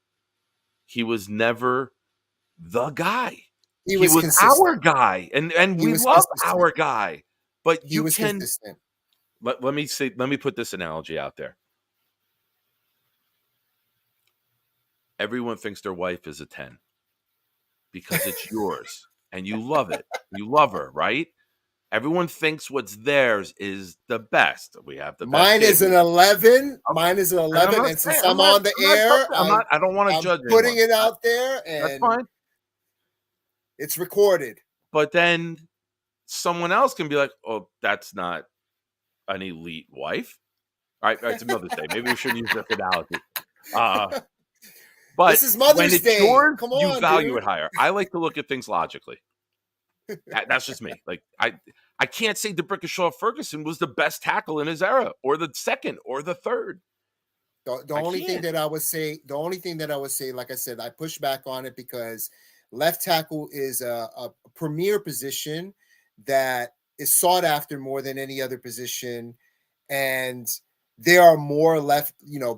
the guy. He He was was our consistent. guy. And He we was love consistent. our guy. But He you was can consistent. let me put this analogy out there. Everyone thinks their wife is a 10 because it's yours and you love it. You love her, right? Everyone thinks what's theirs is the best. We have the best Mine is an cable. 11. Okay. Mine is an And I'm 11. not And saying since I'm on the I'm not air, judging. I don't want to I'm judge putting anyone. it out there, That's and fine. it's recorded. But then someone else can be like, "Oh, that's not an elite wife." All right, it's Mother's Day. Maybe we shouldn't use this analogy. But This is when Mother's it's Day. yours, Come you on, value dude. it higher. I like to look at things logically. That's just me. Like I can't say DeBrickashaw Ferguson was the best tackle in his era, or the second, or the third. The I only thing can't. that I would say, like I said, I push back on it because left tackle is a premier position that is sought after more than any other position. And there are more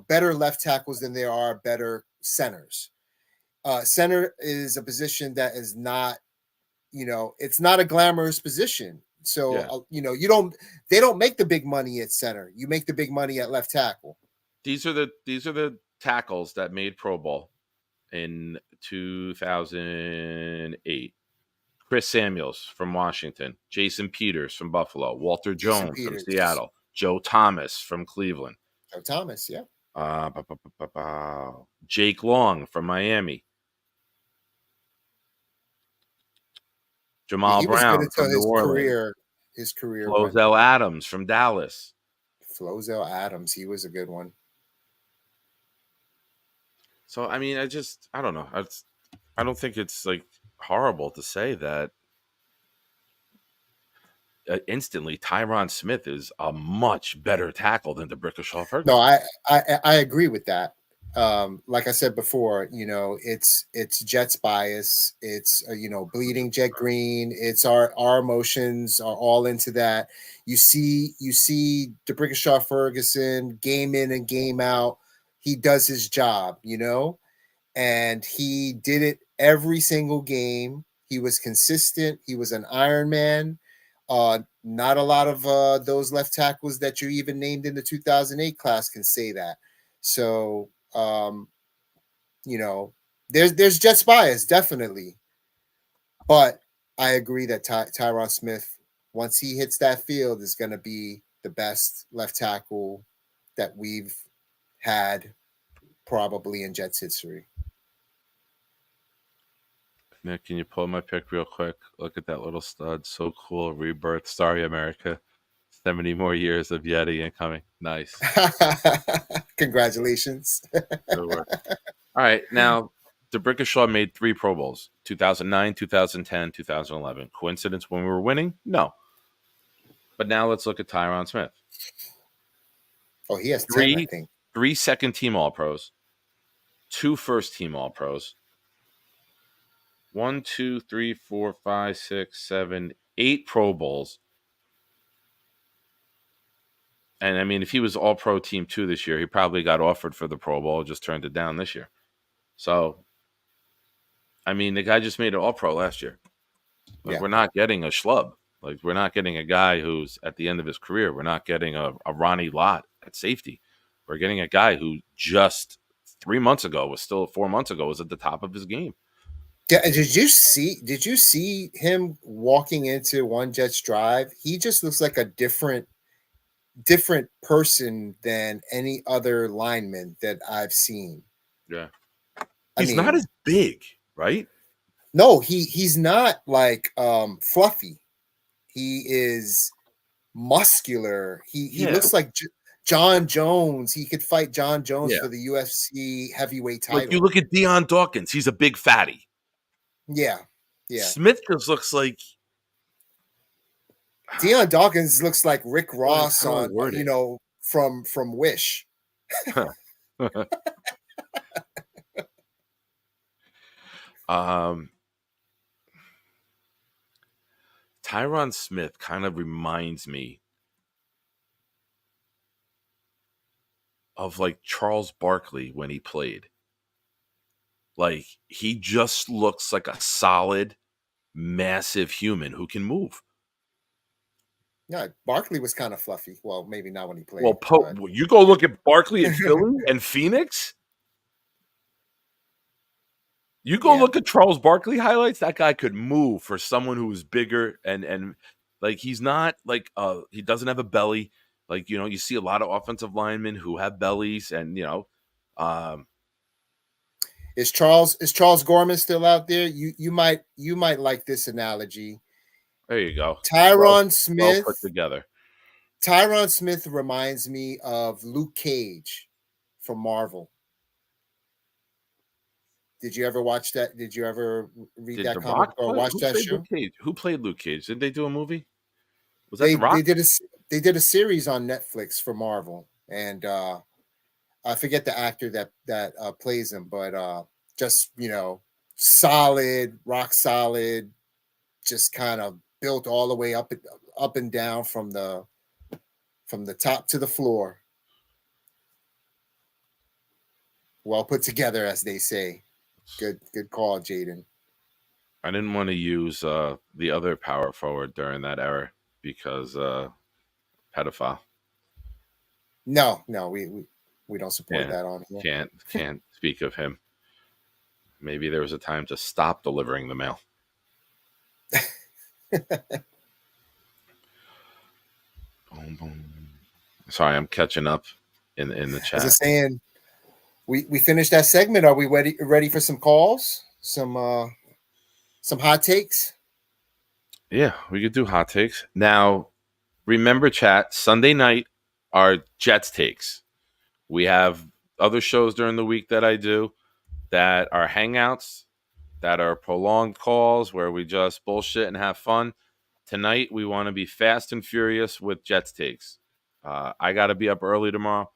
better left tackles than there are better centers. Center is a position that is not, it's not a glamorous position. So, Yeah. they don't make the big money at center. You make the big money at left tackle. These are the tackles that made Pro Bowl in 2008. Chris Samuels from Washington, Jason Peters from Buffalo, Walter Jason Jones from Peters, Seattle, Joe Thomas from Cleveland, Joe Thomas, yeah. Jake Long from Miami, Yeah, Jamal he was good Brown until from New Orleans, his career went. Flozell Adams from Dallas. Flozell Adams, he was a good one. So I mean, I don't know. I don't think it's like horrible to say that instantly Tyron Smith is a much better tackle than DeBrickashaw No, Ferguson. I agree with that. Like I said before, it's Jets bias. It's bleeding Jet Green. It's our emotions are all into that. You see DeBrickashaw Ferguson game in and game out. He does his job, and he did it every single game. He was consistent. He was an Iron Man. Not a lot of those left tackles that you even named in the 2008 class can say that. So, there's Jets bias, definitely. But I agree that Tyron Smith, once he hits that field, is going to be the best left tackle that we've had probably in Jets history. Nick, can you pull my pick real quick? Look at that little stud. So cool. Rebirth. Sorry, America. 70 more years of Yeti incoming. Nice. Congratulations. Good work. All right. Now, DeBrickashaw made 3 Pro Bowls 2009, 2010, 2011. Coincidence when we were winning? No. But now let's look at Tyron Smith. Oh, he has 10, I think. 3 second team All Pros, 2 first team All Pros, 1, 2, 3, 4, 5, 6, 7, 8 Pro Bowls. And I mean, if he was All Pro Team 2 this year, he probably got offered for the Pro Bowl, just turned it down this year. So, I mean, the guy just made it All Pro last year. Like, we're not getting a schlub. Like, we're not getting a guy who's at the end of his career. We're not getting a Ronnie Lott at safety. We're getting a guy who just 4 months ago was at the top of his game. Yeah, did you see him walking into One Jets Drive? He just looks like a different person than any other lineman that I've seen. Yeah. He's not as big, right? No, he's not like fluffy. He is muscular. He looks like John Jones. He could fight John Jones for the UFC heavyweight title. Like, you look at Deion Dawkins, he's a big fatty. Yeah. Smith just looks like Deion Dawkins looks like Rick Ross on from Wish. Tyron Smith kind of reminds me of like Charles Barkley when he played. Like he just looks like a solid, massive human who can move. Yeah, Barkley was kind of fluffy. Well, maybe not when he Well, played, but you go look at Barkley in Philly and Phoenix. You go yeah, look at Charles Barkley highlights. That guy could move for someone who is bigger and like he's not like he doesn't have a belly. Like you see a lot of offensive linemen who have bellies, and um, is Charles Gorman still out there? You might like this analogy. there you go. Well, Tyron well Smith. put together. Tyron Smith reminds me of Luke Cage from Marvel. Did you ever watch that? Did you ever read Did that The comic Rock or play? watch Who that played show? Luke Cage? Who played Luke Cage? Did they do a movie? Was that They The they Rock? did a they did a series on Netflix for Marvel, and I forget the actor that plays him, but just solid, rock solid, just kind of built all the way up and down from the top to the floor. Well put together, as they say. Good call, Jaden. I didn't want to use the other power forward during that era because pedophile. No, we don't support Yeah, that on here. can't speak of him. Maybe there was a time to stop delivering the mail. Boom, boom. Sorry, I'm catching up in the As I chat. saying, we finished that segment. Are we ready for some calls? Some hot takes? Yeah, we could do hot takes. Now, remember, chat, Sunday night are Jets takes. We have other shows during the week that I do that are hangouts, that are prolonged calls where we just bullshit and have fun. Tonight, we want to be fast and furious with Jets takes. I got to be up early tomorrow.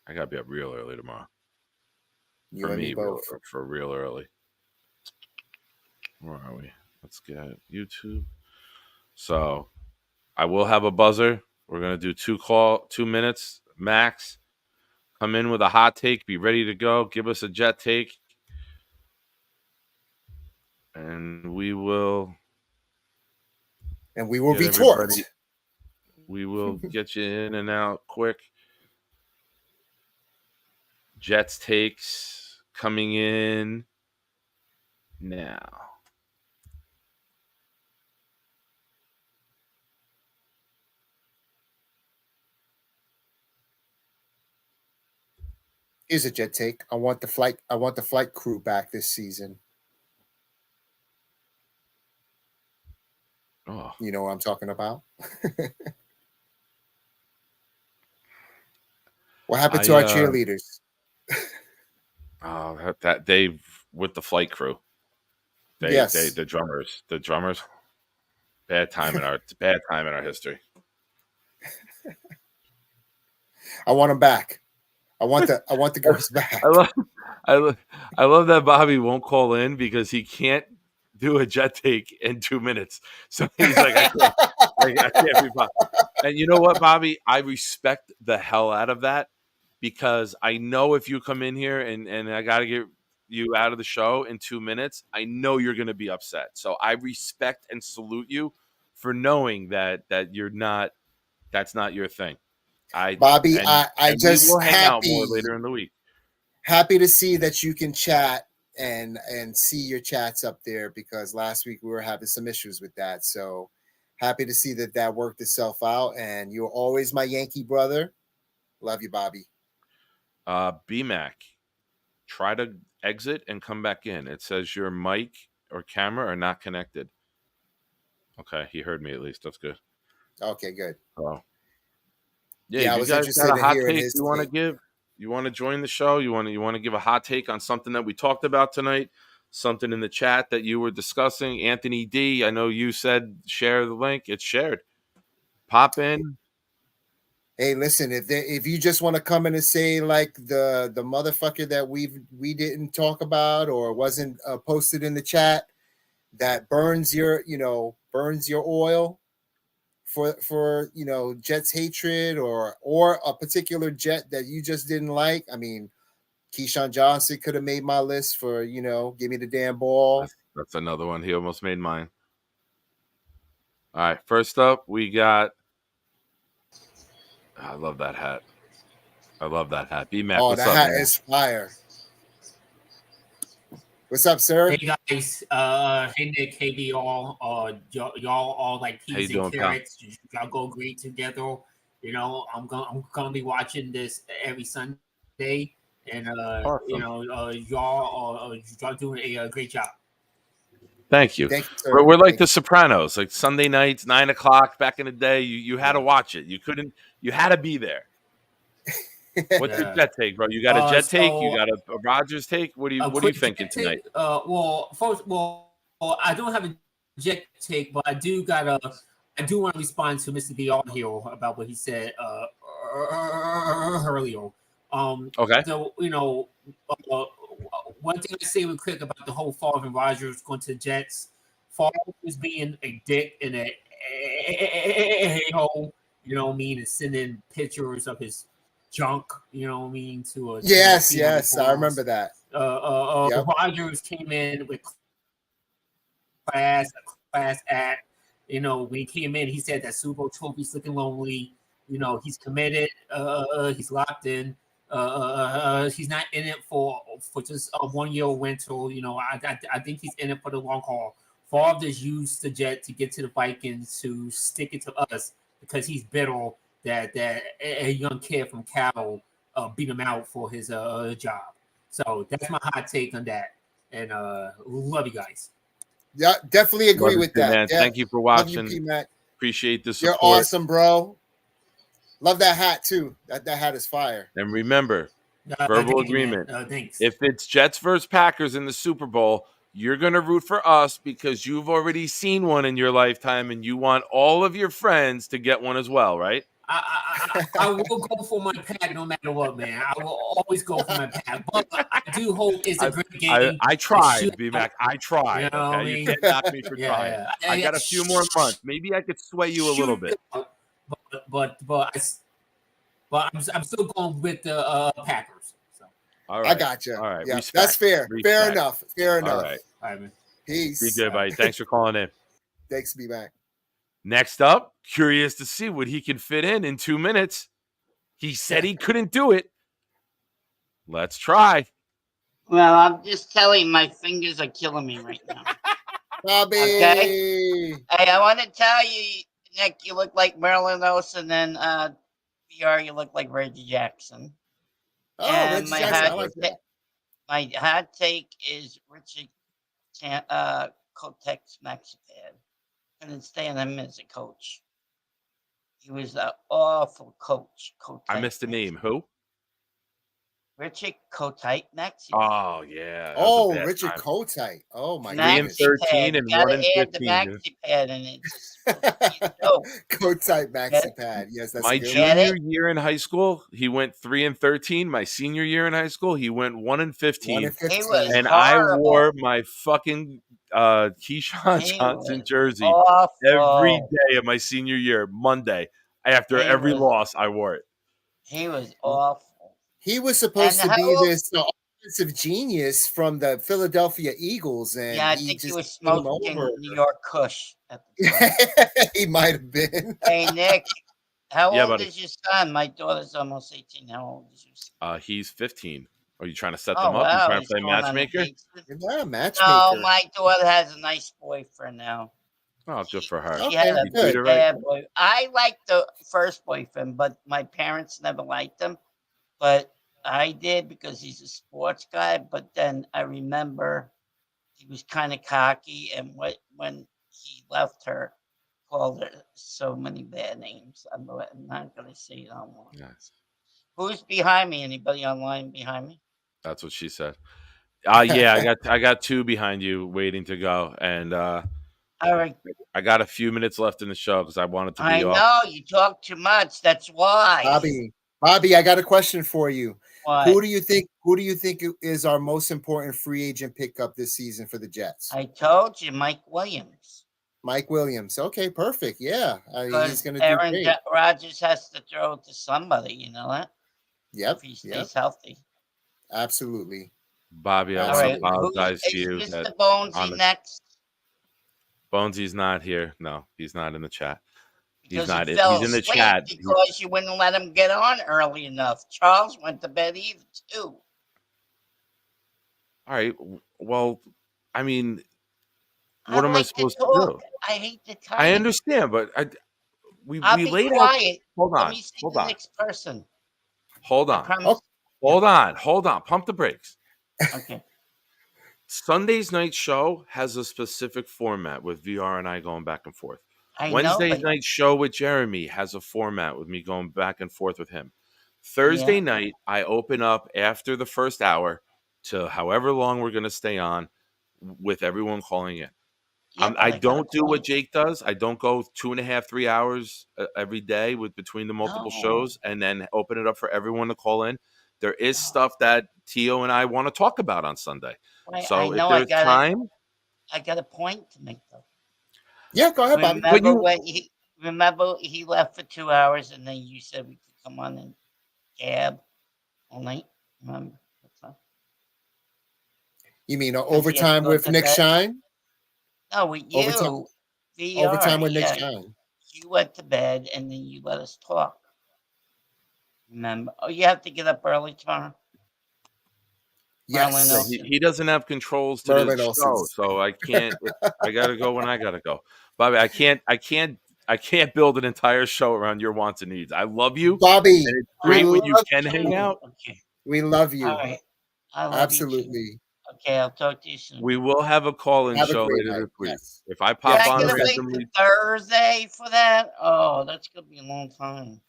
I got to be up real early tomorrow. You For and me me, both. for real early. Where are we? Let's get YouTube. So I will have a buzzer. We're gonna do 2 minutes max. Come in with a hot take. Be ready to go. Give us a jet take, and we will get retort. everybody. We will get you in and out quick. Jets takes coming in now. Here's a jet take. I want the flight crew back this season. Oh, You know what I'm talking about? What happened to our cheerleaders? that they with the flight crew. They Yes. the drummers. Bad time in our history. I want them back. I want the girls back. I love, I love that Bobby won't call in because he can't do a jet take in 2 minutes. So he's like, I can't be Bobby. And you know what, Bobby? I respect the hell out of that because I know if you come in here and I got to get you out of the show in 2 minutes, I know you're going to be upset. So I respect and salute you for knowing that that's not your thing. Bobby, And I we just will hang out more later in the week. happy to see that you can chat and see your chats up there, because last week we were having some issues with that. So happy to see that worked itself out, and you're always my Yankee brother. Love you, Bobby. BMAC, try to exit and come back in. It says your mic or camera are not connected. Okay, he heard me at least. That's good. Okay, good. Oh, yeah. Yeah, I You was guys got interested a in hot hearing take his you want to take. give? You want to join the show? You want to give a hot take on something that we talked about tonight? Something in the chat that you were discussing? Anthony D, I know you said share the link. It's shared. Pop in. Hey, listen, if you just want to come in and say like the motherfucker that we didn't talk about or wasn't posted in the chat that burns your oil for Jets hatred or a particular Jet that you just didn't like. I mean, Keyshawn Johnson could have made my list for give me the damn ball. That's another one. He almost made mine. All right, first up we got. I love that hat. B-Mac, what's that up, hat man? is fire. What's up, sir? Hey guys, hey Nick, hey D all, y'all all like peas and carrots. Y'all go great together. I'm gonna be watching this every Sunday, and Awesome. y'all doing a great job. Thank you. Thank you, sir. We're like the Sopranos, like Sunday nights, 9:00 back in the day. You had to watch it. You had to be there. What's your Jet take, bro? You got a Jet take? You got a Rodgers take? What are you thinking tonight? First, I don't have a Jet take, but I do want to respond to Mr. Dion here about what he said earlier. Okay. So one thing I say real quick about the whole Favre and Rodgers going to the Jets. Favre was being a dick and a hole, and sending pictures of his junk, to yes, I remember that. Yep. Rodgers came in with class act. When he came in, he said that Super Bowl trophy's looking lonely. He's committed. He's locked in. He's not in it for just a 1 year rental. I think he's in it for the long haul. Favre just used the Jet to get to the Vikings to stick it to us because he's bitter that a young kid from Cal beat him out for his job. So that's my hot take on that. And love you guys. Yeah, definitely agree with that. Man. Yeah. Thank you for watching. Love you, P-Mac. Appreciate the support. You're awesome, bro. Love that hat too. That hat is fire. And remember, verbal agreement. Thanks. If it's Jets versus Packers in the Super Bowl, you're going to root for us because you've already seen one in your lifetime and you want all of your friends to get one as well, right? I will go for my pack no matter what, man. I will always go for my pack. But I do hope it's a great game. I tried, B-Mac. I tried. You know okay? You can't knock me for trying. Yeah. I got a few more months. Maybe I could sway you a little bit. But I'm still going with the Packers. So. All right. I got you. All right. Yeah, that's fair. Fair enough. All right. All right, man. Peace. Be good, buddy. Thanks for calling in. Thanks, B-Mac. Next up, curious to see what he can fit in 2 minutes. He said he couldn't do it. Let's try. Well, I'm just telling you, my fingers are killing me right now. Bobby. Okay. Hey, I want to tell you, Nick, you look like Marilyn Olsen, and BR, you look like Reggie Jackson. Oh, and Reggie Jackson. I like that. My hot take is Richard Kotek's Maxipad. Couldn't stand him as a coach. He was an awful coach. Kotek. I missed the name. Who? Richard Kotite Maxi. Oh yeah. Oh, Richard Kotite. Oh my God. 3 and 13 and 1 and 15. The maxi pad in it. Kotite maxi pad. Yes, that's my good. junior year in high school. He went 3 and 13. My senior year in high school, he went 1 and 15. 1 and 15. And horrible. I wore my fucking Keyshawn Johnson jersey every day of my senior year. Monday after every loss, I wore it. He was awful. He was supposed to be this offensive genius from the Philadelphia Eagles, and I think he was smoking New York Kush. He might have been. Hey Nick, how old is your son? My daughter's almost 18. How old is your son? He's 15. Are you trying to set them up? Wow. You trying to play matchmaker? Yeah, matchmaker. No, my daughter has a nice boyfriend now. Oh, good for her. She had a good bad boy. I liked the first boyfriend, but my parents never liked him. But I did because he's a sports guy. But then I remember he was kind of cocky, and when he left her, called her so many bad names. I'm not going to say it online. Yes. Who's behind me? Anybody online behind me? That's what she said. Yeah, I got 2 behind you waiting to go, and all right. I got a few minutes left in the show because I wanted to be I off. know you talk too much. That's why. Bobby, I got a question for you. What? Who do you think is our most important free agent pickup this season for the Jets? I told you, Mike Williams. Mike Williams. Okay, perfect. Yeah, he's Because going to do Aaron great. Rodgers has to throw it to somebody. You know that? Yep. If he stays healthy. Absolutely. Bobby, I All want to right. apologize to you. Is that Mr. Bonesy next? Bonesy's not here. No, he's not in the chat. Because He's not. he fell He's in the asleep chat. because you wouldn't let him get on early enough. Charles went to bed either too. All right. Well, I mean, I what am I like to supposed to talk. do? I hate to talk. I understand, but we I'll be laid quiet. out. Hold Let on. me see Hold the on. next person. Hold I on. promise. Hold on. Hold on. Pump the brakes. Okay. Sunday's night show has a specific format with VR and I going back and forth. I know, Wednesday's but night show with Jeremy has a format with me going back and forth with him. Thursday night, I open up after the first hour to however long we're going to stay on with everyone calling in. I don't do what Jake does. I don't go 2.5, 3 hours every day between the multiple shows and then open it up for everyone to call in. There is stuff that Tio and I want to talk about on Sunday. So if there's time, I got a point to make though. Yeah, go ahead, Bobby. Remember he left for 2 hours and then you said we could come on and gab all night? Remember? You mean overtime with Nick Shine? No, with you. Overtime with Nick Shine. You went to bed and then you let us talk. Remember? Oh, you have to get up early tomorrow? Yes. He doesn't have controls to the show, so I can't. I gotta go when I gotta go. Bobby, I can't build an entire show around your wants and needs. I love you, Bobby. And it's great when you can hang out. Okay. We love you. All right. I love Absolutely. You too. Okay, I'll talk to you soon. We will have a call-in show later this week. Yes. If I pop on randomly, randomly Thursday for that, that's gonna be a long time.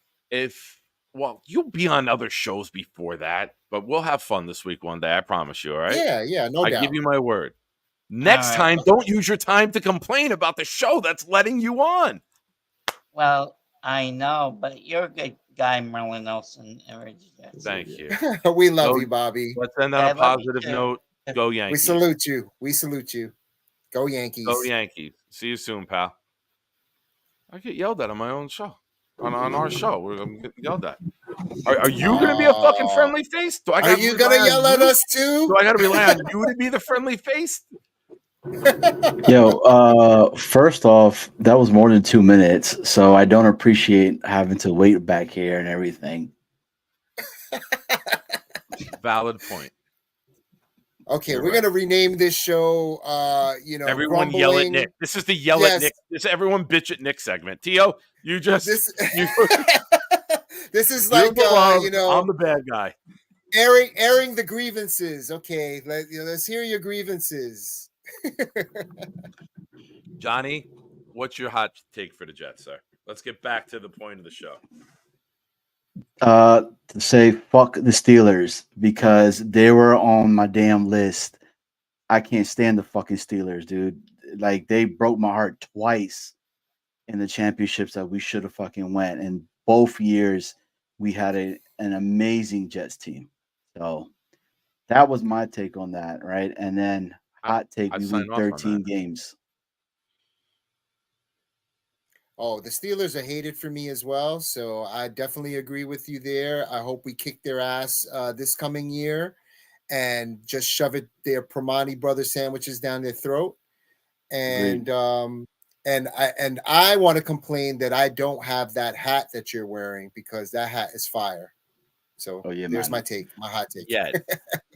You'll be on other shows before that, but we'll have fun this week one day. I promise you. All right? Yeah, no doubt. I give you my word. Next time, don't use your time to complain about the show that's letting you on. Well, I know, but you're a good guy, Merlin Nelson. Thank you. We love you, Bobby. Let's end on a positive note. Go Yankees. We salute you. Go Yankees. Go Yankees. See you soon, pal. I get yelled at on my own show. On our show. We're getting yelled at. Are you going to be a fucking friendly face? Are you going to yell at us too? Do I got to rely on you to be the friendly face? Yo, first off, that was more than 2 minutes, so I don't appreciate having to wait back here and everything. Valid point. Okay, we're gonna rename this show. Everyone yell at Nick. This is the yell at Nick. This is everyone bitch at Nick segment. Tio, you just this is like I'm the bad guy. Airing the grievances. Okay, let's hear your grievances. Johnny, what's your hot take for the Jets, sir? Let's get back to the point of the show. To say fuck the Steelers because they were on my damn list. I can't stand the fucking Steelers, dude. Like, they broke my heart twice in the championships that we should have fucking went. And both years we had an amazing Jets team. So that was my take on that, right? And then hot take, we win 13 games. Oh, the Steelers are hated for me as well, so I definitely agree with you there. I hope we kick their ass this coming year and just shove their Primani Brothers sandwiches down their throat. And I want to complain that I don't have that hat that you're wearing because that hat is fire. So there's my take, my hot take. Yeah,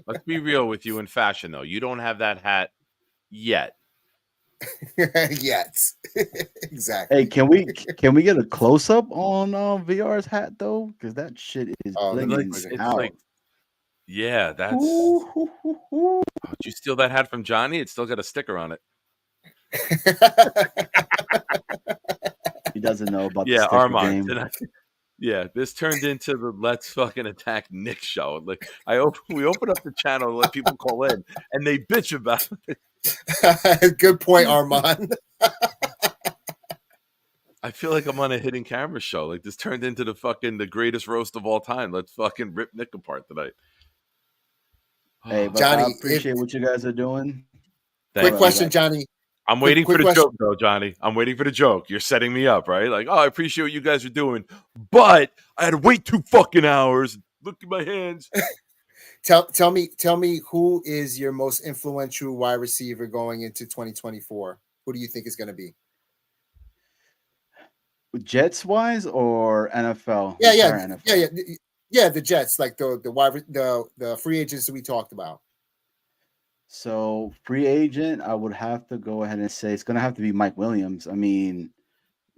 let's be real with you in fashion though. You don't have that hat yet. Yes, exactly. Hey, can we get a close up on VR's hat though? Because that shit is it's like, yeah, that's. Oh, did you steal that hat from Johnny? It's still got a sticker on it. He doesn't know about the sticker Armand. game. Yeah, this turned into the Let's Fucking Attack Nick show. Like we open up the channel to let people call in, and they bitch about it. Good point, Armand. I feel like I'm on a hidden camera show. Like this turned into the greatest roast of all time. Let's fucking rip Nick apart tonight. Hey, but Johnny, I appreciate what you guys are doing. quick Thank question, you. Johnny. I'm waiting for the question. joke, though, Johnny. I'm waiting for the joke. You're setting me up, right? Like, oh, I appreciate what you guys are doing, but I had to wait 2 fucking hours. Look at my hands. Tell me who is your most influential wide receiver going into 2024? Who do you think is going to be? Jets wise or NFL? Yeah, NFL? yeah. The Jets, like the free agents that we talked about. So free agent, I would have to go ahead and say it's going to have to be Mike Williams. I mean,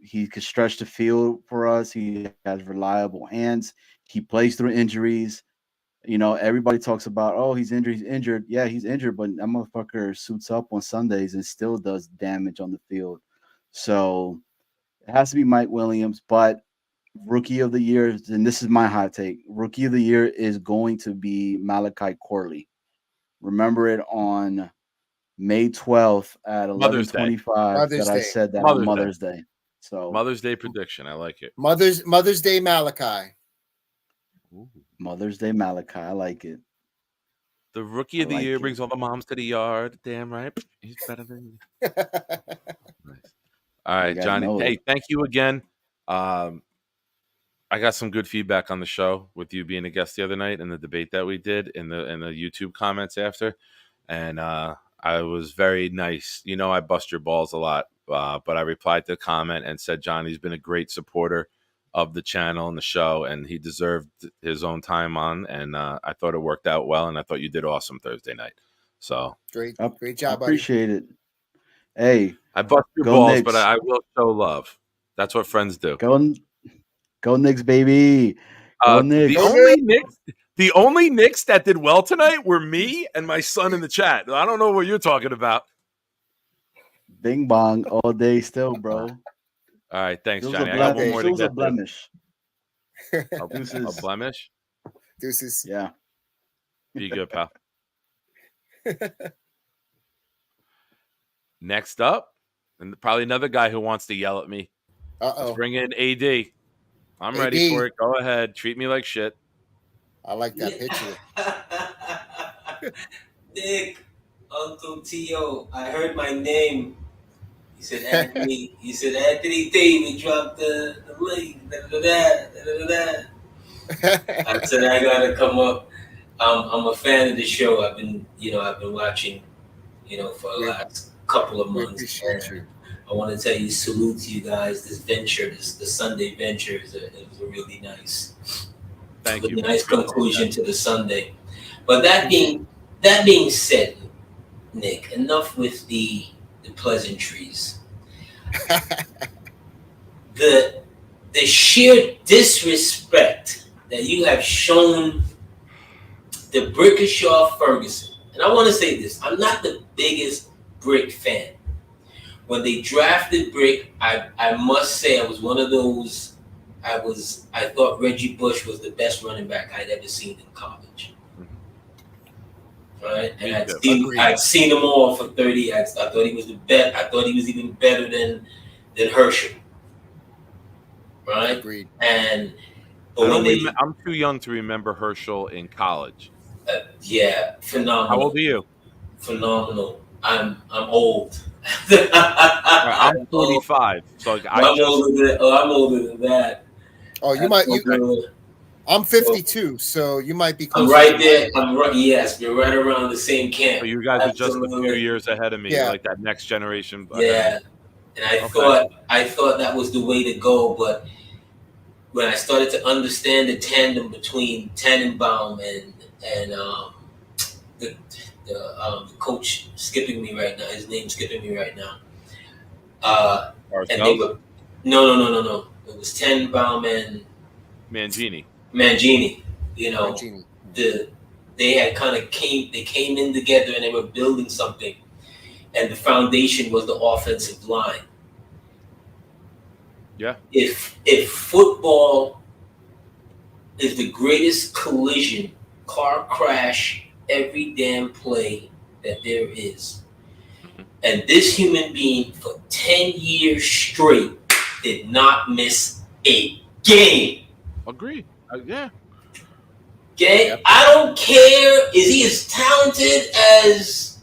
he could stretch the field for us. He has reliable hands. He plays through injuries. You know, everybody talks about, oh, he's injured. He's injured. Yeah, he's injured, but that motherfucker suits up on Sundays and still does damage on the field. So it has to be Mike Williams. But rookie of the year, and this is my hot take, rookie of the year is going to be Malachi Corley. Remember it on May 12th at Mother's Day. 11:25 that I said that on Mother's Day. So Mother's Day prediction. I like it. Mother's Day Malachi. Ooh. Mother's Day Malachi. I like it. The rookie of the year brings all the moms to the yard. Damn right. He's better than you. Nice. All right, Johnny. Hey, thank you again. I got some good feedback on the show with you being a guest the other night and the debate that we did in the YouTube comments after. And I was very nice. You know, I bust your balls a lot, but I replied to the comment and said Johnny's been a great supporter of the channel and the show, and he deserved his own time on. And I thought it worked out well, and I thought you did awesome Thursday night. So great job, buddy. Appreciate it. Hey, I bust your balls, Knicks. But I will show love. That's what friends do. Go Knicks, baby. Go Knicks. The only Knicks that did well tonight were me and my son in the chat. I don't know what you're talking about. Bing bong all day still, bro. All right, thanks, Johnny. I got one more to get a blemish. A blemish? Deuces. Yeah. Be good, pal. Next up, and probably another guy who wants to yell at me. Let's bring in AD. I'm ready for it. Go ahead. Treat me like shit. I like that picture. Nick, Uncle T.O., I heard my name. He said, Anthony. He said, Anthony David dropped the link. I said, I gotta come up. I'm a fan of the show. I've been watching, for the last couple of months. I want to tell you, salute to you guys. This venture, the Sunday venture, it was a really nice. Thank you. Nice conclusion to the Sunday. But that being said, Nick, enough with the pleasantries. The sheer disrespect that you have shown the Brickashaw Ferguson, and I want to say this: I'm not the biggest Brick fan. When they drafted Brick, I must say I was one of those. I thought Reggie Bush was the best running back I'd ever seen in college. Right, and I'd seen them all for 30. I thought he was the best. I thought he was even better than Herschel. Right, agreed. And I'm too young to remember Herschel in college. Yeah, phenomenal. How old are you? Phenomenal. I'm old. I'm 45. So I'm older than that. Oh, you might. I'm 52, so you might be close. I'm right there. Yes, we're right around the same camp. So you guys are just a few years ahead of me, like that next generation. Yeah, and I thought that was the way to go, but when I started to understand the tandem between Tannenbaum and the coach skipping me right now, his name's skipping me right now. And they were no. It was Tannenbaum and Mangini. They had came in together and they were building something, and the foundation was the offensive line. Yeah. If football is the greatest collision, car crash, every damn play that there is, and this human being for 10 years straight did not miss a game. Agree. Yeah. Okay? Yep. I don't care. Is he as talented as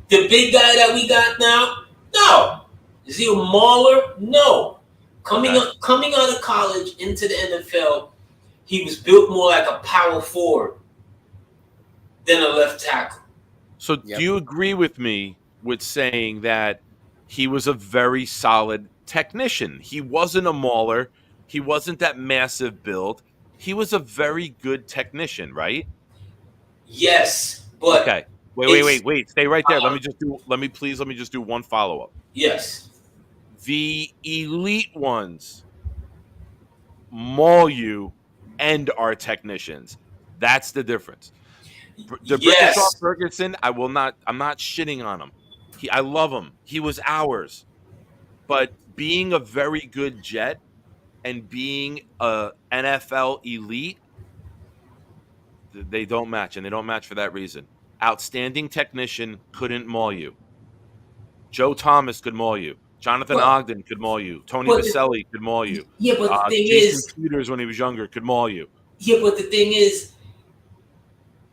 the big guy that we got now? No. Is he a mauler? No. Coming out of college into the NFL, he was built more like a power forward than a left tackle. So do you agree with me with saying that he was a very solid technician? He wasn't a mauler. He wasn't that massive build. He was a very good technician, right? Yes, but okay. Wait. Stay right there. Let me just do one follow-up. Yes. The elite ones maul you and are technicians. That's the difference. The Yes. Brickashaw Ferguson, I'm not shitting on him. I love him. He was ours. But being a very good Jet and being a NFL elite, they don't match, and they don't match for that reason. Outstanding technician couldn't maul you. Joe Thomas could maul you. Jonathan Ogden could maul you. Tony Vaselli could maul you. Yeah, but the thing Jason is, Peters, when he was younger, could maul you. Yeah, but the thing is,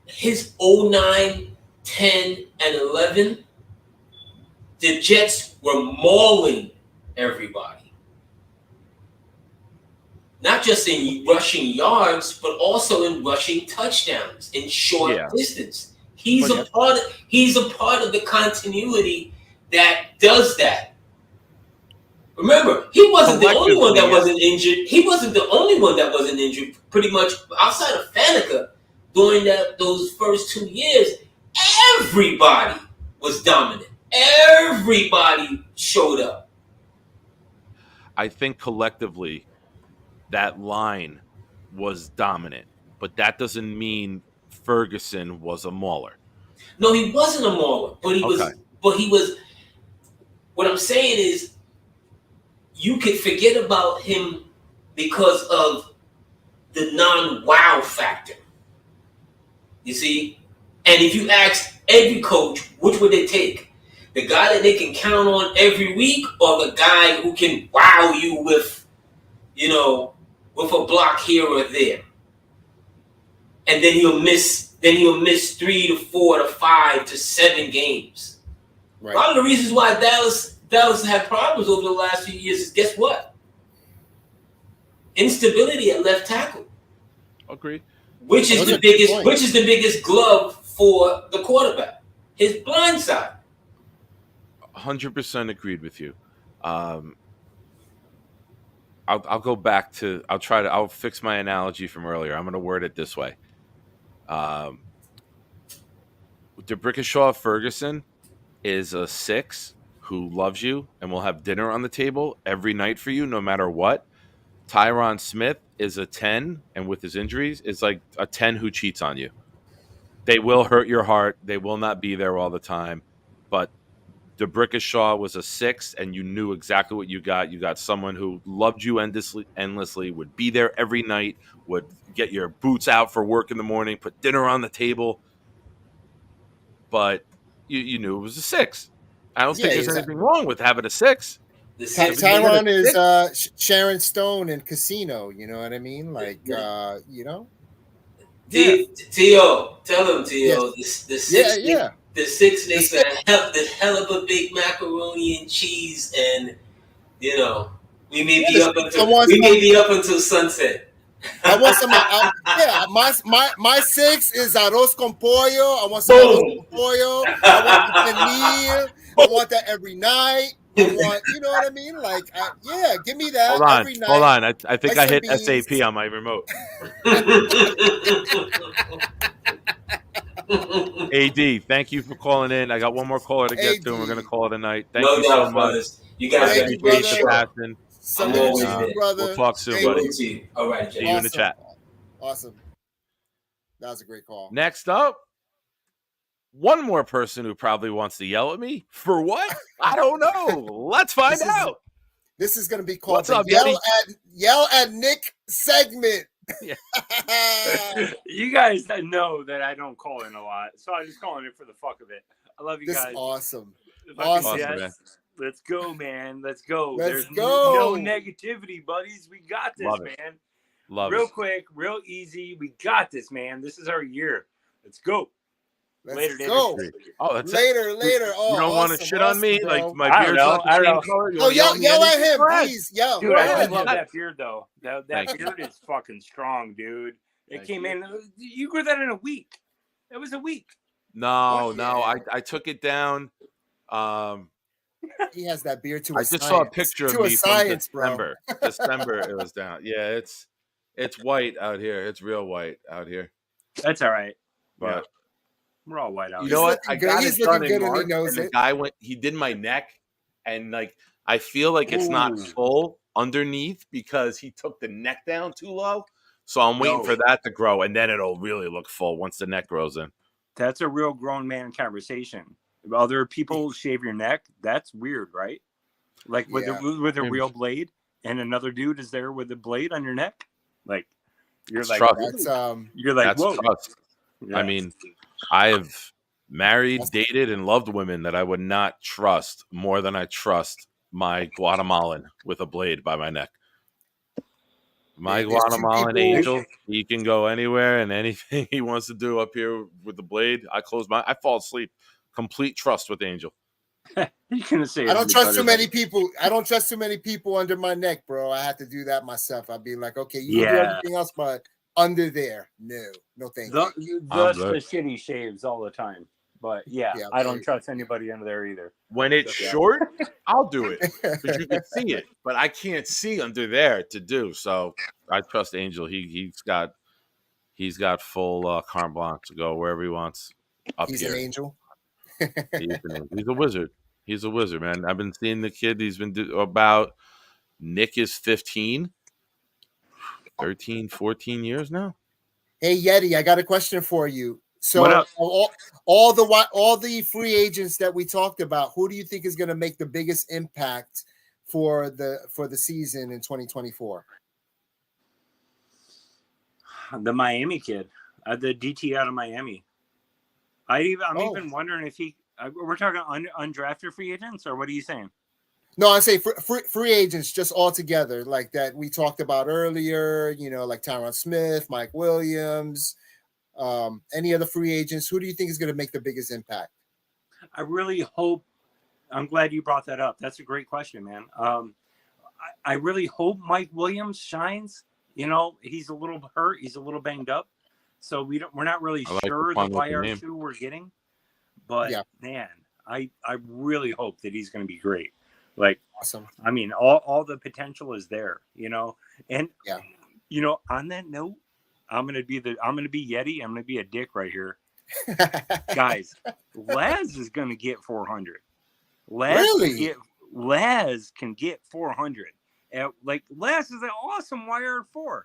his 09, 10, and 11, the Jets were mauling everybody. Not just in rushing yards, but also in rushing touchdowns in short distance. He's a part of the continuity that does that. Remember, he wasn't the only one that wasn't injured. He wasn't the only one that wasn't injured. Pretty much outside of Faneca, during those first 2 years, everybody was dominant. Everybody showed up. I think collectively, that line was dominant, but that doesn't mean Ferguson was a mauler. No, he wasn't a mauler, but he was. But he was. What I'm saying is, you could forget about him because of the non-wow factor. You see? And if you ask every coach, which would they take? The guy that they can count on every week, or the guy who can wow you with, with a block here or there? And then he'll miss 3 to 4 to 5 to 7 games. Right. One of the reasons why Dallas had problems over the last few years is, guess what? Instability at left tackle. Agree. Which is the biggest glove for the quarterback. His blind side. 100% agreed with you. I'll go back to. I'll fix my analogy from earlier. I'm going to word it this way. The Brickashaw Ferguson is a 6 who loves you and will have dinner on the table every night for you, no matter what. Tyron Smith is a 10, and with his injuries, is like a 10 who cheats on you. They will hurt your heart. They will not be there all the time. But the Brickashaw was a 6, and you knew exactly what you got. You got someone who loved you endlessly, would be there every night, would get your boots out for work in the morning, put dinner on the table. But you knew it was a 6. I don't think there's anything wrong with having a 6. Tyron is Sharon Stone in Casino. You know what I mean? Like, Tio, tell him, Tio. Yes. The 6 makes this hell of a big macaroni and cheese, and we may be up until sunset. I want some. My 6 is arroz con pollo. I want some arroz con pollo. I want the pernil. I want that every night. I want, you know what I mean? Like, give me that every night. Hold on. I think I hit SAP on my remote. AD, thank you for calling in. I got one more caller to get to, and we're going to call it a night. Thank you so much. You guys are great. We'll talk soon, buddy. All right, see you in the chat. Awesome. That was a great call. Next up, one more person who probably wants to yell at me. For what? I don't know. Let's find out. This is going to be called the Yell at Nick segment. Yeah. You guys know that I don't call in a lot, so I'm just calling it for the fuck of it. I love you guys. Awesome. Awesome, man. Let's go, man. Let's go. Let's There's go. no negativity, buddies. We got this, Love it. man. Love real it. quick, real easy. We got this, man. This is our year. Let's go. Let's Later, go. David. Oh, that's it. Later. Oh, You don't want to awesome, shit on me? bro. Like my I don't beard's know. not the I don't same know. color? You Oh, wanna yell me at anything? him, Go ahead. please. Yo, Dude, go I ahead. just love Yeah. that beard, though. That Thank beard is fucking strong, dude. It Thank came you. in. You grew that in a week. It was a week. No, Yeah. I took it down. He has that beard to I a just science. saw a picture of To a me from science, bro. December. December it was down. Yeah, it's white out here. It's real white out here. That's all right. But Yeah. We're all white out you here. know what? looking I good. got He's it done looking in good and he March, knows and the it. guy he did my neck, and like I feel like it's not Ooh. full underneath because he took the neck down too low. So I'm waiting No. for that to grow, and then it'll really look full once the neck grows in. That's a real grown man conversation. If other people shave your neck, that's weird, right? Like with Yeah. a real blade, and another dude is there with a blade on your neck. Like you're That's like, trust. That's you're like, That's whoa. trust. Yeah. I mean, I've married, dated, and loved women that I would not trust more than I trust my Guatemalan with a blade by my neck. My There's two Guatemalan people- angel, he can go anywhere and anything he wants to do up here with the blade. I fall asleep. Complete trust with Angel. You're gonna say I don't trust too everybody, many people. I don't trust too many people under my neck, bro. I have to do that myself. I'd be like, okay, you can do Yeah. everything else, but under there, no, thank you. Thus good. the shitty shaves all the time. But yeah, Yeah, I don't very- trust anybody under there either. When it's Yeah. short, I'll do it because you can see it, but I can't see under there to do. So I trust Angel. He's got full carte blanche to go wherever he wants up He's here. an angel. He's a wizard. He's a wizard, man. I've been seeing the kid. He's been about Nick is 15, 13, 14 years now. Hey Yeti, I got a question for you. So What up? all the free agents that we talked about, who do you think is going to make the biggest impact for the season in 2024? The Miami kid, the DT out of Miami. I'm Oh. even wondering if he. We're talking undrafted free agents, or what are you saying? No, I say free agents just all together, like that we talked about earlier. You know, like Tyron Smith, Mike Williams, any other free agents. Who do you think is going to make the biggest impact? I really hope. I'm glad you brought that up. That's a great question, man. I really hope Mike Williams shines. You know, he's a little hurt. He's a little banged up. So we're not really I like the sure fun the with the name. YR2 we're getting. But Yeah. man, I really hope that he's going to be great. Like, Awesome. I mean, all the potential is there, you know. And Yeah. you know, on that note, I'm gonna be Yeti. I'm gonna be a dick right here, guys. Laz is gonna get 400. Really? Laz can get 400. Like Laz is an awesome YR4.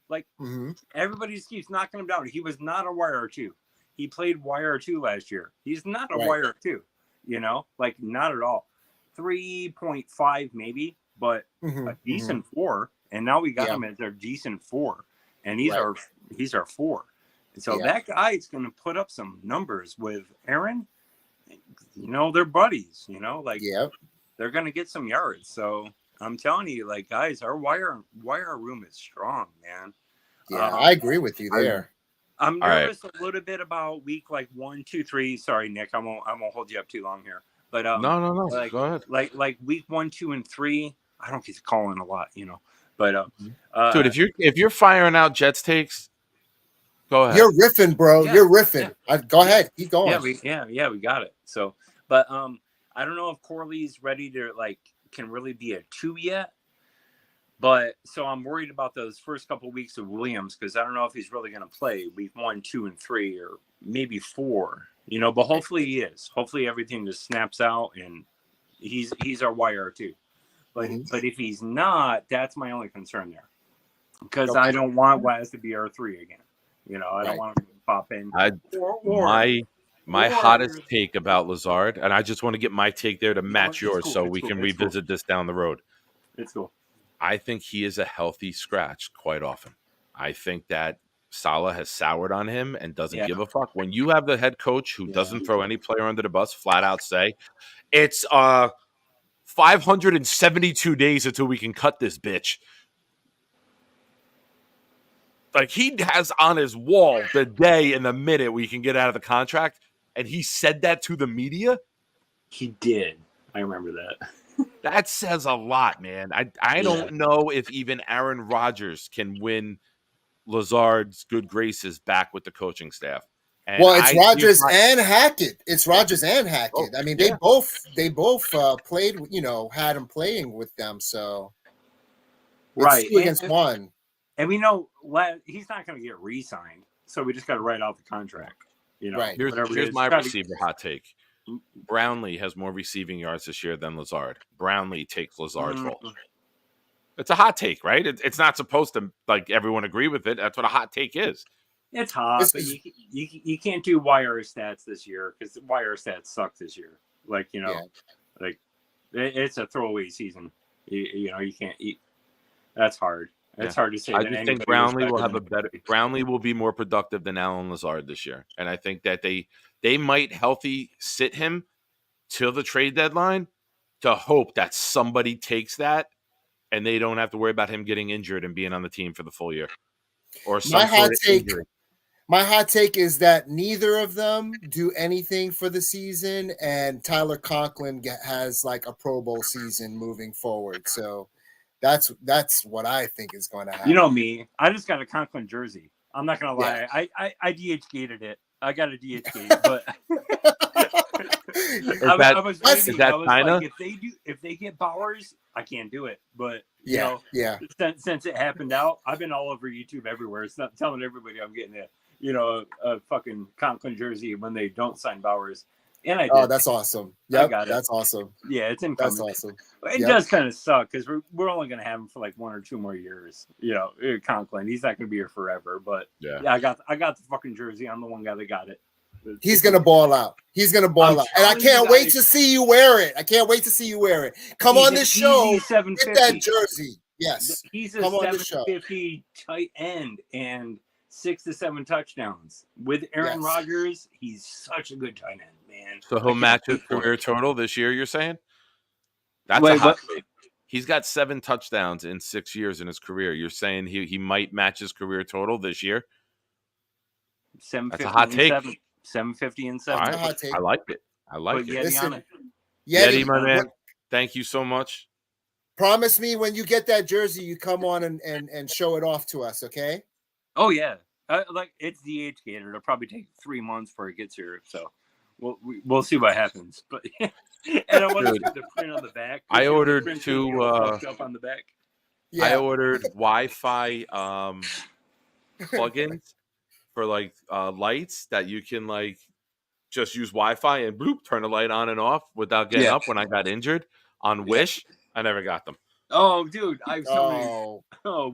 Like Mhm. everybody just keeps knocking him down. He was not a YR2. He played YR2 last year. He's not a Right. YR2. You know, like not at all. 3.5 maybe, but Mhm. a decent 4. And now we got Yeah. him as our decent 4, and he's Right. our 4. And so Yeah. that guy's going to put up some numbers with Aaron. You know, they're buddies. You know, like Yeah. they're going to get some yards. So I'm telling you, like guys, our wire room is strong, man. Yeah, I agree with you there. I'm All right. nervous a little bit about week like 1, 2, 3. Sorry, Nick, I won't hold you up too long here. But No. like, Go ahead, like week 1, 2, and 3. I don't get to call in a lot, you know. But dude. If you're firing out Jets takes, go ahead. You're riffing, bro. Yeah, You're riffing. Go ahead. Keep going. yeah, we got it. So, but I don't know if Corley's ready to like can really be a 2 yet. But so I'm worried about those first couple of weeks of Williams because I don't know if he's really going to play week 1, 2, and 3, or maybe 4. You know, but hopefully he is. Hopefully everything just snaps out and he's our YR2. But but if he's not, that's my only concern there. Because Okay. I don't want Waz to be R3 again. You know, I don't Right. want him to pop in. My or- hottest take about Lazard, and I just want to get my take there to match it's yours, cool, so it's we cool, can it's cool. revisit this down the road. It's cool. I think he is a healthy scratch quite often. I think that Salah has soured on him and doesn't Yeah. give a fuck. When you have the head coach who Yeah. doesn't throw any player under the bus, flat out say, it's 572 days until we can cut this bitch. Like, he has on his wall the day and the minute we can get out of the contract, and he said that to the media? He did. I remember that. That says a lot, man. I don't know if even Aaron Rodgers can win Lazard's good graces back with the coaching staff. And well, it's Rodgers and Hackett. It's Rodgers and Hackett. I mean, they both played, had him playing with them. So right, it's 2 against 1. And we know he's not going to get re-signed, so we just got to write out the contract. Right. Here's my receiver hot take. Brownlee has more receiving yards this year than Lazard. Brownlee takes Lazard's role. It's a hot take, right? It's not supposed to, like, everyone agree with it. That's what a hot take is. It's hot, but you can't do YR stats this year because YR stats suck this year. Like, like it's a throwaway season. You can't eat. That's hard. It's hard to say. I just think Brownlee will have a better. Brownlee will be more productive than Allen Lazard this year, and I think that they might healthy sit him till the trade deadline to hope that somebody takes that, and they don't have to worry about him getting injured and being on the team for the full year. Or some sort of injury. My hot take is that neither of them do anything for the season, and Tyler Conklin has like a Pro Bowl season moving forward. So that's what I think is going to happen. You know me. I just got a Conklin jersey. I'm not going to lie. I DH gated it. I got a DH gate, but I was like, if they get Bowers, I can't do it. But since it happened out, I've been all over YouTube everywhere. It's not telling everybody I'm getting a fucking Conklin jersey when they don't sign Bowers. And I did. Oh, that's awesome. Yeah, that's awesome. Yeah, it's incoming. That's awesome. It does kind of suck because we're only going to have him for like 1 or 2 more years. Conklin, he's not going to be here forever. But I got the fucking jersey. I'm the one guy that got it. He's going to ball out. And I can't wait to see you wear it. Come on this show. Get that jersey. Yes. He's a 750 tight end and 6 to 7 touchdowns. With Aaron Rodgers, he's such a good tight end, man. So he'll match his career total this year, you're saying? That's a hot take. He's got 7 touchdowns in 6 years in his career. You're saying he might match his career total this year? 750 That's a hot take. 7. 750 and 7. Right. I like it. Listen, Yeti, my man, thank you so much. Promise me when you get that jersey, you come on and show it off to us, okay? Oh, yeah. It's DH gated. It'll probably take 3 months before it gets here. So we'll see what happens. But and I want to see the print on the back. I ordered 2 up on the back. Yeah. I ordered Wi-Fi plugins for lights that you can just use Wi-Fi and bloop, turn the light on and off without getting up when I got injured on Wish. I never got them. Oh, dude.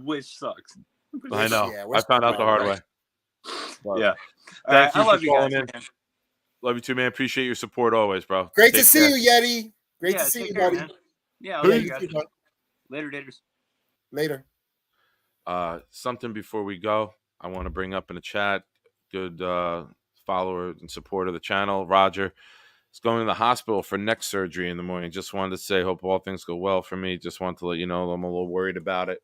Wish sucks. I know. I found out the hard way. Yeah. Thank you I love for you guys, calling in. man. Love you too, man. Appreciate your support always, bro. Great to see you, Yeti. Great to see you, buddy. Man. Yeah, I'll let you guys. Later. Something before we go, I want to bring up in the chat. Good follower and supporter of the channel, Roger. Is going to the hospital for neck surgery in the morning. Just wanted to say, hope all things go well for me. Just wanted to let you know I'm a little worried about it.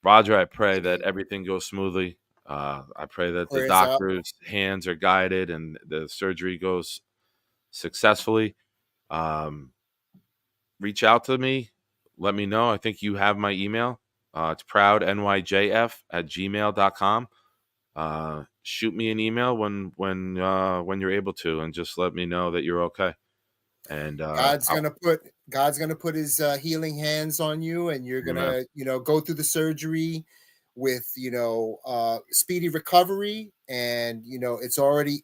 Roger, I pray that everything goes smoothly. I pray that the doctor's hands are guided and the surgery goes successfully. Reach out to me. Let me know. I think you have my email. It's proudnyjf@gmail.com. Shoot me an email when you're able to, and just let me know that you're okay. And God's gonna put his healing hands on you, and you're gonna go through the surgery with speedy recovery, and it's already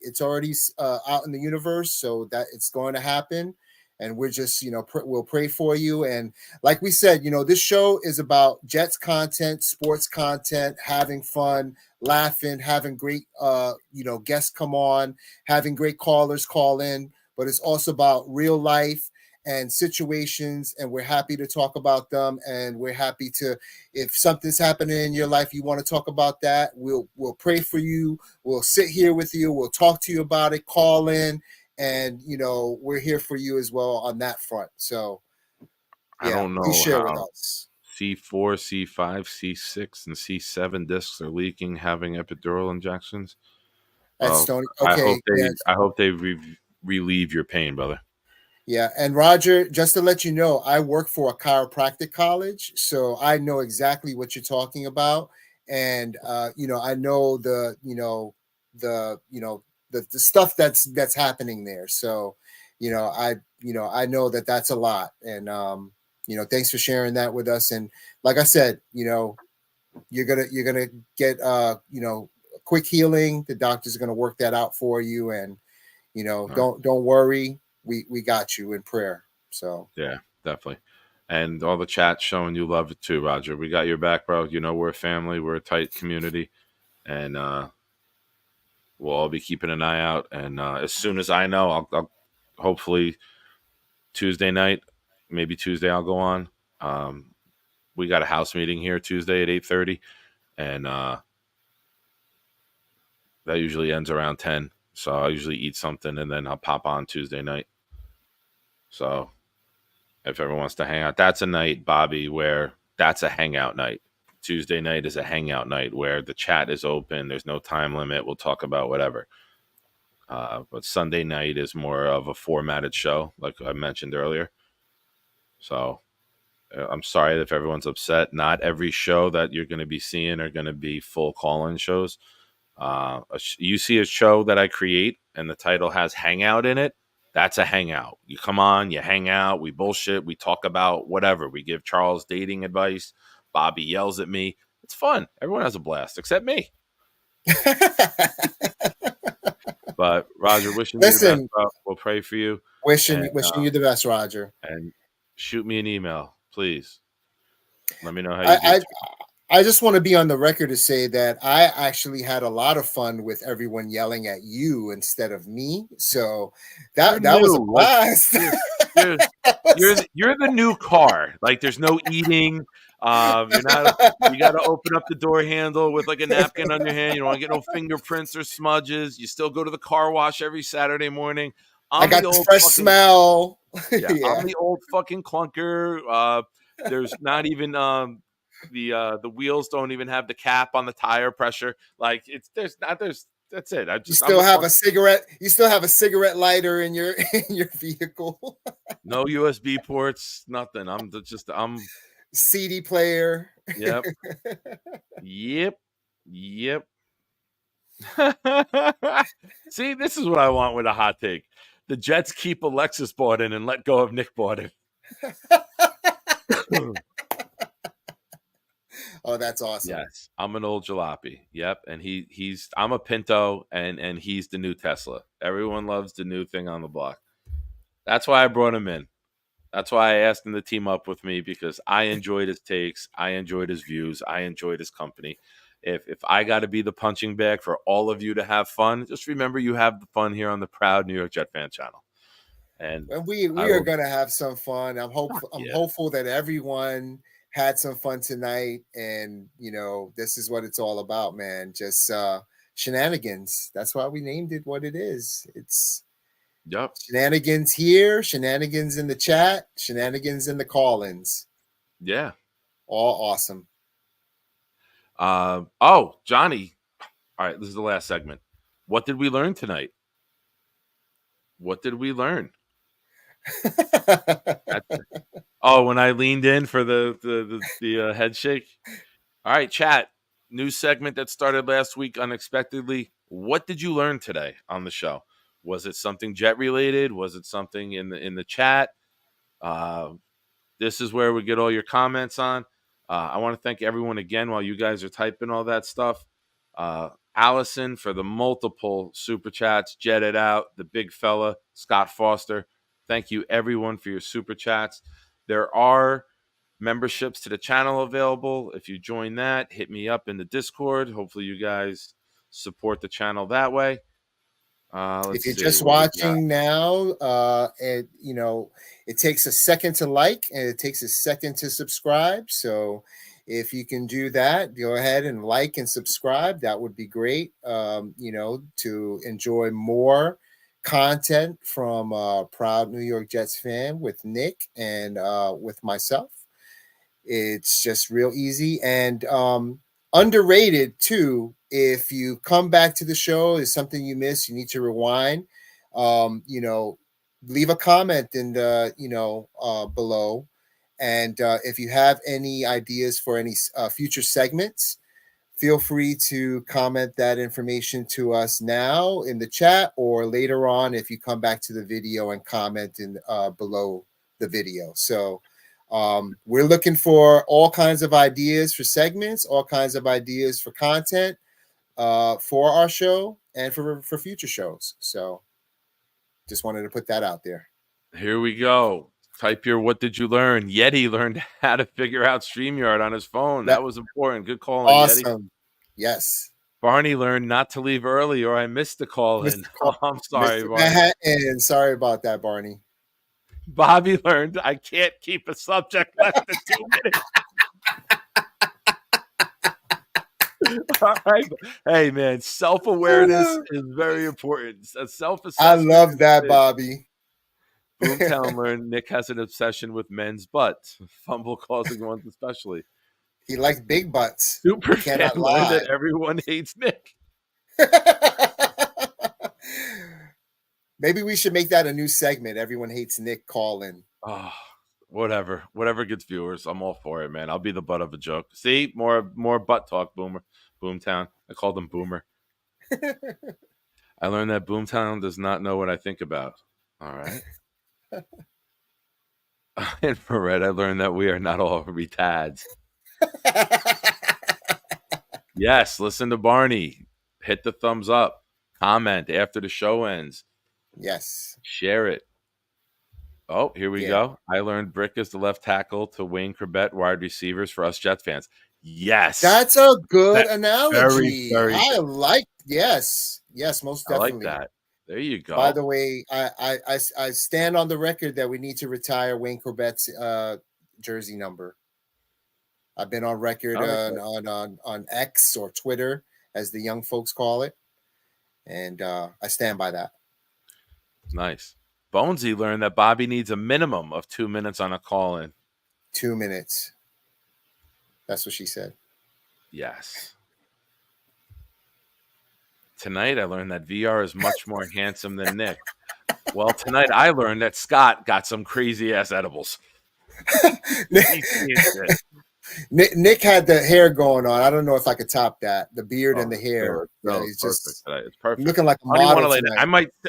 out in the universe, so that it's going to happen. And we're just we'll pray for you. And like we said, this show is about Jets content, sports content, having fun, laughing, having great guests come on, having great callers call in. But it's also about real life and situations, and we're happy to talk about them. And we're happy to, if something's happening in your life, you want to talk about that, we'll pray for you. We'll sit here with you. We'll talk to you about it. Call in, and we're here for you as well on that front. So I don't please know share with how us. C4, C5, C6, and C7 discs are leaking, having epidural injections. That's Well, Stony. I Okay, hope they relieve your pain, brother. yeah. And Roger, just to let you know, I work for a chiropractic college, so I know exactly what you're talking about. And I know the stuff that's happening there. So, I know that's a lot. And thanks for sharing that with us. And like I said, you're gonna get quick healing. The doctors are gonna work that out for you. And don't worry. We got you in prayer. So yeah, definitely. And all the chats showing you love it too, Roger. We got your back, bro. We're a family. We're a tight community. And we'll all be keeping an eye out. And as soon as I know, I'll hopefully Tuesday night, maybe Tuesday I'll go on. We got a house meeting here Tuesday at 8:30. And that usually ends around 10. So I'll usually eat something and then I'll pop on Tuesday night. So if everyone wants to hang out, that's a night, Bobby, where that's a hangout night. Tuesday night is a hangout night where the chat is open. There's no time limit. We'll talk about whatever. But Sunday night is more of a formatted show, like I mentioned earlier. So I'm sorry if everyone's upset. Not every show that you're going to be seeing are going to be full call-in shows. You see a show that I create and the title has hangout in it. That's a hangout. You come on, you hang out, we bullshit, we talk about whatever. We give Charles dating advice. Bobby yells at me. It's fun. Everyone has a blast, except me. But Roger, wishing you the best, bro. We'll pray for you. Wishing you the best, Roger. And shoot me an email, please. Let me know how you do. I just want to be on the record to say that I actually had a lot of fun with everyone yelling at you instead of me. So that was a blast. You're the new car. Like there's no eating. You got to open up the door handle with like a napkin on your hand. You don't want to get no fingerprints or smudges. You still go to the car wash every Saturday morning. I got the fresh smell. Yeah, I'm the old fucking clunker. There's not even the wheels don't even have the cap on the tire pressure. Like that's it. You still have a cigarette lighter in your vehicle. No USB ports, nothing. I'm CD player. Yep. Yep. See, this is what I want with a hot take. The Jets keep Alexis Borden and let go of Nick Borden. Oh, that's awesome. Yes, I'm an old jalopy. Yep, and I'm a Pinto, and he's the new Tesla. Everyone loves the new thing on the block. That's why I brought him in. That's why I asked him to team up with me, because I enjoyed his takes, I enjoyed his views, I enjoyed his company. If I got to be the punching bag for all of you to have fun, just remember you have the fun here on the Proud New York Jet Fan channel. And we are going to have some fun. I'm hopeful that everyone had some fun tonight, and this is what it's all about, man. Just shenanigans. That's why we named it what it is. It's shenanigans here, shenanigans in the chat, shenanigans in the call-ins. Yeah, all awesome. Johnny. All right, this is the last segment. What did we learn tonight? What did we learn? When I leaned in for the head shake. All right, chat. New segment that started last week unexpectedly. What did you learn today on the show? Was it something Jet related? Was it something in the chat? This is where we get all your comments on. I want to thank everyone again while you guys are typing all that stuff. Allison for the multiple super chats. Jet it out. The big fella, Scott Foster. Thank you, everyone, for your super chats. There are memberships to the channel available. If you join that, hit me up in the Discord. Hopefully you guys support the channel that way. If you're just watching now, it takes a second to like and it takes a second to subscribe. So if you can do that, go ahead and like and subscribe. That would be great, to enjoy more content from proud New York Jets fan with Nick and with myself. It's just real easy and underrated too. If you come back to the show, is something you missed, you need to rewind. Leave a comment in the below, and if you have any ideas for any future segments, feel free to comment that information to us now in the chat or later on if you come back to the video and comment in below the video. So we're looking for all kinds of ideas for segments, all kinds of ideas for content for our show and for future shows. So just wanted to put that out there. Here we go. Type your what did you learn? Yeti learned how to figure out StreamYard on his phone. That was important. Good call on Yeti. Awesome. Yes. Barney learned not to leave early or I missed the call in. Oh, I'm sorry, Mr. Barney. Manhattan. Sorry about that, Barney. Bobby learned I can't keep a subject less than 2 minutes. All right. Hey, man, self-awareness is very important. Self-assessment. I love that, Bobby. Boomtown learned Nick has an obsession with men's butts, fumble causing ones especially. He likes big butts. Super learned that everyone hates Nick. Maybe we should make that a new segment. Everyone hates Nick. Call in. Oh, whatever gets viewers. I'm all for it, man. I'll be the butt of a joke. See, more butt talk, Boomtown. I called him Boomer. I learned that Boomtown does not know what I think about. All right. Infrared, I learned that we are not all retards. Yes, listen to Barney. Hit the thumbs up. Comment after the show ends. Yes. Share it. Oh, here we go. I learned Brick is the left tackle to Wayne Corbett wide receivers for us Jets fans. Yes. That's a good analogy. Very I like, yes, most definitely. I like that. There you go. By the way, I stand on the record that we need to retire Wayne Corbett's jersey number. I've been on record on X or Twitter, as the young folks call it, and I stand by that. Nice. Bonesy learned that Bobby needs a minimum of 2 minutes on a call-in. 2 minutes. That's what she said. Yes. Tonight, I learned that VR is much more handsome than Nick. Well, tonight I learned that Scott got some crazy-ass edibles. Nick had the hair going on. I don't know if I could top that. The beard and the hair. It's just perfect. It's perfect. Looking like a model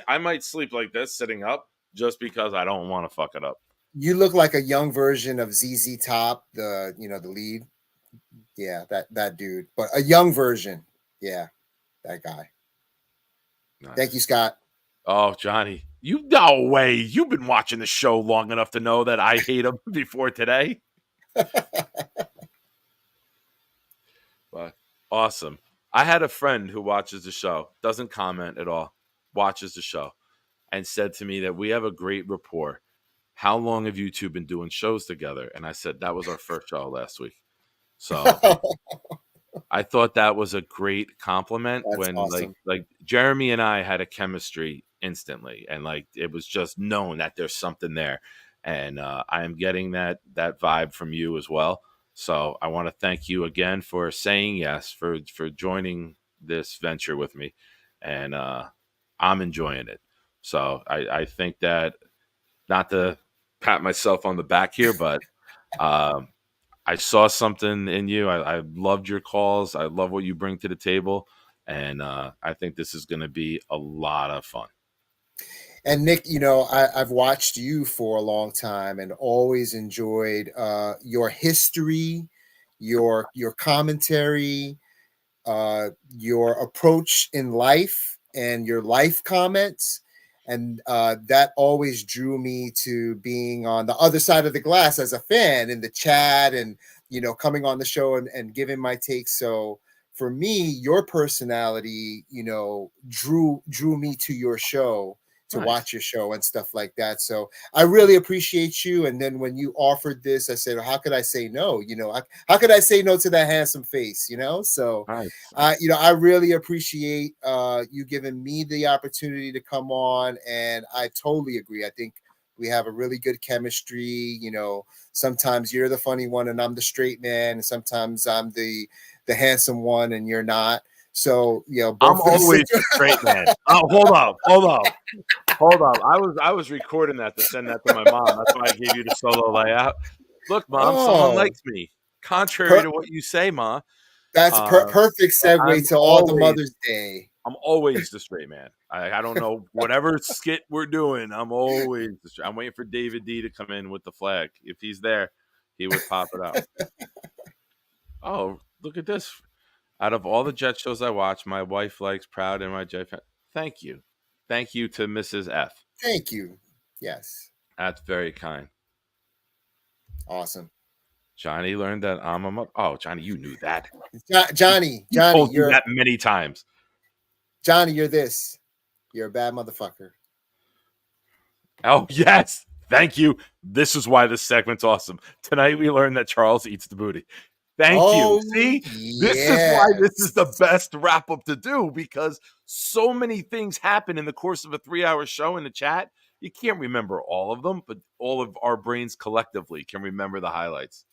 I might sleep like this, sitting up, just because I don't want to fuck it up. You look like a young version of ZZ Top, the lead. Yeah, that dude. But a young version. Yeah, that guy. Nice. Thank you, Scott. Oh, Johnny. No way. You've been watching the show long enough to know that I hate him before today. But awesome. I had a friend who watches the show, doesn't comment at all, watches the show, and said to me that we have a great rapport. How long have you two been doing shows together? And I said, that was our first show last week. So I thought that was a great compliment. That's when awesome. like Jeremy and I had a chemistry instantly, and like it was just known that there's something there. And I am getting that vibe from you as well. So I want to thank you again for saying yes, for joining this venture with me. And I'm enjoying it. So I think that, not to pat myself on the back here, but I saw something in you. I loved your calls. I love what you bring to the table. And I think this is going to be a lot of fun. And Nick, I've watched you for a long time and always enjoyed your history, your commentary, your approach in life, and your life comments. And that always drew me to being on the other side of the glass as a fan in the chat and, coming on the show and giving my takes. So for me, your personality, drew me to your show. Nice. watch your show and stuff like that. So I really appreciate you. And then when you offered this, I said, how could I say no? You know, how could I say no to that handsome face? You know, so Nice. you know, I really appreciate you giving me the opportunity to come on, and I totally agree. I think we have a really good chemistry. You know, sometimes you're the funny one and I'm the straight man, and sometimes I'm the handsome one and you're not. So, you know, I'm always the straight man. Oh, hold up. I was recording that to send that to my mom. That's why I gave you the solo layout. Look, Mom, someone likes me. Contrary to what you say, Ma. That's perfect segue to all the Mother's Day. I'm always the straight man. I don't know, whatever skit we're doing, I'm always the straight. I'm waiting for David D to come in with the flag. If he's there, he would pop it out. Oh, look at this. Out of all the Jet shows I watch, my wife likes Proud and my Jet fan. Thank you. Thank you to Mrs. F. Thank you. Yes. That's very kind. Awesome. Johnny learned that I'm a mother. Oh, Johnny, you knew that. Johnny, told you you're that many times. Johnny, you're this. You're a bad motherfucker. Oh, yes. Thank you. This is why this segment's awesome. Tonight we learned that Charles eats the booty. Thank you. See, this is why this is the best wrap up to do, because so many things happen in the course of a 3-hour show in the chat. You can't remember all of them, but all of our brains collectively can remember the highlights.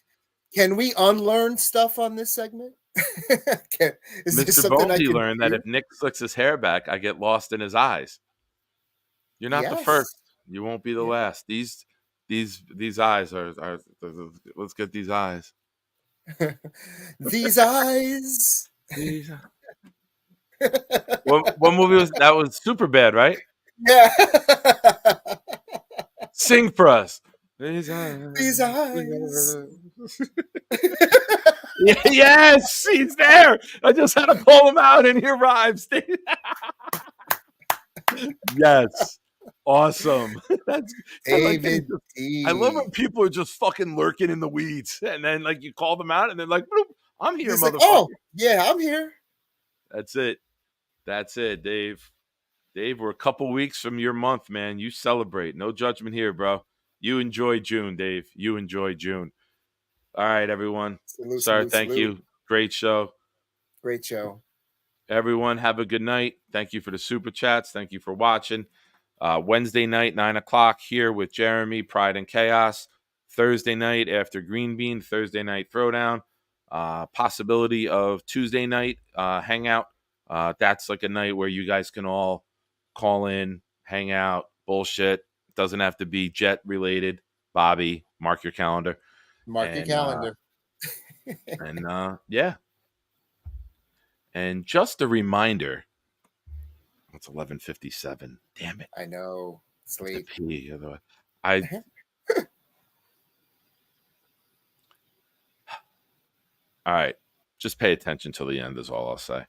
Can we unlearn stuff on this segment? Mr. Bonesy learned that if Nick slicks his hair back, I get lost in his eyes. You're not the first. You won't be the last. These eyes are let's get these eyes. These eyes. What movie was that? Was Super Bad, right? Yeah. Sing for us. These eyes. Yes, he's there. I just had to pull him out and he arrives. Yes. Awesome. That's David. I love when people are just fucking lurking in the weeds, and then like you call them out, and they're like, "I'm here, motherfucker." Like, oh, yeah, I'm here. That's it, Dave. Dave, we're a couple weeks from your month, man. You celebrate. No judgment here, bro. You enjoy June, Dave. You enjoy June. All right, everyone. Thank you. Great show. Great show. Everyone, have a good night. Thank you for the super chats. Thank you for watching. Wednesday night, 9:00 here with Jeremy, Pride and Chaos. Thursday night after Green Bean, Thursday night throwdown. Possibility of Tuesday night hangout. That's like a night where you guys can all call in, hang out, bullshit. Doesn't have to be Jet related. Bobby, mark your calendar. Your calendar. Yeah. And just a reminder. It's 11:57. Damn it! I know. It's late. All right. Just pay attention till the end is all I'll say.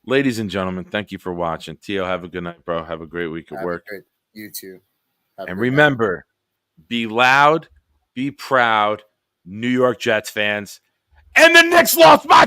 Ladies and gentlemen, thank you for watching. Tio, have a good night, bro. Have a great week at work. You too. And remember, be loud, be proud, New York Jets fans. And the Knicks lost by